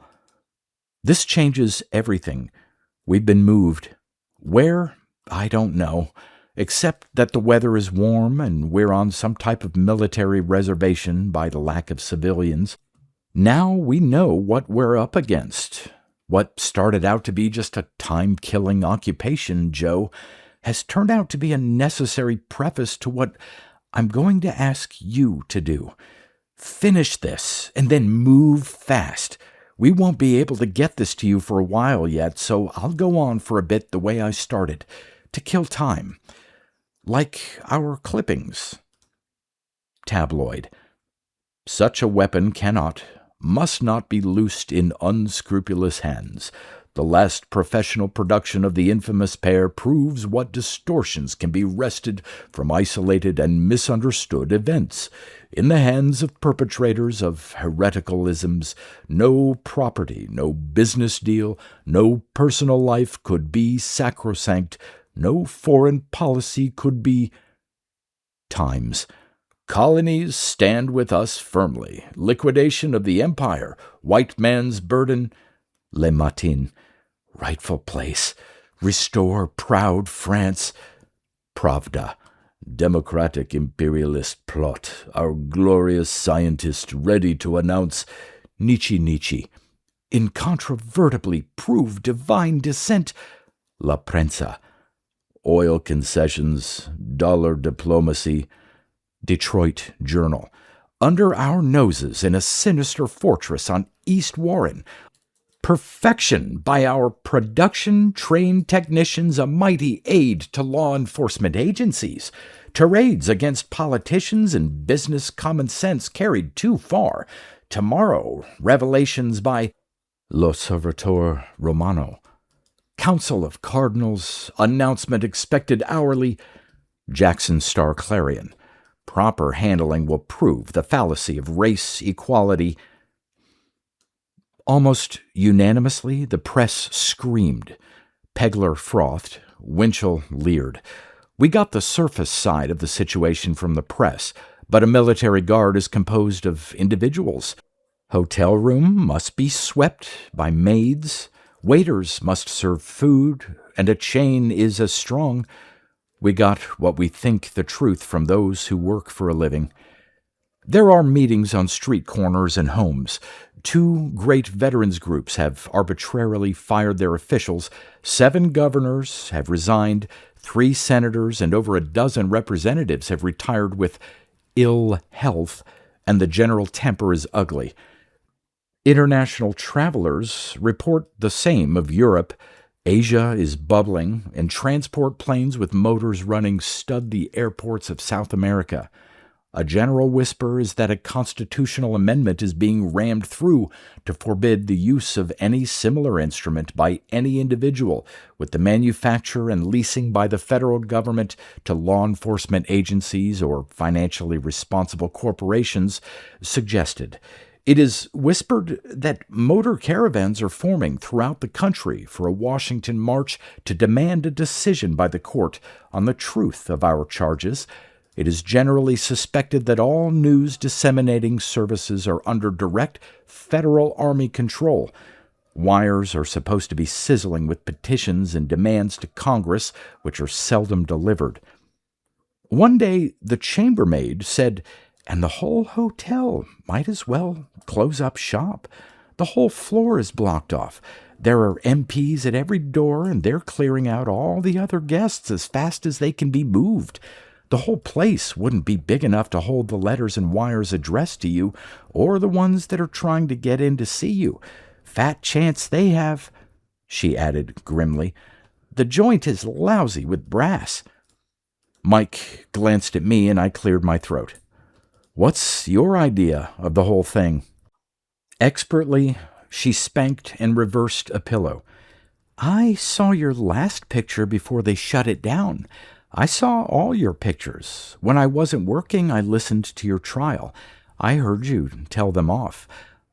This changes everything. We've been moved. Where? I don't know, except that the weather is warm and we're on some type of military reservation by the lack of civilians. Now we know what we're up against. What started out to be just a time-killing occupation, Joe, has turned out to be a necessary preface to what I'm going to ask you to do. Finish this, and then move fast. We won't be able to get this to you for a while yet, so I'll go on for a bit the way I started, to kill time. Like our clippings. Tabloid. Such a weapon must not be loosed in unscrupulous hands. The last professional production of the infamous pair proves what distortions can be wrested from isolated and misunderstood events. In the hands of perpetrators of heretical isms, no property, no business deal, no personal life could be sacrosanct, no foreign policy could be times. Colonies stand with us firmly. Liquidation of the empire, white man's burden, Le Matin, rightful place, restore proud France, Pravda, democratic imperialist plot, our glorious scientist ready to announce Nietzsche, incontrovertibly prove divine descent, La Prensa, oil concessions, dollar diplomacy, Detroit Journal, under our noses in a sinister fortress on East Warren, perfection by our production-trained technicians, a mighty aid to law enforcement agencies, tirades against politicians and business common sense carried too far, tomorrow revelations by L'Osservatore Romano, Council of Cardinals, announcement expected hourly, Jackson Star-Clarion. Proper handling will prove the fallacy of race equality. Almost unanimously, the press screamed. Pegler frothed. Winchell leered. We got the surface side of the situation from the press, but a military guard is composed of individuals. Hotel room must be swept by maids. Waiters must serve food, and a chain is as strong. We got what we think the truth from those who work for a living. There are meetings on street corners and homes. 2 great veterans groups have arbitrarily fired their officials. 7 governors have resigned. 3 senators and over a dozen representatives have retired with ill health, and the general temper is ugly. International travelers report the same of Europe. Asia is bubbling, and transport planes with motors running stud the airports of South America. A general whisper is that a constitutional amendment is being rammed through to forbid the use of any similar instrument by any individual, with the manufacture and leasing by the federal government to law enforcement agencies or financially responsible corporations suggested. It is whispered that motor caravans are forming throughout the country for a Washington march to demand a decision by the court on the truth of our charges. It is generally suspected that all news disseminating services are under direct federal Army control. Wires are supposed to be sizzling with petitions and demands to Congress, which are seldom delivered. One day, the chambermaid said, "And the whole hotel might as well close up shop. The whole floor is blocked off. There are MPs at every door, and they're clearing out all the other guests as fast as they can be moved. The whole place wouldn't be big enough to hold the letters and wires addressed to you, or the ones that are trying to get in to see you. Fat chance they have," she added grimly. "The joint is lousy with brass." Mike glanced at me, and I cleared my throat. "What's your idea of the whole thing?" Expertly, she spanked and reversed a pillow. "I saw your last picture before they shut it down. I saw all your pictures. When I wasn't working, I listened to your trial. I heard you tell them off.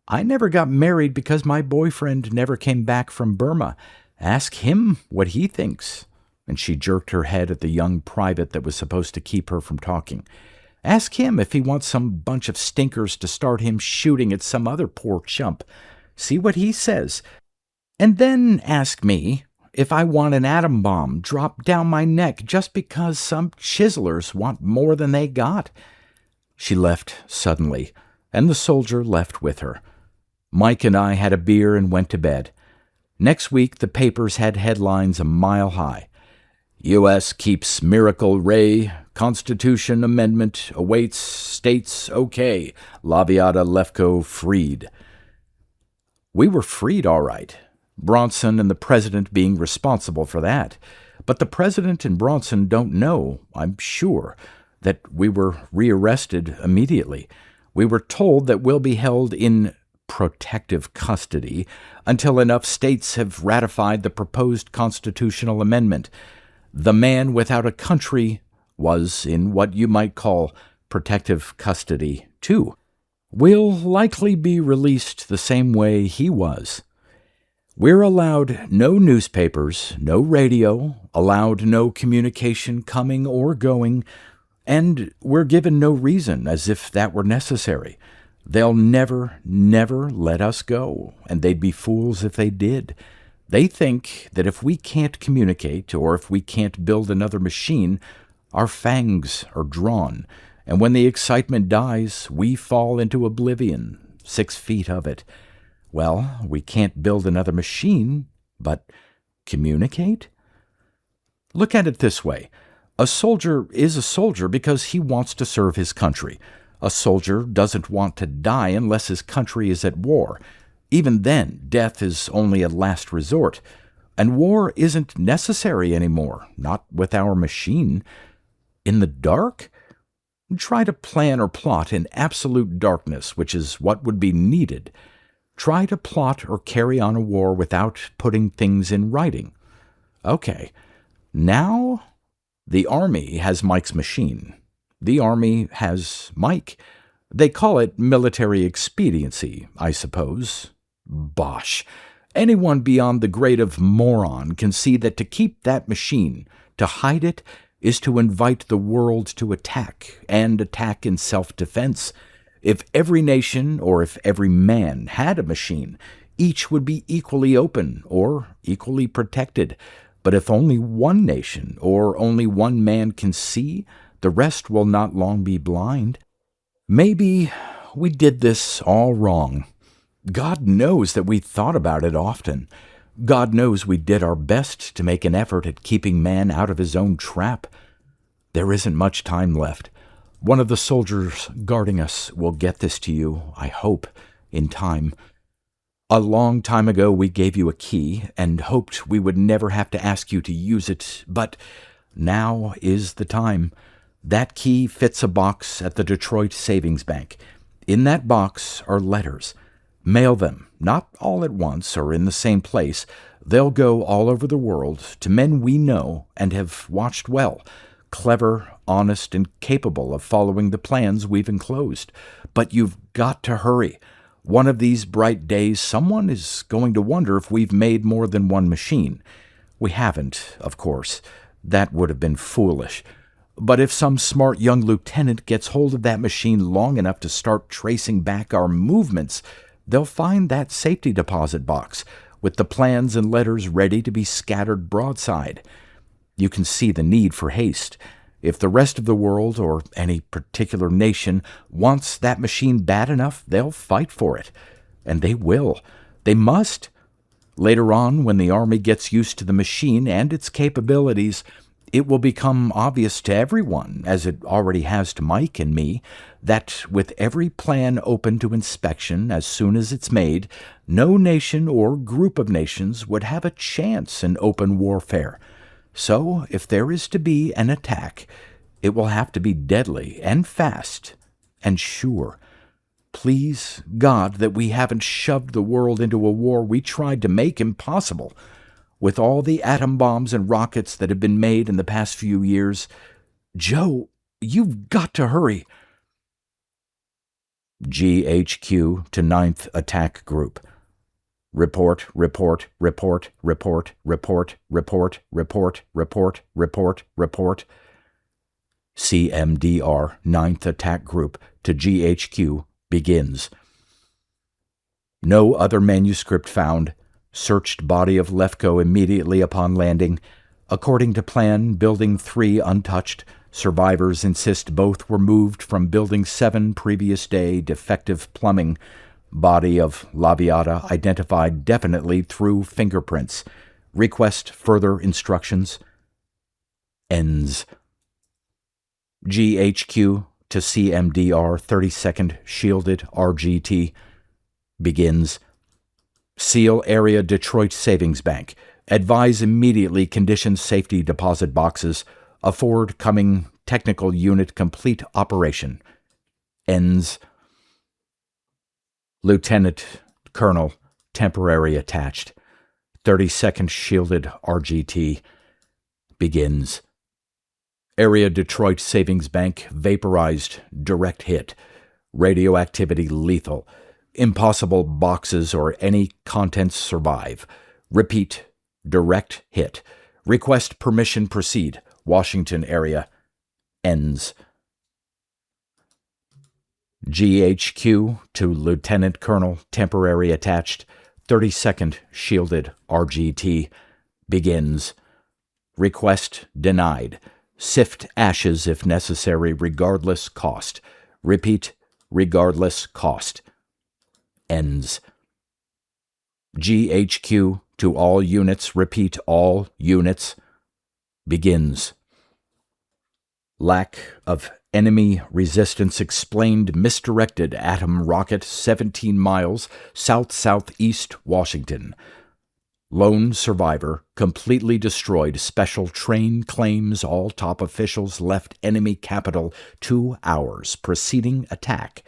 I never got married because my boyfriend never came back from Burma. Ask him what he thinks." And she jerked her head at the young private that was supposed to keep her from talking. "Ask him if he wants some bunch of stinkers to start him shooting at some other poor chump. See what he says. And then ask me if I want an atom bomb dropped down my neck just because some chiselers want more than they got." She left suddenly, and the soldier left with her. Mike and I had a beer and went to bed. Next week, the papers had headlines a mile high. U.S. keeps miracle ray. Constitution amendment awaits states okay. Laviata Lefko freed. We were freed all right. Bronson and the president being responsible for that. But the president and Bronson don't know, I'm sure, that we were rearrested immediately. We were told that we'll be held in protective custody until enough states have ratified the proposed constitutional amendment. The man without a country was in what you might call protective custody, too. Will likely be released the same way he was. We're allowed no newspapers, no radio, allowed no communication coming or going, and we're given no reason as if that were necessary. They'll never let us go, and they'd be fools if they did. They think that if we can't communicate or if we can't build another machine, our fangs are drawn, and when the excitement dies, we fall into oblivion, 6 feet of it. Well, we can't build another machine, but communicate? Look at it this way. A soldier is a soldier because he wants to serve his country. A soldier doesn't want to die unless his country is at war. Even then, death is only a last resort. And war isn't necessary anymore, not with our machine. In the dark? Try to plan or plot in absolute darkness, which is what would be needed. Try to plot or carry on a war without putting things in writing. Okay, now the Army has Mike's machine. The Army has Mike. They call it military expediency, I suppose. Bosh. Anyone beyond the grade of moron can see that to keep that machine, to hide it, is to invite the world to attack, and attack in self-defense. If every nation or if every man had a machine, each would be equally open or equally protected. But if only one nation or only one man can see, the rest will not long be blind. Maybe we did this all wrong. God knows that we thought about it often. God knows we did our best to make an effort at keeping man out of his own trap. There isn't much time left. One of the soldiers guarding us will get this to you, I hope, in time. A long time ago we gave you a key and hoped we would never have to ask you to use it, but now is the time. That key fits a box at the Detroit Savings Bank. In that box are letters. Mail them, not all at once or in the same place. They'll go all over the world to men we know and have watched well, clever, honest, and capable of following the plans we've enclosed. But you've got to hurry. One of these bright days, someone is going to wonder if we've made more than one machine. We haven't, of course. That would have been foolish. But if some smart young lieutenant gets hold of that machine long enough to start tracing back our movements, they'll find that safety deposit box with the plans and letters ready to be scattered broadside. You can see the need for haste. If the rest of the world or any particular nation wants that machine bad enough, they'll fight for it. And they will. They must. Later on, when the Army gets used to the machine and its capabilities, it will become obvious to everyone, as it already has to Mike and me, that with every plan open to inspection as soon as it's made, no nation or group of nations would have a chance in open warfare. So, if there is to be an attack, it will have to be deadly and fast and sure. Please, God, that we haven't shoved the world into a war we tried to make impossible. With all the atom bombs and rockets that have been made in the past few years, Joe, you've got to hurry. GHQ to 9th Attack Group. Report, report, report, report, report, report, report, report, report, report. CMDR 9th Attack Group to GHQ begins. No other manuscript found. Searched body of Lefko immediately upon landing. According to plan, Building 3 untouched. Survivors insist both were moved from Building 7 previous day, defective plumbing. Body of Laviata identified definitely through fingerprints. Request further instructions. Ends. GHQ to CMDR 32nd Shielded RGT begins. Seal area Detroit Savings Bank. Advise immediately condition safety deposit boxes. Afford coming technical unit complete operation. Ends. Lieutenant Colonel, temporary attached. 30-second shielded RGT. Begins. Area Detroit Savings Bank vaporized, direct hit. Radioactivity lethal. Impossible boxes or any contents survive. Repeat, direct hit. Request permission proceed. Washington area. Ends. GHQ to Lieutenant Colonel, temporary attached. 30-second shielded RGT. Begins. Request denied. Sift ashes if necessary, regardless cost. Repeat, regardless cost. Ends. GHQ to all units, repeat, all units. Begins. Lack of enemy resistance explained. Misdirected atom rocket 17 miles south-southeast Washington. Lone survivor, completely destroyed. Special train claims all top officials left enemy capital 2 hours preceding attack.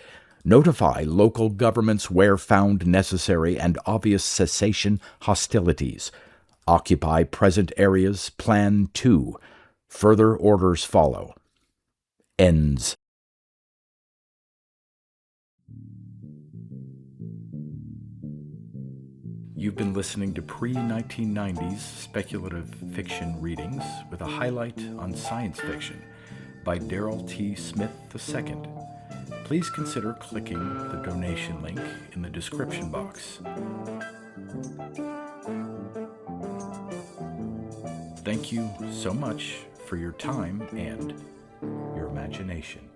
Notify local governments where found necessary and obvious cessation hostilities. Occupy present areas. Plan 2. Further orders follow. Ends. You've been listening to pre-1990s speculative fiction readings with a highlight on science fiction by Darrell T. Smith II. Please consider clicking the donation link in the description box. Thank you so much for your time and your imagination.